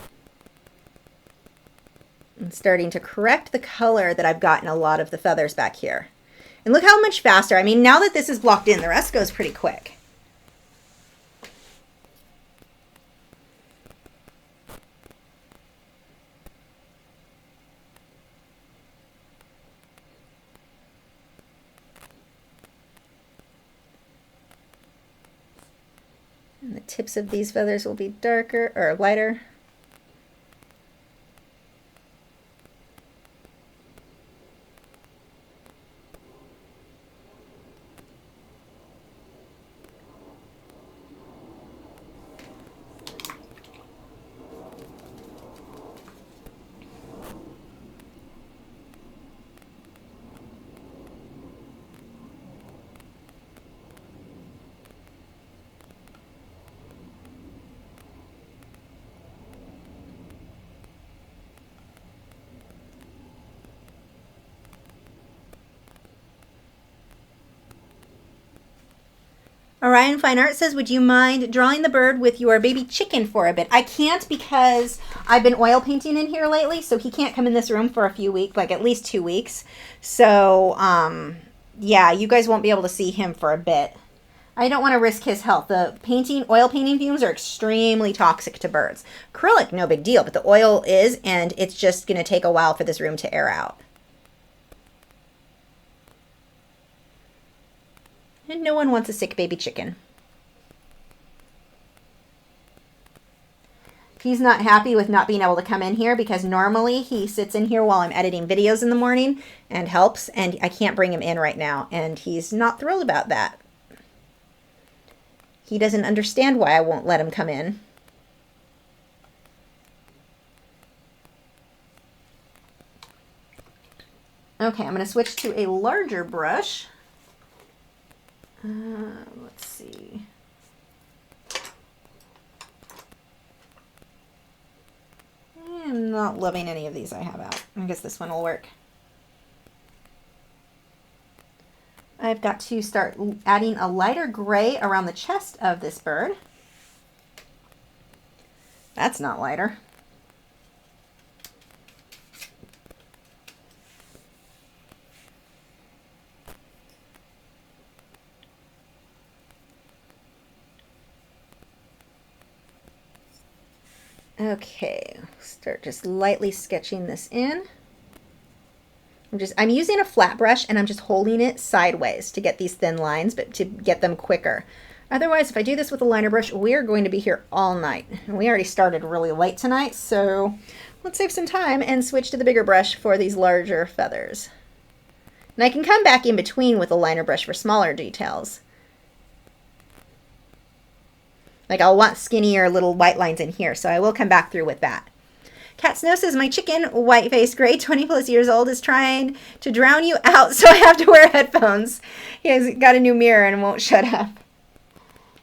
Speaker 1: And starting to correct the color that I've got in a lot of the feathers back here. And look how much faster. I mean, now that this is blocked in, the rest goes pretty quick. And the tips of these feathers will be darker or lighter. Orion Fine Art says, would you mind drawing the bird with your baby chicken for a bit? I can't because I've been oil painting in here lately, so he can't come in this room for a few weeks, like at least 2 weeks. So, yeah, you guys won't be able to see him for a bit. I don't want to risk his health. The oil painting fumes are extremely toxic to birds. Acrylic, no big deal, but the oil is, and it's just going to take a while for this room to air out. And no one wants a sick baby chicken. He's not happy with not being able to come in here because normally he sits in here while I'm editing videos in the morning and helps, and I can't bring him in right now, and he's not thrilled about that. He doesn't understand why I won't let him come in. Okay, I'm going to switch to a larger brush. Let's see. I'm not loving any of these I have out. I guess this one will work. I've got to start adding a lighter gray around the chest of this bird. That's not lighter. Okay, start just lightly sketching this in. I'm using a flat brush and I'm just holding it sideways to get these thin lines, but to get them quicker. Otherwise, if I do this with a liner brush, we're going to be here all night. And we already started really late tonight, so let's save some time and switch to the bigger brush for these larger feathers. And I can come back in between with a liner brush for smaller details. Like I'll want skinnier little white lines in here, so I will come back through with that. Cat Snow says, my chicken, white-faced gray, 20+ years old, is trying to drown you out, so I have to wear headphones. He has got a new mirror and won't shut up.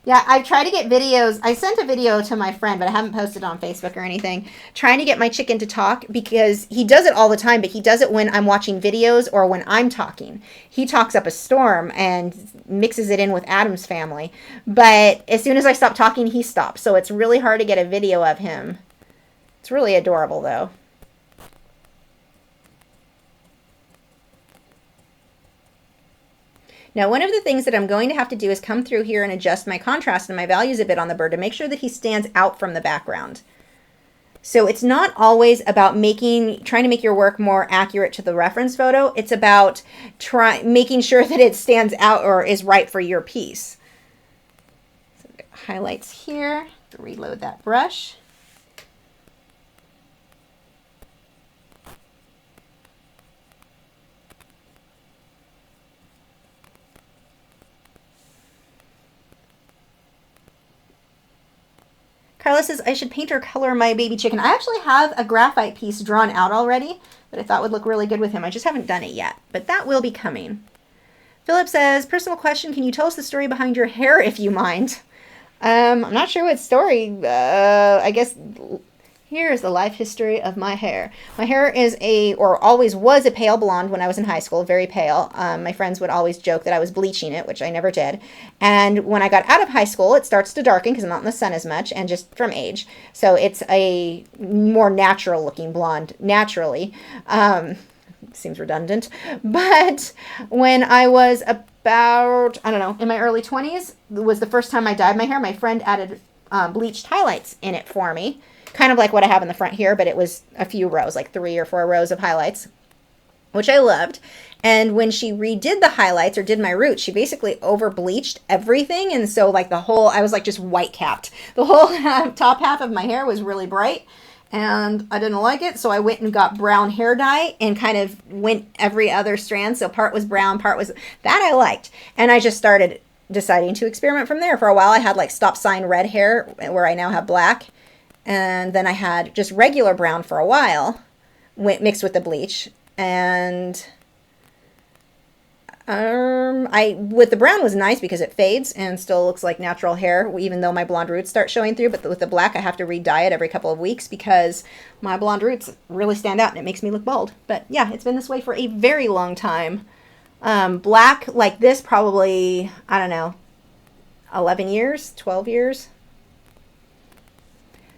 Speaker 1: Yeah, I've tried to get videos. I sent a video to my friend, but I haven't posted on Facebook or anything, trying to get my chicken to talk because he does it all the time, but he does it when I'm watching videos or when I'm talking. He talks up a storm and mixes it in with Adam's family. But as soon as I stop talking, he stops. So it's really hard to get a video of him. It's really adorable, though. Now, one of the things that I'm going to have to do is come through here and adjust my contrast and my values a bit on the bird to make sure that he stands out from the background. So it's not always about trying to make your work more accurate to the reference photo. It's about making sure that it stands out or is right for your piece. So highlights here. Reload that brush. Carla says I should paint or color my baby chicken. I actually have a graphite piece drawn out already that I thought would look really good with him. I just haven't done it yet, but that will be coming. Philip says, personal question, can you tell us the story behind your hair if you mind? I'm not sure what story. I guess here's the life history of my hair. My hair is always was a pale blonde when I was in high school, very pale. My friends would always joke that I was bleaching it, which I never did. And when I got out of high school, it starts to darken because I'm not in the sun as much and just from age. So it's a more natural looking blonde, naturally. Seems redundant. But when I was about, I don't know, in my early 20s, was the first time I dyed my hair. My friend added bleached highlights in it for me. Kind of like what I have in the front here, but it was a few rows, like 3 or 4 rows of highlights, which I loved. And when she redid the highlights or did my roots, she basically over bleached everything. And so like I was like just white capped. The whole top half of my hair was really bright and I didn't like it. So I went and got brown hair dye and kind of went every other strand. So part was brown, part was that I liked. And I just started deciding to experiment from there. For a while I had like stop sign red hair where I now have black. And then I had just regular brown for a while, mixed with the bleach. And with the brown was nice because it fades and still looks like natural hair, even though my blonde roots start showing through. But with the black, I have to re-dye it every couple of weeks because my blonde roots really stand out and it makes me look bald. But yeah, it's been this way for a very long time. Black like this probably, I don't know, 11 years, 12 years.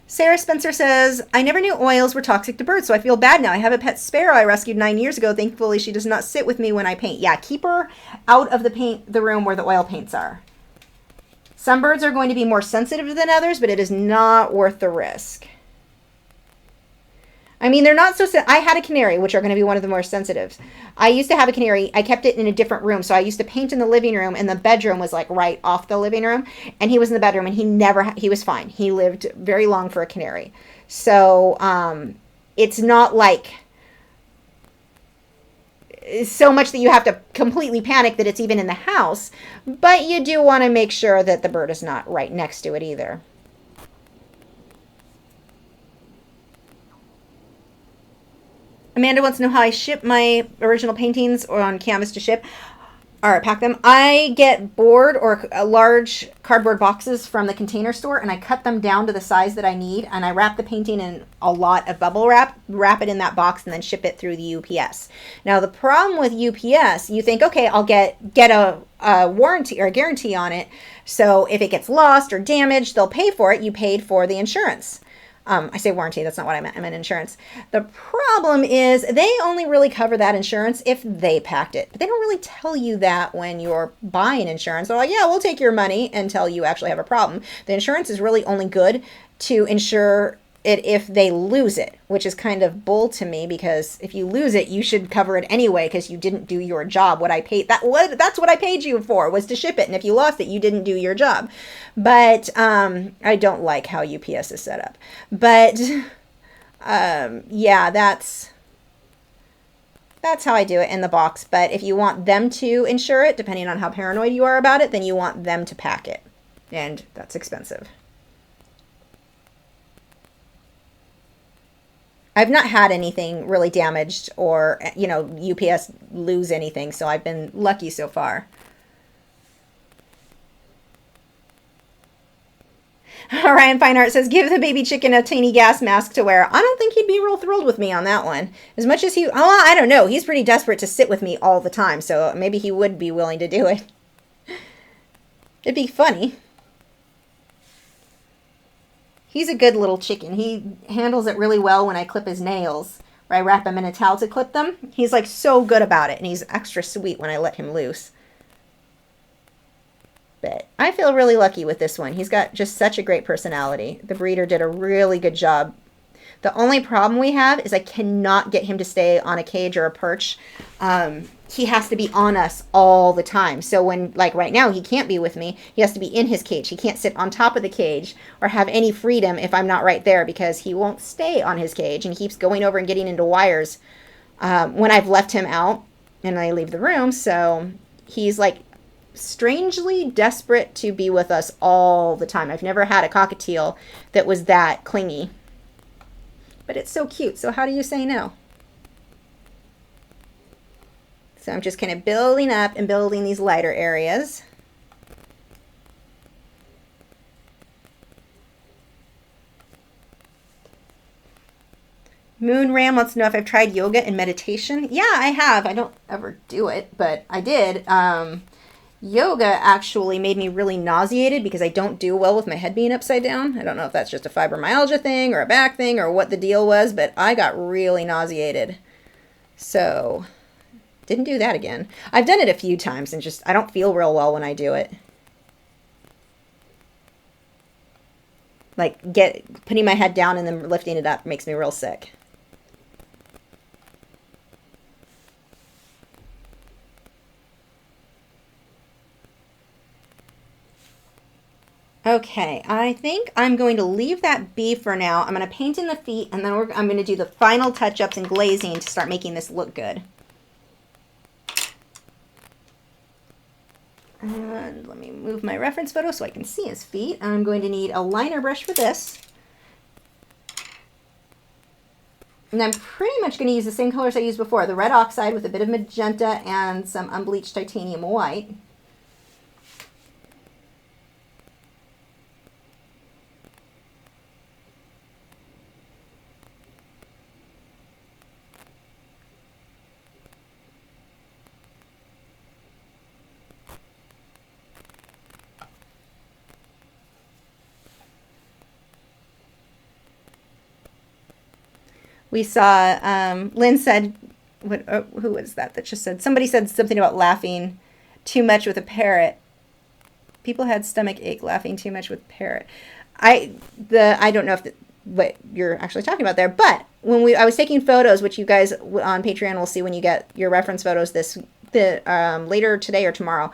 Speaker 1: Sarah Spencer says, I never knew oils were toxic to birds, so I feel bad now. I have a pet sparrow I rescued 9 years ago. Thankfully, she does not sit with me when I paint. Yeah, keep her out of the room where the oil paints are. Some birds are going to be more sensitive than others, but it is not worth the risk. I mean, they're not so... I had a canary, which are going to be one of the more sensitives. I used to have a canary. I kept it in a different room. So I used to paint in the living room, and the bedroom was like right off the living room. And he was in the bedroom, and he was fine. He lived very long for a canary. So it's not like so much that you have to completely panic that it's even in the house. But you do want to make sure that the bird is not right next to it either. Amanda wants to know how I ship my original paintings or on canvas to ship or pack them. I get board or large cardboard boxes from the Container Store and I cut them down to the size that I need and I wrap the painting in a lot of bubble wrap it in that box and then ship it through the UPS. Now the problem with UPS, you think, okay, I'll get a warranty or a guarantee on it. So if it gets lost or damaged, they'll pay for it. You paid for the insurance. I say warranty, that's not what I meant. I meant insurance. The problem is they only really cover that insurance if they packed it. But they don't really tell you that when you're buying insurance. They're like, yeah, we'll take your money until you actually have a problem. The insurance is really only good to insure it if they lose it, which is kind of bull to me because if you lose it, you should cover it anyway because you didn't do your job. That's what I paid you for, was to ship it. And if you lost it, you didn't do your job. But I don't like how UPS is set up. But yeah, that's how I do it in the box. But if you want them to insure it, depending on how paranoid you are about it, then you want them to pack it. And that's expensive. I've not had anything really damaged or, UPS lose anything, so I've been lucky so far. Ryan Fine Art says, give the baby chicken a tiny gas mask to wear. I don't think he'd be real thrilled with me on that one. As much as I don't know. He's pretty desperate to sit with me all the time, so maybe he would be willing to do it. It'd be funny. He's a good little chicken. He handles it really well when I clip his nails, or I wrap him in a towel to clip them. He's like so good about it, and he's extra sweet when I let him loose. But I feel really lucky with this one. He's got just such a great personality. The breeder did a really good job. The only problem we have is I cannot get him to stay on a cage or a perch. He has to be on us all the time. So when, like right now, he can't be with me. He has to be in his cage. He can't sit on top of the cage or have any freedom if I'm not right there because he won't stay on his cage and he keeps going over and getting into wires when I've left him out and I leave the room. So he's like strangely desperate to be with us all the time. I've never had a cockatiel that was that clingy. But it's so cute. So how do you say no? So I'm just kind of building up and building these lighter areas. Moon Ram wants to know if I've tried yoga and meditation. Yeah, I have. I don't ever do it, but I did. Yoga actually made me really nauseated because I don't do well with my head being upside down. I don't know if that's just a fibromyalgia thing or a back thing or what the deal was, but I got really nauseated. So, didn't do that again. I've done it a few times and just, I don't feel real well when I do it. Like, putting my head down and then lifting it up makes me real sick. Okay, I think I'm going to leave that be for now. I'm going to paint in the feet, and then I'm going to do the final touch-ups and glazing to start making this look good. And let me move my reference photo so I can see his feet. I'm going to need a liner brush for this. And I'm pretty much going to use the same colors I used before, the red oxide with a bit of magenta and some unbleached titanium white. We saw, Lynn said, who was that just said, somebody said something about laughing too much with a parrot. People had stomach ache laughing too much with parrot. I don't know if what you're actually talking about there, but when I was taking photos, which you guys on Patreon will see when you get your reference photos later today or tomorrow.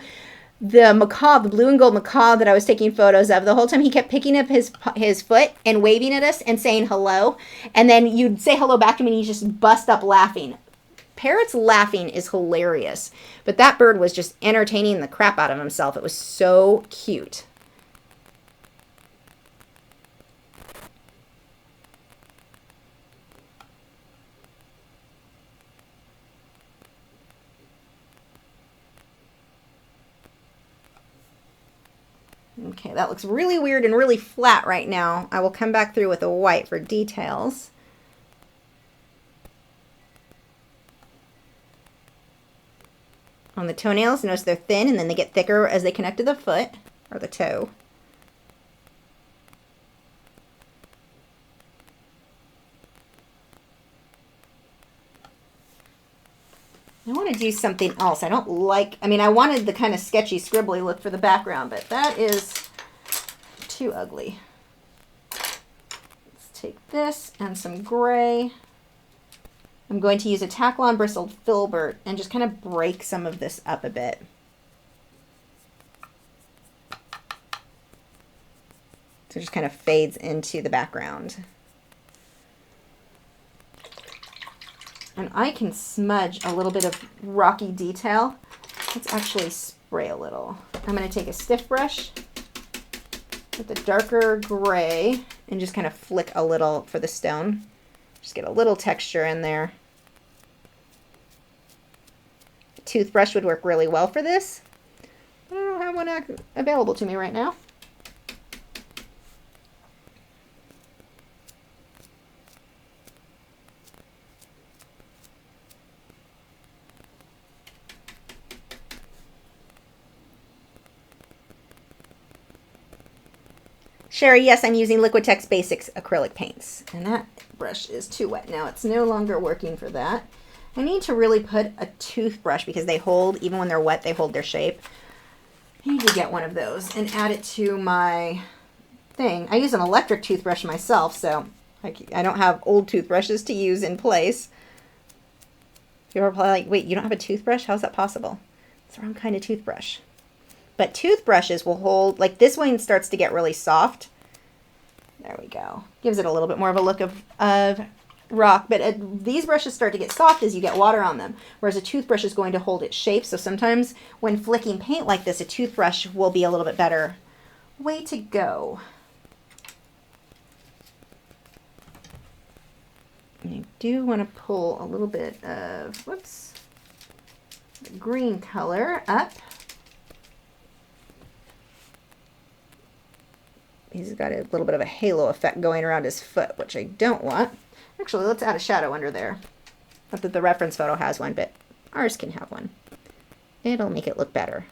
Speaker 1: The macaw, the blue and gold macaw that I was taking photos of, the whole time he kept picking up his foot and waving at us and saying hello. And then you'd say hello back to him and he'd just bust up laughing. Parrots laughing is hilarious. But that bird was just entertaining the crap out of himself. It was so cute. Okay, that looks really weird and really flat right now. I will come back through with a white for details. On the toenails, notice they're thin and then they get thicker as they connect to the foot or the toe. I want to do something else. I don't like, I wanted the kind of sketchy, scribbly look for the background, but that is too ugly. Let's take this and some gray. I'm going to use a Taklon bristled filbert and just kind of break some of this up a bit. So it just kind of fades into the background. And I can smudge a little bit of rocky detail. Let's actually spray a little. I'm going to take a stiff brush with the darker gray and just kind of flick a little for the stone. Just get a little texture in there. A toothbrush would work really well for this. I don't have one available to me right now. Sherry, yes, I'm using Liquitex Basics acrylic paints. And that brush is too wet now. It's no longer working for that. I need to really put a toothbrush because they hold, even when they're wet, they hold their shape. I need to get one of those and add it to my thing. I use an electric toothbrush myself, so I don't have old toothbrushes to use in place. You're probably like, wait, you don't have a toothbrush? How's that possible? It's the wrong kind of toothbrush. But toothbrushes will hold, like this one starts to get really soft. There we go. Gives it a little bit more of a look of rock, but these brushes start to get soft as you get water on them, whereas a toothbrush is going to hold its shape. So sometimes when flicking paint like this, a toothbrush will be a little bit better way to go. And you do want to pull a little bit of, whoops, the green color up. He's got a little bit of a halo effect going around his foot, which I don't want. Actually, let's add a shadow under there. Not that the reference photo has one, but ours can have one. It'll make it look better.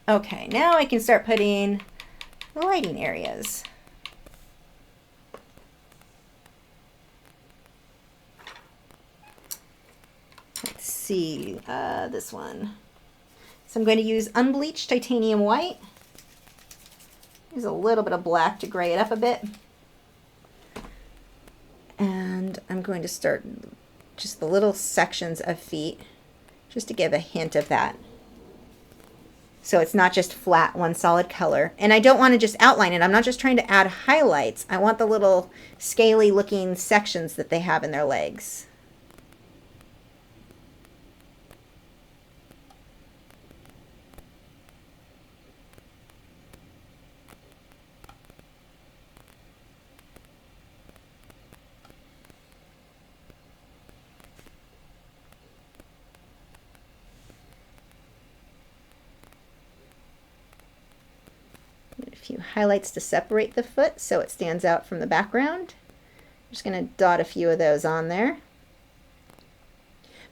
Speaker 1: Okay, now I can start putting the lighting areas. Let's see, this one. So I'm going to use unbleached titanium white. Use a little bit of black to gray it up a bit. And I'm going to start just the little sections of feet, just to give a hint of that. So it's not just flat, one solid color. And I don't want to just outline it. I'm not just trying to add highlights. I want the little scaly looking sections that they have in their legs. A few highlights to separate the foot so it stands out from the background. I'm just going to dot a few of those on there.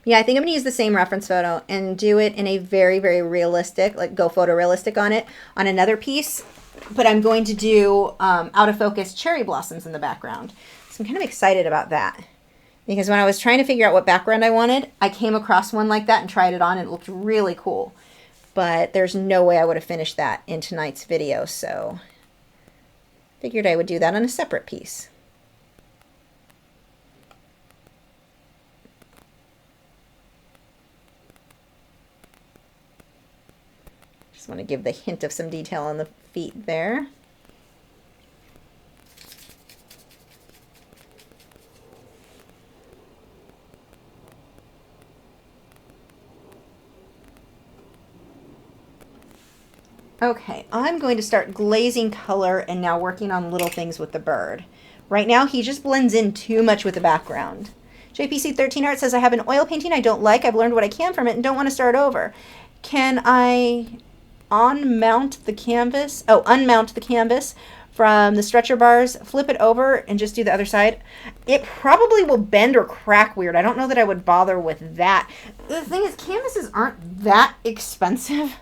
Speaker 1: Yeah, I think I'm going to use the same reference photo and do it in a very, very realistic, like go photorealistic on it, on another piece. But I'm going to do out of focus cherry blossoms in the background. So I'm kind of excited about that. Because when I was trying to figure out what background I wanted, I came across one like that and tried it on and it looked really cool. But there's no way I would have finished that in tonight's video, so figured I would do that on a separate piece. Just want to give the hint of some detail on the feet there. Okay, I'm going to start glazing color and now working on little things with the bird. Right now, he just blends in too much with the background. JPC13 Art says, I have an oil painting I don't like. I've learned what I can from it and don't want to start over. Can I unmount the canvas from the stretcher bars, flip it over, and just do the other side? It probably will bend or crack weird. I don't know that I would bother with that. The thing is, canvases aren't that expensive.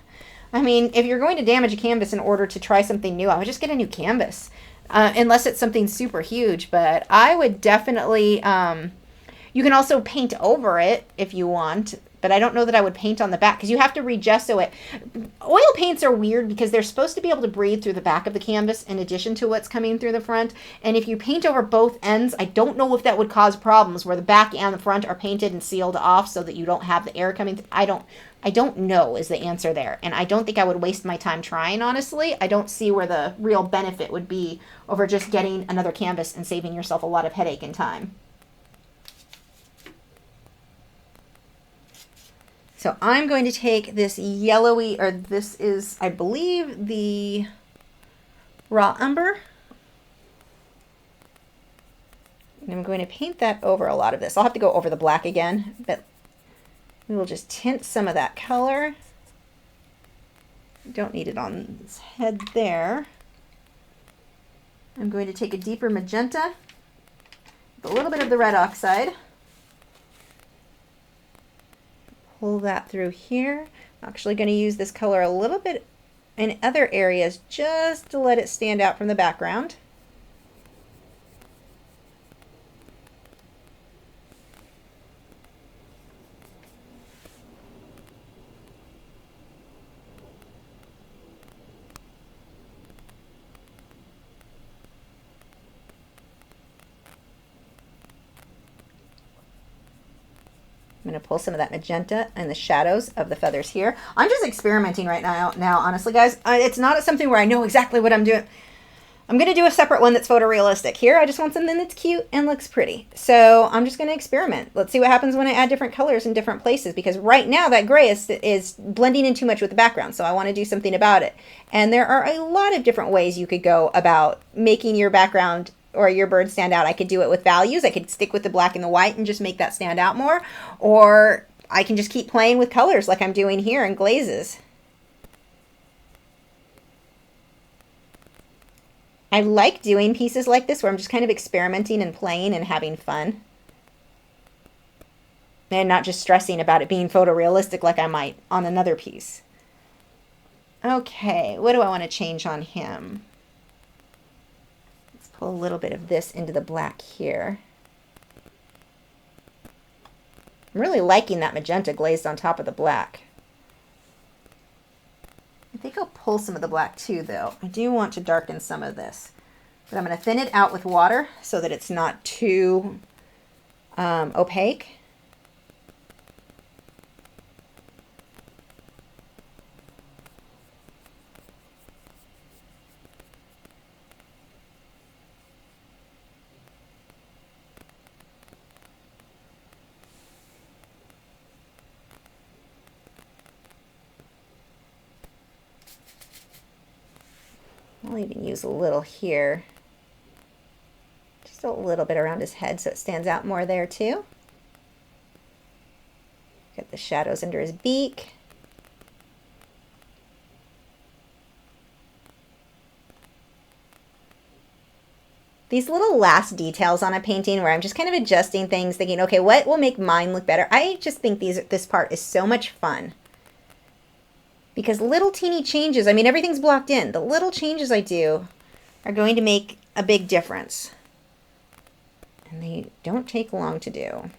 Speaker 1: I mean, if you're going to damage a canvas in order to try something new, I would just get a new canvas, unless it's something super huge. But I would definitely, you can also paint over it if you want, but I don't know that I would paint on the back because you have to re-gesso it. Oil paints are weird because they're supposed to be able to breathe through the back of the canvas in addition to what's coming through the front. And if you paint over both ends, I don't know if that would cause problems where the back and the front are painted and sealed off so that you don't have the air coming through. I don't know is the answer there. And I don't think I would waste my time trying, honestly. I don't see where the real benefit would be over just getting another canvas and saving yourself a lot of headache and time. So I'm going to take this yellowy, or this is, I believe, the raw umber. And I'm going to paint that over a lot of this. I'll have to go over the black again, but we will just tint some of that color. Don't need it on his head there. I'm going to take a deeper magenta with a little bit of the red oxide. Pull that through here. I'm actually going to use this color a little bit in other areas just to let it stand out from the background. I'm going to pull some of that magenta and the shadows of the feathers here. I'm just experimenting right now, honestly, guys. It's not something where I know exactly what I'm doing. I'm going to do a separate one that's photorealistic. Here, I just want something that's cute and looks pretty. So I'm just going to experiment. Let's see what happens when I add different colors in different places, because right now that gray is blending in too much with the background. So I want to do something about it. And there are a lot of different ways you could go about making your background or your bird stand out. I could do it with values. I could stick with the black and the white and just make that stand out more. Or I can just keep playing with colors like I'm doing here in glazes. I like doing pieces like this where I'm just kind of experimenting and playing and having fun. And not just stressing about it being photorealistic like I might on another piece. Okay, what do I want to change on him? Pull a little bit of this into the black here. I'm really liking that magenta glazed on top of the black. I think I'll pull some of the black too, though. I do want to darken some of this. But I'm going to thin it out with water so that it's not too opaque. I'll even use a little here. Just a little bit around his head so it stands out more there too. Get the shadows under his beak. These little last details on a painting where I'm just kind of adjusting things, thinking, okay, what will make mine look better? I just think this part is so much fun. Because little teeny changes, I mean, everything's blocked in. The little changes I do are going to make a big difference. And they don't take long to do.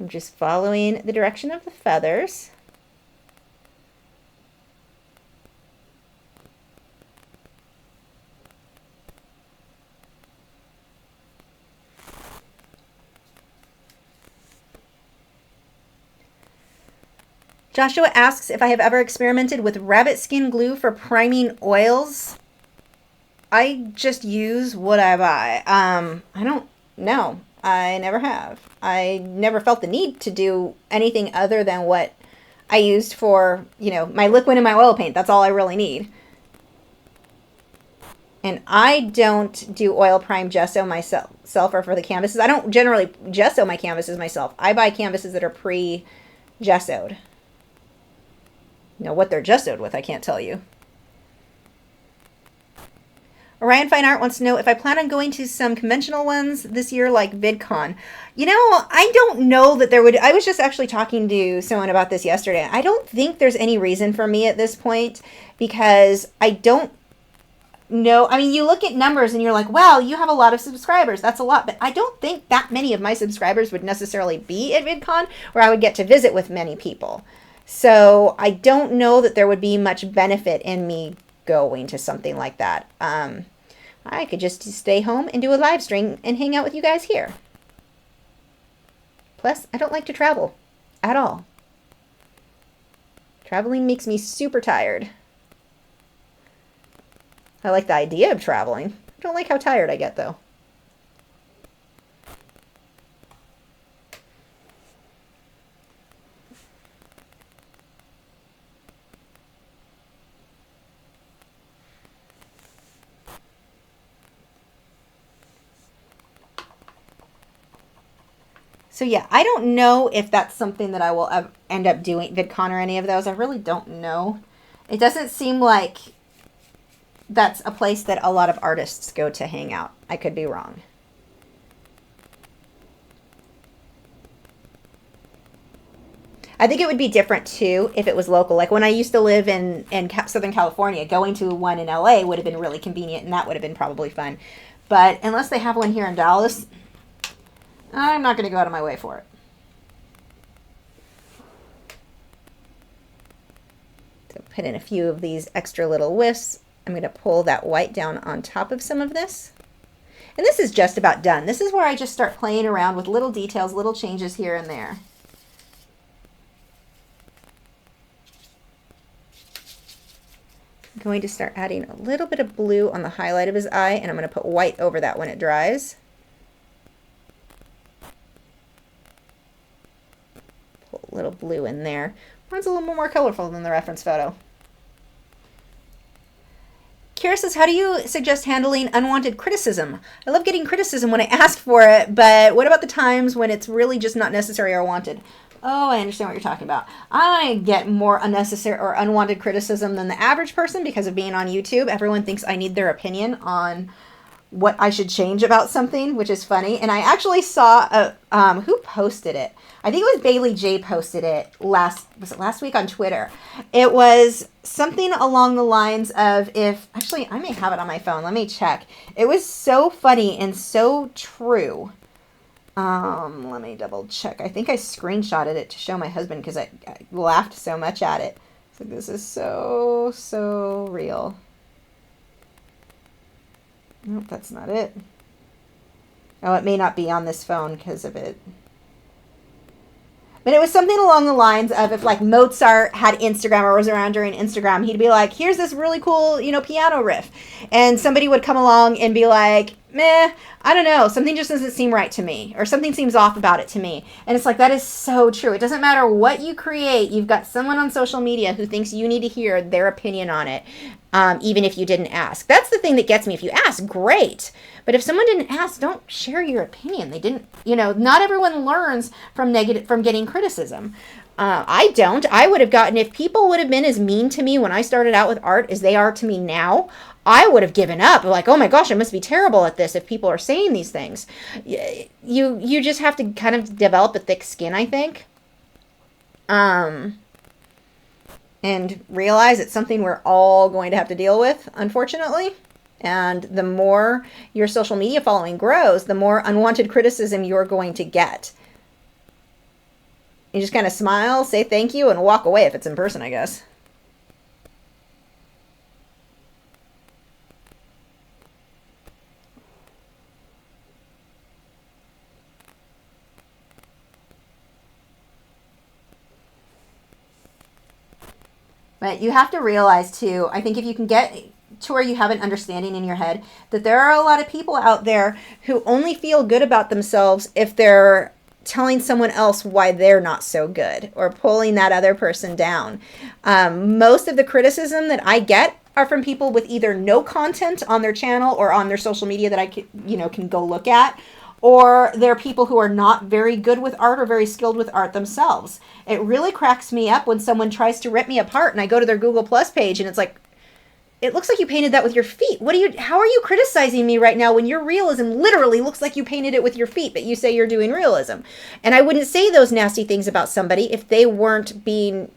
Speaker 1: I'm just following the direction of the feathers. Joshua asks if I have ever experimented with rabbit skin glue for priming oils. I just use what I buy. I don't know. I never have. I never felt the need to do anything other than what I used for, you know, my liquid and my oil paint. That's all I really need. And I don't do oil prime gesso myself or for the canvases. I don't generally gesso my canvases myself. I buy canvases that are pre-gessoed. Now, what they're gessoed with, I can't tell you. Orion Fine Art wants to know if I plan on going to some conventional ones this year, like VidCon. You know, I don't know that there would... I was just actually talking to someone about this yesterday. I don't think there's any reason for me at this point, because I don't know. I mean, you look at numbers and you're like, wow, you have a lot of subscribers. That's a lot. But I don't think that many of my subscribers would necessarily be at VidCon, where I would get to visit with many people. So I don't know that there would be much benefit in me going to something like that. I could just stay home and do a live stream and hang out with you guys here. Plus, I don't like to travel at all. Traveling makes me super tired. I like the idea of traveling. I don't like how tired I get, though. So yeah, I don't know if that's something that I will end up doing, VidCon or any of those. I really don't know. It doesn't seem like that's a place that a lot of artists go to hang out. I could be wrong. I think it would be different too if it was local. Like when I used to live in Southern California, going to one in LA would have been really convenient, and that would have been probably fun. But unless they have one here in Dallas, I'm not going to go out of my way for it. So put in a few of these extra little wisps. I'm going to pull that white down on top of some of this. And this is just about done. This is where I just start playing around with little details, little changes here and there. I'm going to start adding a little bit of blue on the highlight of his eye, and I'm going to put white over that when it dries. Put a little blue in there. One's a little more colorful than the reference photo. Kira says, how do you suggest handling unwanted criticism? I love getting criticism when I ask for it, but what about the times when it's really just not necessary or wanted? Oh, I understand what you're talking about. I get more unnecessary or unwanted criticism than the average person because of being on YouTube. Everyone thinks I need their opinion on what I should change about something, which is funny. And I actually saw who posted it? I think it was Bailey J posted it last week on Twitter. It was something along the lines of actually I may have it on my phone. Let me check. It was so funny and so true. Let me double check. I think I screenshotted it to show my husband because I laughed so much at it. So this is so real. Nope, that's not it. Oh, it may not be on this phone because of it. But it was something along the lines of if like Mozart had Instagram or was around during Instagram, he'd be like, here's this really cool, piano riff. And somebody would come along and be like, meh, I don't know, something just doesn't seem right to me, or something seems off about it to me. And it's like, that is so true. It doesn't matter what you create, you've got someone on social media who thinks you need to hear their opinion on it, even if you didn't ask. That's the thing that gets me. If you ask, great. But if someone didn't ask, don't share your opinion. They didn't, not everyone learns from getting criticism. I don't. I would have gotten, if people would have been as mean to me when I started out with art as they are to me now, I would have given up. Like, oh my gosh, I must be terrible at this if people are saying these things. You just have to kind of develop a thick skin, I think. And realize it's something we're all going to have to deal with, unfortunately. And the more your social media following grows, the more unwanted criticism you're going to get. You just kind of smile, say thank you, and walk away if it's in person, I guess. But you have to realize, too, I think if you can get to where you have an understanding in your head that there are a lot of people out there who only feel good about themselves if they're telling someone else why they're not so good or pulling that other person down. Most of the criticism that I get are from people with either no content on their channel or on their social media that I can go look at, or they're people who are not very good with art or very skilled with art themselves. It really cracks me up when someone tries to rip me apart and I go to their Google Plus page and it's like, it looks like you painted that with your feet. How are you criticizing me right now when your realism literally looks like you painted it with your feet, but you say you're doing realism? And I wouldn't say those nasty things about somebody if they weren't being,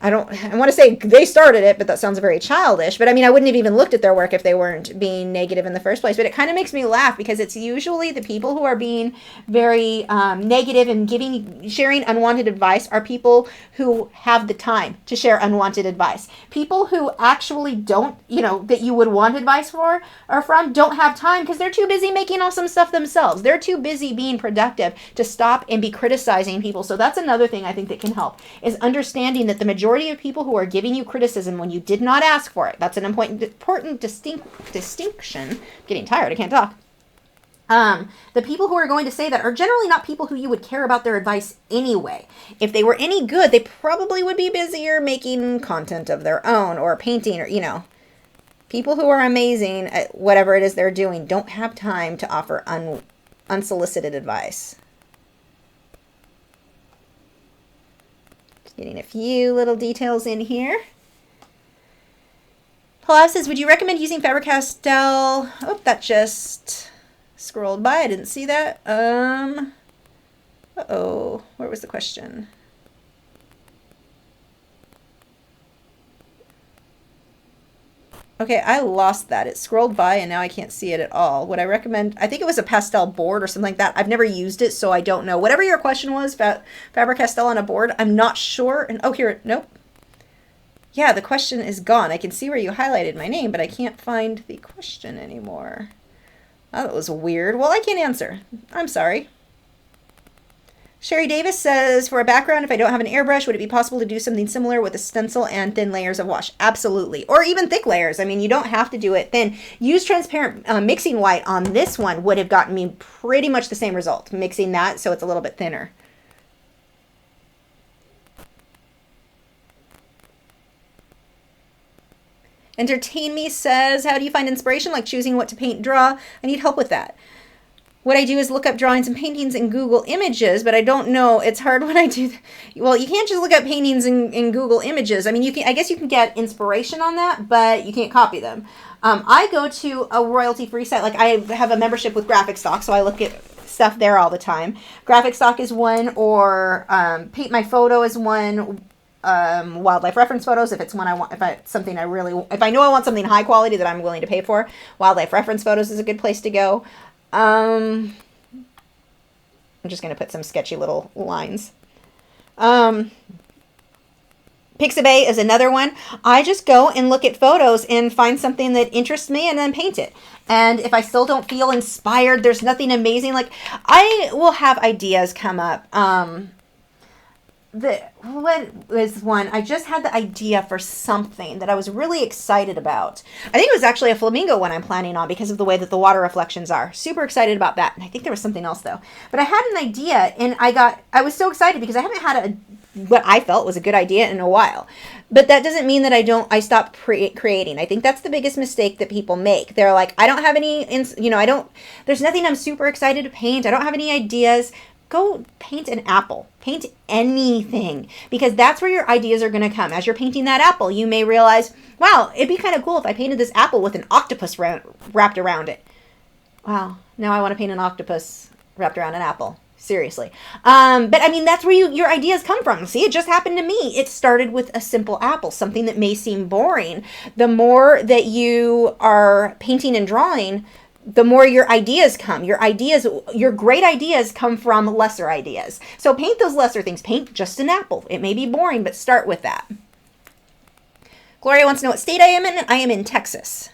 Speaker 1: I want to say they started it, but that sounds very childish. But I mean, I wouldn't have even looked at their work if they weren't being negative in the first place. But it kind of makes me laugh because it's usually the people who are being very negative and sharing unwanted advice are people who have the time to share unwanted advice. People who actually don't, that you would want advice for or from, don't have time because they're too busy making awesome stuff themselves. They're too busy being productive to stop and be criticizing people. So that's another thing I think that can help, is understanding that the majority of people who are giving you criticism when you did not ask for it, that's an important distinction. I'm getting tired, I can't talk. The people who are going to say that are generally not people who you would care about their advice anyway. If they were any good, they probably would be busier making content of their own or painting or, people who are amazing at whatever it is they're doing don't have time to offer unsolicited advice. Getting a few little details in here. Paul says, would you recommend using Faber-Castell? Oh, that just scrolled by. I didn't see that. Uh-oh. Where was the question? Okay, I lost that. It scrolled by and now I can't see it at all. Would I recommend, I think it was a pastel board or something like that. I've never used it, so I don't know. Whatever your question was about Faber-Castell on a board, I'm not sure. And oh, here, nope. Yeah, the question is gone. I can see where you highlighted my name, but I can't find the question anymore. Oh, that was weird. Well, I can't answer. I'm sorry. Sherry Davis says, for a background, if I don't have an airbrush, would it be possible to do something similar with a stencil and thin layers of wash? Absolutely. Or even thick layers. I mean, you don't have to do it thin. Use transparent mixing white on this one would have gotten me pretty much the same result. Mixing that so it's a little bit thinner. Entertain Me says, how do you find inspiration, like choosing what to paint and draw? I need help with that. What I do is look up drawings and paintings in Google Images, but I don't know. It's hard when I do. Well, you can't just look up paintings in Google Images. I mean, you can. I guess you can get inspiration on that, but you can't copy them. I go to a royalty-free site. Like I have a membership with Graphic Stock, so I look at stuff there all the time. Graphic Stock is one, or Paint My Photo is one. Wildlife reference photos, if it's one I want, if I know I want something high quality that I'm willing to pay for, wildlife reference photos is a good place to go. I'm just going to put some sketchy little lines. Pixabay is another one. I just go and look at photos and find something that interests me and then paint it. And if I still don't feel inspired, there's nothing amazing. Like I will have ideas come up. What was one? I just had the idea for something that I was really excited about. I think it was actually a flamingo one I'm planning on because of the way that the water reflections are. Super excited about that. And I think there was something else though. But I had an idea and I was so excited because I haven't had what I felt was a good idea in a while. But that doesn't mean that I stop creating. I think that's the biggest mistake that people make. They're like, I don't have any, there's nothing I'm super excited to paint. I don't have any ideas. Go paint an apple. Paint anything, because that's where your ideas are going to come. As you're painting that apple, you may realize, wow, it'd be kind of cool if I painted this apple with an octopus wrapped around it. Wow, now I want to paint an octopus wrapped around an apple. Seriously. But I mean, that's where your ideas come from. See, it just happened to me. It started with a simple apple, something that may seem boring. The more that you are painting and drawing, the more your ideas come. Your great ideas come from lesser ideas. So paint those lesser things. Paint just an apple. It may be boring, but start with that. Gloria wants to know what state I am in. I am in Texas.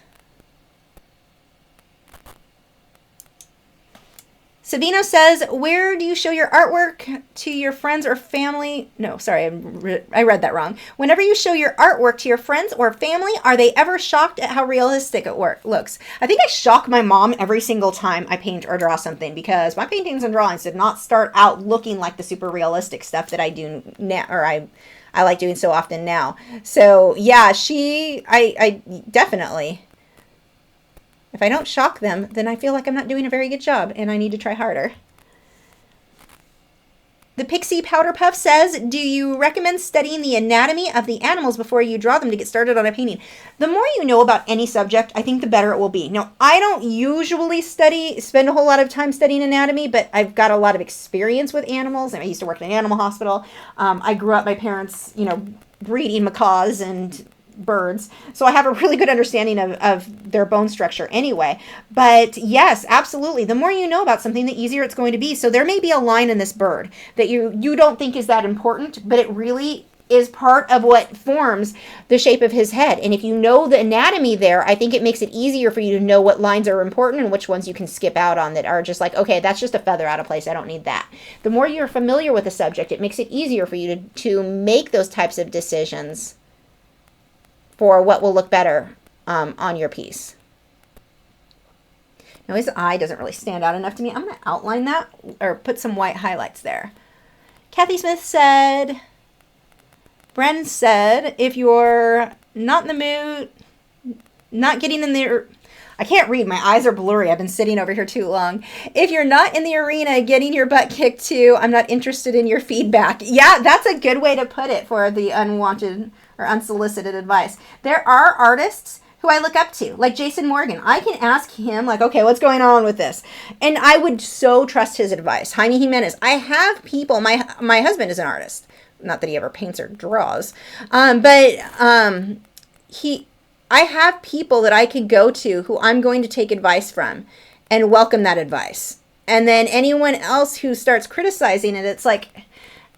Speaker 1: Savino says, where do you show your artwork to your friends or family? No, sorry, I read that wrong. Whenever you show your artwork to your friends or family, are they ever shocked at how realistic it looks? I think I shock my mom every single time I paint or draw something, because my paintings and drawings did not start out looking like the super realistic stuff that I do now, or I like doing so often now. So yeah, I definitely... If I don't shock them, then I feel like I'm not doing a very good job and I need to try harder. The Pixie Powder Puff says, do you recommend studying the anatomy of the animals before you draw them to get started on a painting? The more you know about any subject, I think the better it will be. Now, I don't usually spend a whole lot of time studying anatomy, but I've got a lot of experience with animals. I used to work in an animal hospital. I grew up, my parents, breeding macaws and birds, so I have a really good understanding of their bone structure anyway. But yes, absolutely, the more you know about something, the easier it's going to be. So there may be a line in this bird that you don't think is that important, but it really is part of what forms the shape of his head. And if you know the anatomy there, I think it makes it easier for you to know what lines are important and which ones you can skip out on that are just like, okay, that's just a feather out of place, I don't need that. The more you're familiar with the subject, it makes it easier for you to make those types of decisions for what will look better on your piece. Now his eye doesn't really stand out enough to me. I'm going to outline that or put some white highlights there. Kathy Smith said, Bren said, if you're not in the mood, not getting in the... I can't read. My eyes are blurry. I've been sitting over here too long. If you're not in the arena getting your butt kicked too, I'm not interested in your feedback. Yeah, that's a good way to put it for the unwanted or unsolicited advice. There are artists who I look up to, like Jason Morgan. I can ask him, like, okay, what's going on with this? And I would so trust his advice. Jaime Jimenez. I have people, my husband is an artist. Not that he ever paints or draws. I have people that I could go to who I'm going to take advice from and welcome that advice. And then anyone else who starts criticizing it, it's like,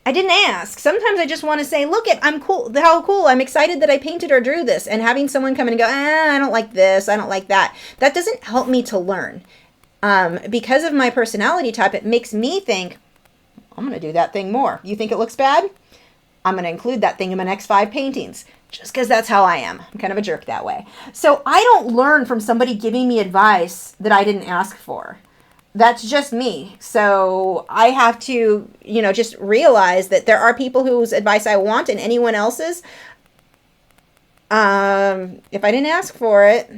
Speaker 1: I didn't ask. Sometimes I just want to say, look at, I'm cool, how cool, I'm excited that I painted or drew this. And having someone come in and go, I don't like this, I don't like that. That doesn't help me to learn. Because of my personality type, it makes me think, I'm going to do that thing more. You think it looks bad? I'm going to include that thing in my next 5 paintings. Just because that's how I am. I'm kind of a jerk that way. So I don't learn from somebody giving me advice that I didn't ask for. That's just me. So I have to, you know, just realize that there are people whose advice I want and anyone else's. If I didn't ask for it,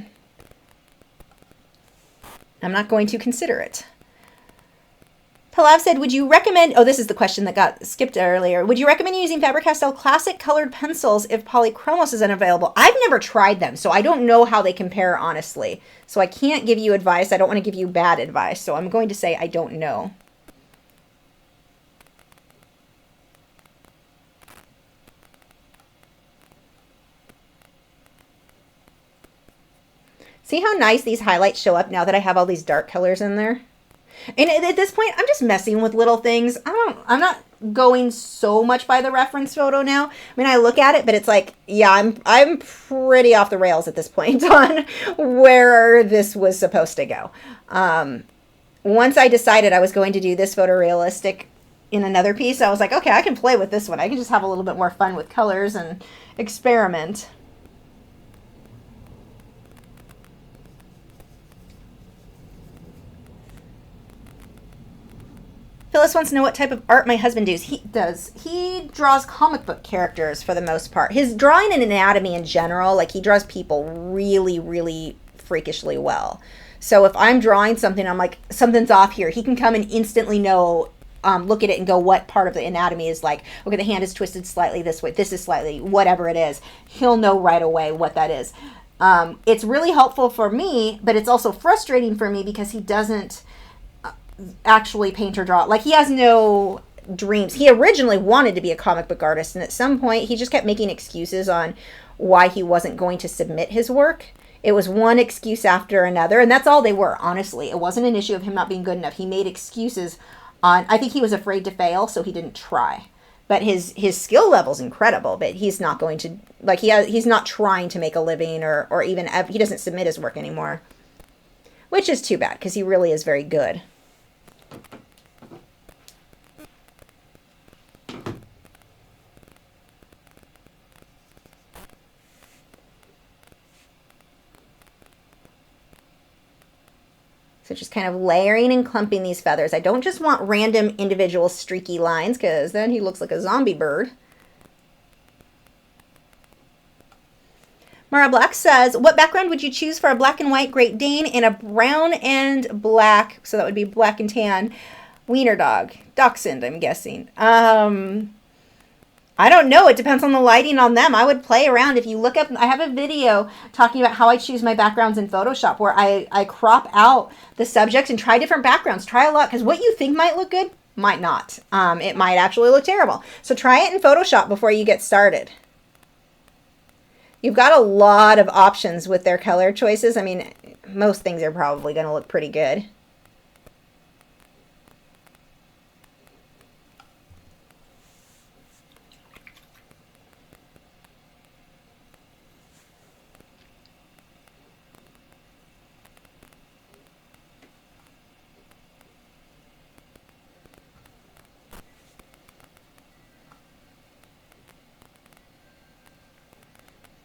Speaker 1: I'm not going to consider it. Pilav said, would you recommend, oh, this is the question that got skipped earlier. Would you recommend using Faber-Castell classic colored pencils if polychromos is unavailable? I've never tried them, so I don't know how they compare, honestly. So I can't give you advice. I don't want to give you bad advice. So I'm going to say I don't know. See how nice these highlights show up now that I have all these dark colors in there? And at this point, I'm just messing with little things. I'm not going so much by the reference photo now. I mean, I look at it, but it's like, yeah, I'm pretty off the rails at this point on where this was supposed to go. Once I decided I was going to do this photorealistic in another piece, I was like, okay, I can play with this one. I can just have a little bit more fun with colors and experiment. Phyllis wants to know what type of art my husband does. He draws comic book characters for the most part. His drawing and anatomy in general, like he draws people really, really freakishly well. So if I'm drawing something, I'm like, something's off here. He can come and instantly know, look at it and go, what part of the anatomy is like, okay, the hand is twisted slightly this way. This is slightly, whatever it is. He'll know right away what that is. It's really helpful for me, but it's also frustrating for me because he doesn't actually paint or draw. Like he has no dreams. He originally wanted to be a comic book artist, and at some point he just kept making excuses on why he wasn't going to submit his work. It was one excuse after another, and that's all they were, honestly. It wasn't an issue of him not being good enough. He made excuses on, I think he was afraid to fail, so he didn't try. But his skill level's incredible, but he's not going to, like, he's not trying to make a living or even, he doesn't submit his work anymore, which is too bad because he really is very good. So just kind of layering and clumping these feathers. I don't just want random individual streaky lines because then he looks like a zombie bird. Mara Black says, what background would you choose for a black and white Great Dane and a brown and black, so that would be black and tan, wiener dog? Dachshund, I'm guessing. I don't know. It depends on the lighting on them. I would play around. If you look up, I have a video talking about how I choose my backgrounds in Photoshop where I crop out the subjects and try different backgrounds. Try a lot because what you think might look good might not. It might actually look terrible. So try it in Photoshop before you get started. You've got a lot of options with their color choices. I mean, most things are probably going to look pretty good.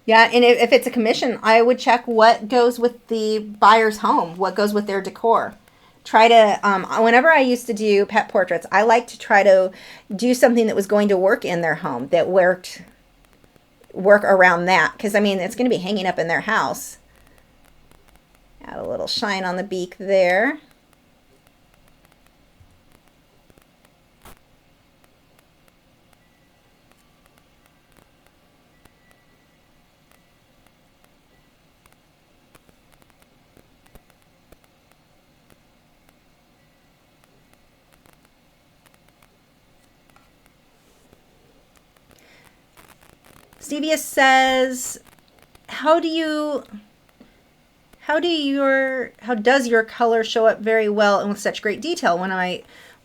Speaker 1: Yeah, and if it's a commission, I would check what goes with the buyer's home, what goes with their decor. Try to, whenever I used to do pet portraits, I like to try to do something that was going to work in their home, that work around that. Because, I mean, it's going to be hanging up in their house. Add a little shine on the beak there. Stevia says, how does your color show up very well and with such great detail? One of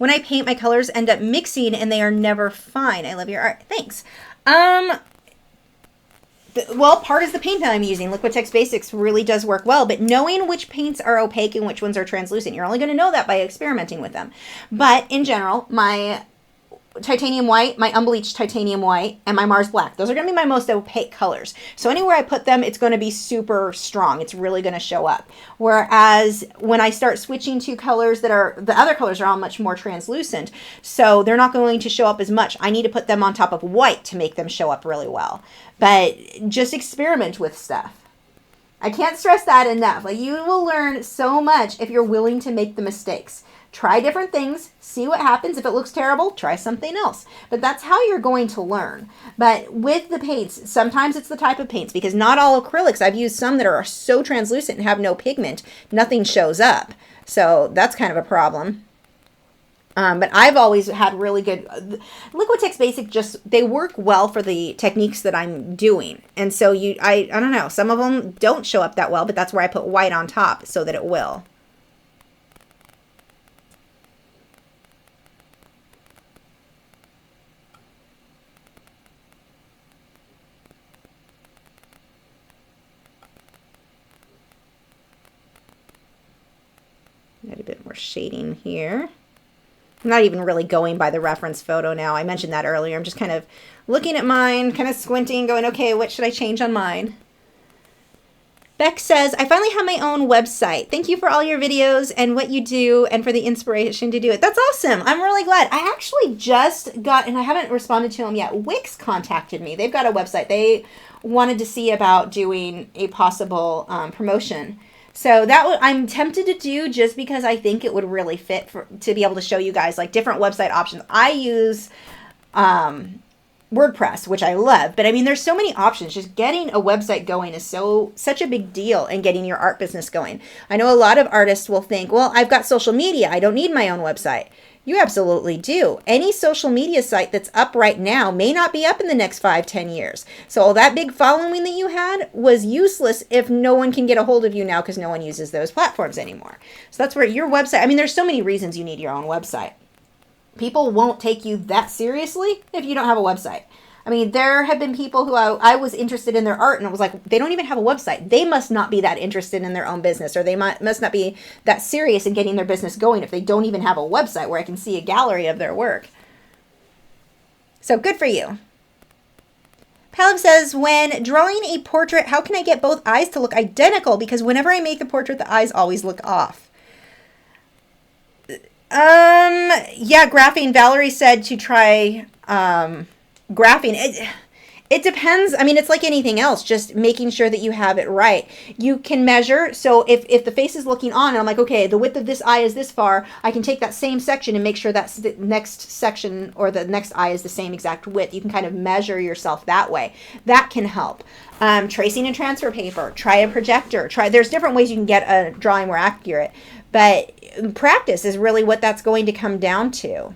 Speaker 1: when I paint, my colors end up mixing and they are never fine. I love your art. Thanks. Well, part is the paint that I'm using. Liquitex Basics really does work well, but knowing which paints are opaque and which ones are translucent, you're only going to know that by experimenting with them. But in general, my titanium white, my unbleached titanium white, and my Mars black, those are going to be my most opaque colors. So anywhere I put them, it's going to be super strong. It's really going to show up. Whereas when I start switching to colors that are, the other colors are all much more translucent, so they're not going to show up as much. I need to put them on top of white to make them show up really well. But just experiment with stuff. I can't stress that enough. Like, you will learn so much if you're willing to make the mistakes. Try different things, see what happens. If it looks terrible, try something else. But that's how you're going to learn. But with the paints, sometimes it's the type of paints, because not all acrylics, I've used some that are so translucent and have no pigment, nothing shows up. So that's kind of a problem. But I've always had really good, Liquitex Basic, just, they work well for the techniques that I'm doing. And so I don't know, some of them don't show up that well, but that's where I put white on top so that it will. Add a bit more shading here. I'm not even really going by the reference photo now. I mentioned that earlier. I'm just kind of looking at mine, kind of squinting, going, okay, what should I change on mine? Beck says, I finally have my own website. Thank you for all your videos and what you do and for the inspiration to do it. That's awesome. I'm really glad. I actually just got, and I haven't responded to them yet, Wix contacted me. They've got a website. They wanted to see about doing a possible promotion. So that I'm tempted to do, just because I think it would really fit to be able to show you guys like different website options. I use WordPress, which I love, but I mean, there's so many options. Just getting a website going is such a big deal, and getting your art business going. I know a lot of artists will think, well, I've got social media, I don't need my own website. You absolutely do. Any social media site that's up right now may not be up in the next 5-10 years. So all that big following that you had was useless if no one can get a hold of you now, because no one uses those platforms anymore. So that's where your website, I mean, there's so many reasons you need your own website. People won't take you that seriously if you don't have a website. I mean, there have been people who I was interested in their art, and it was like, they don't even have a website. They must not be that interested in their own business, or they must not be that serious in getting their business going if they don't even have a website where I can see a gallery of their work. So good for you. Palam says, when drawing a portrait, how can I get both eyes to look identical? Because whenever I make the portrait, the eyes always look off. Yeah, graphene. Valerie said to try graphene. It depends. I mean, it's like anything else, just making sure that you have it right. You can measure. So if the face is looking on, and I'm like, okay, the width of this eye is this far, I can take that same section and make sure that's the next section, or the next eye is the same exact width. You can kind of measure yourself that way. That can help. Tracing and transfer paper. Try a projector. There's different ways you can get a drawing more accurate. But practice is really what that's going to come down to.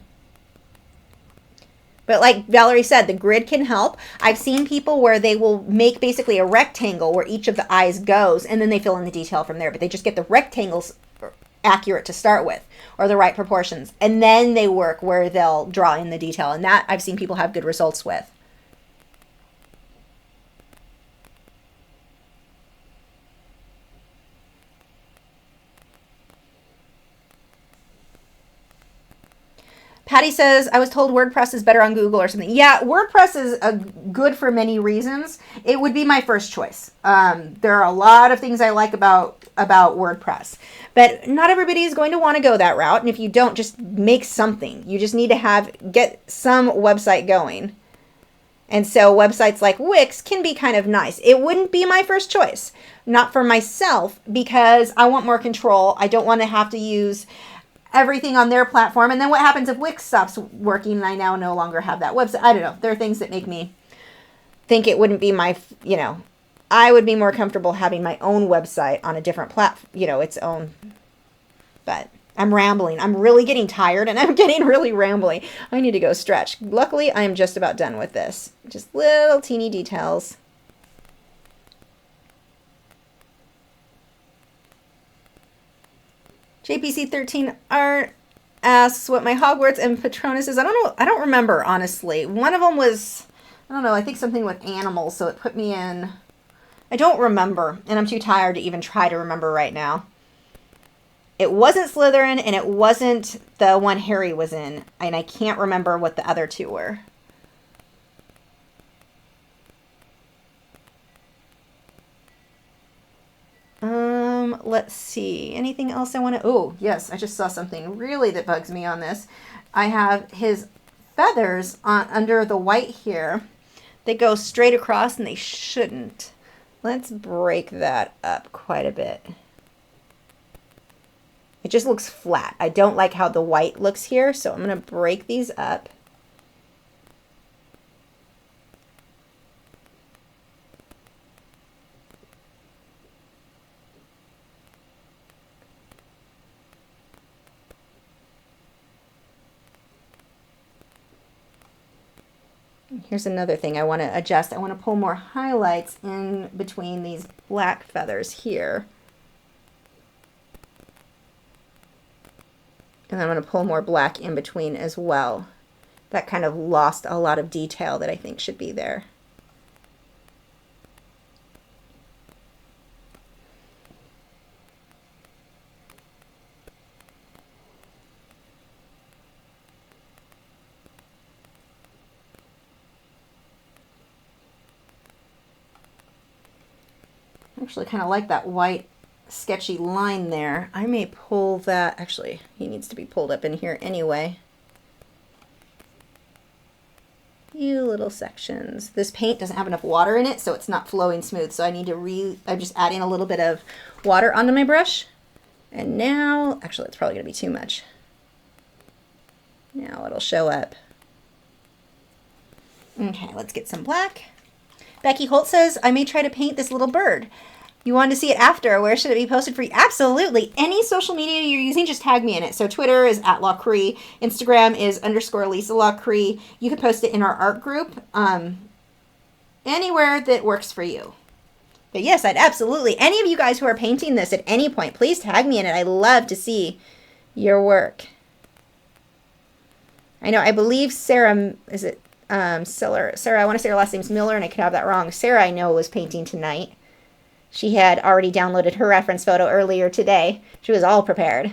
Speaker 1: But like Valerie said, the grid can help. I've seen people where they will make basically a rectangle where each of the eyes goes, and then they fill in the detail from there. But they just get the rectangles accurate to start with, or the right proportions. And then they work where they'll draw in the detail. And that I've seen people have good results with. Patty says, I was told WordPress is better on Google or something. Yeah, WordPress is good for many reasons. It would be my first choice. There are a lot of things I like about WordPress. But not everybody is going to want to go that route. And if you don't, just make something. You just need to get some website going. And so websites like Wix can be kind of nice. It wouldn't be my first choice. Not for myself, because I want more control. I don't want to have to use everything on their platform. And then what happens if Wix stops working and I now no longer have that website? I don't know. There are things that make me think it wouldn't be my, I would be more comfortable having my own website on a different platform, its own. But I'm rambling. I'm really getting tired, and I'm getting really rambly. I need to go stretch. Luckily, I am just about done with this. Just little teeny details. JPC 13 art. asks what my Hogwarts and Patronus is. I don't know. I don't remember, honestly. One of them was, I don't know, I think something with animals, so it put me in. I don't remember, and I'm too tired to even try to remember right now. It wasn't Slytherin, and it wasn't the one Harry was in, and I can't remember what the other two were. Let's see. Anything else I want to... Oh, yes, I just saw something really that bugs me on this. I have his feathers under the white here. They go straight across, and they shouldn't. Let's break that up quite a bit. It just looks flat. I don't like how the white looks here, so I'm going to break these up. Here's another thing I want to adjust. I want to pull more highlights in between these black feathers here. And I'm going to pull more black in between as well. That kind of lost a lot of detail that I think should be there. Actually kind of like that white sketchy line there. I may pull that. Actually, he needs to be pulled up in here anyway. Few little sections. This paint doesn't have enough water in it, so it's not flowing smooth. So I need to I'm just adding a little bit of water onto my brush. And now, actually, it's probably going to be too much. Now it'll show up. Okay, let's get some black. Becky Holt says, I may try to paint this little bird. You wanted to see it after. Where should it be posted for you? Absolutely. Any social media you're using, just tag me in it. So Twitter is @Lachri. Instagram is _Lisa Lachri. You can post it in our art group. Anywhere that works for you. But yes, I'd absolutely. Any of you guys who are painting this at any point, please tag me in it. I love to see your work. I know, I believe Sarah, is it Sarah, I want to say her last name's Miller, and I could have that wrong. Sarah, I know, was painting tonight. She had already downloaded her reference photo earlier today. She was all prepared.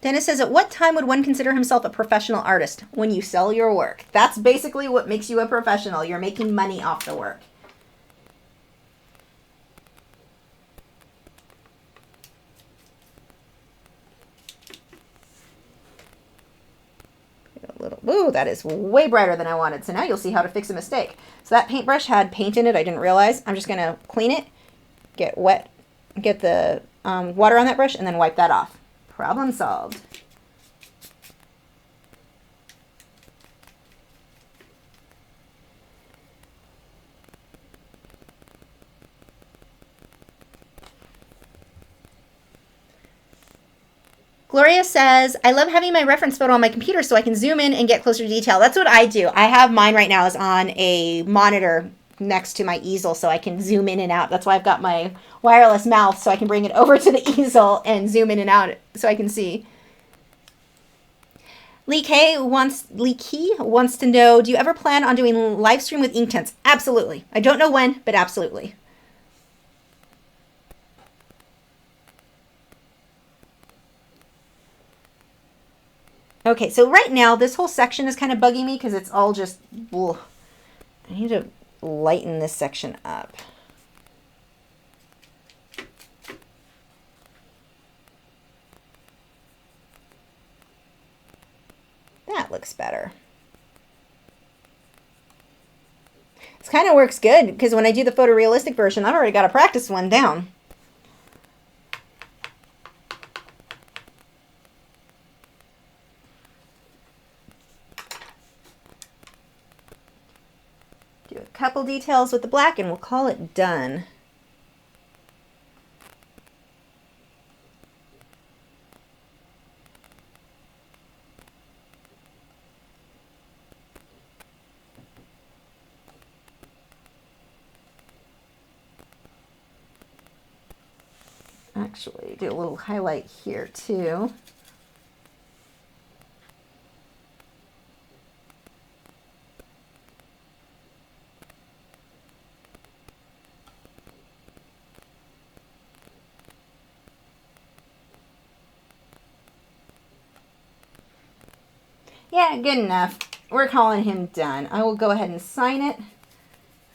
Speaker 1: Dennis says, at what time would one consider himself a professional artist? When you sell your work. That's basically what makes you a professional. You're making money off the work. Ooh, that is way brighter than I wanted. So now you'll see how to fix a mistake. So that paintbrush had paint in it. I didn't realize. I'm just going to clean it, get wet, get the water on that brush, and then wipe that off. Problem solved. Gloria says, I love having my reference photo on my computer so I can zoom in and get closer to detail. That's what I do. I have mine right now is on a monitor next to my easel so I can zoom in and out. That's why I've got my wireless mouse so I can bring it over to the easel and zoom in and out so I can see. Lee Key wants to know, do you ever plan on doing Livestream with Inktense? Absolutely. I don't know when, but absolutely. Okay, so right now, this whole section is kind of bugging me because it's all just, ugh. I need to lighten this section up. That looks better. This kind of works good because when I do the photorealistic version, I've already got a practice one down. Do a couple details with the black and we'll call it done. actually do a little highlight here too. Yeah, good enough. We're calling him done. I will go ahead and sign it.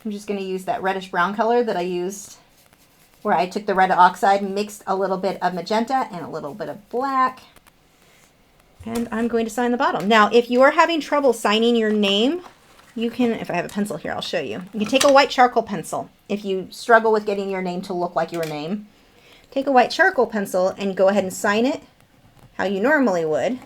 Speaker 1: I'm just going to use that reddish brown color that I used where I took the red oxide, mixed a little bit of magenta and a little bit of black. And I'm going to sign the bottom. Now, if you are having trouble signing your name, you can, if I have a pencil here, I'll show you. You can take a white charcoal pencil. If you struggle with getting your name to look like your name, take a white charcoal pencil and go ahead and sign it how you normally would.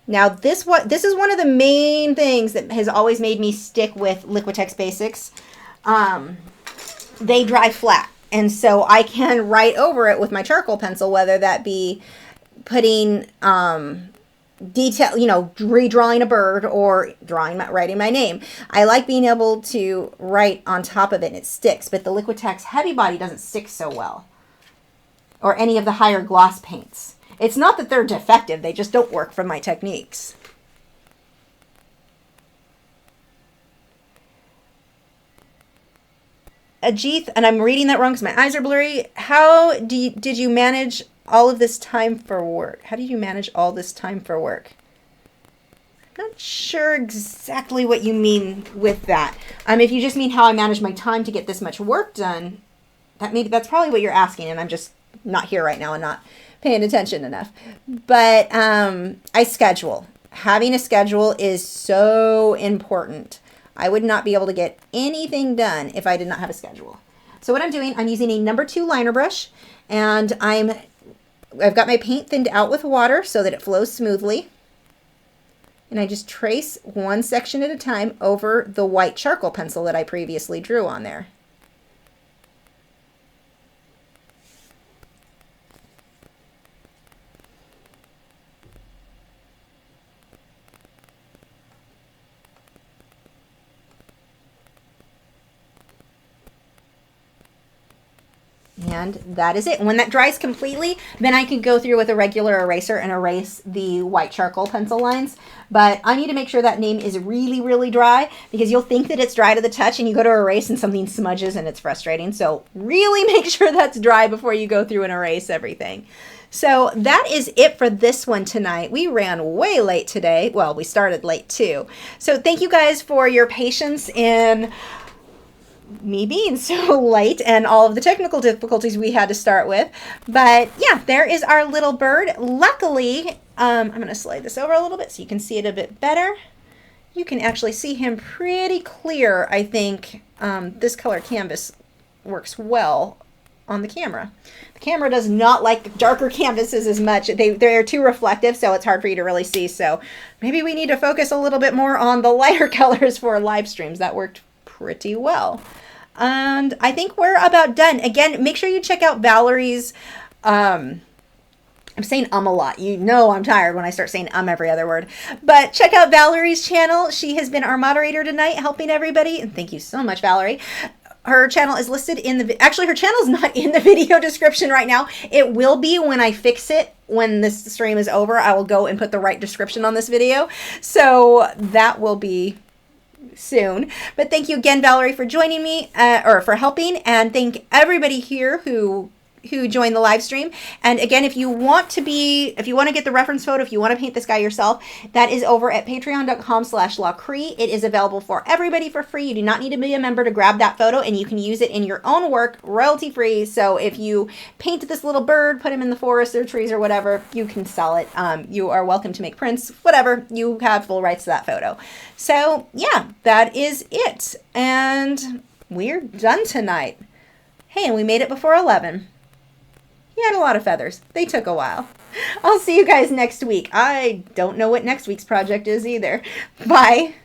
Speaker 1: Now, this is one of the main things that has always made me stick with Liquitex Basics. They dry flat, and so I can write over it with my charcoal pencil, whether that be putting detail, you know, redrawing a bird or writing my name. I like being able to write on top of it and it sticks, but the Liquitex Heavy Body doesn't stick so well, or any of the higher gloss paints. It's not that they're defective, they just don't work for my techniques. Ajith, and I'm reading that wrong because my eyes are blurry. How did you manage all of this time for work? How did you manage all this time for work? I'm not sure exactly what you mean with that. If you just mean how I manage my time to get this much work done, that's probably what you're asking, and I'm just not here right now and not paying attention enough. But I schedule. Having a schedule is so important. I would not be able to get anything done if I did not have a schedule. So what I'm doing, I'm using a number 2 liner brush, and I've got my paint thinned out with water so that it flows smoothly. And I just trace one section at a time over the white charcoal pencil that I previously drew on there. And that is it. When that dries completely, then I can go through with a regular eraser and erase the white charcoal pencil lines. But I need to make sure that name is really, really dry, because you'll think that it's dry to the touch and you go to erase and something smudges and it's frustrating. So really make sure that's dry before you go through and erase everything. So that is it for this one tonight. We ran way late today. Well, we started late too. So thank you guys for your patience in me being so late and all of the technical difficulties we had to start with. But yeah, there is our little bird. Luckily, I'm going to slide this over a little bit so you can see it a bit better. You can actually see him pretty clear. I think this color canvas works well on the camera. The camera does not like darker canvases as much. They're too reflective, so it's hard for you to really see. So maybe we need to focus a little bit more on the lighter colors for live streams. That worked pretty well. And I think we're about done. Again, make sure you check out Valerie's, I'm saying a lot. You know I'm tired when I start saying every other word. But check out Valerie's channel. She has been our moderator tonight, helping everybody. And thank you so much, Valerie. Her channel is listed in the, actually her channel is not in the video description right now. It will be when I fix it. When this stream is over, I will go and put the right description on this video. So that will be soon. But thank you again, Valerie, for joining me, or for helping, and thank everybody here who joined the live stream. And again, if you want to get the reference photo, if you want to paint this guy yourself, that is over at patreon.com/Lachri. It is available for everybody for free. You do not need to be a member to grab that photo, and you can use it in your own work, royalty free. So if you paint this little bird, put him in the forest or trees or whatever, you can sell it. You are welcome to make prints, whatever. You have full rights to that photo. So yeah, that is it. And we're done tonight. Hey, and we made it before 11. He had a lot of feathers. They took a while. I'll see you guys next week. I don't know what next week's project is either. Bye.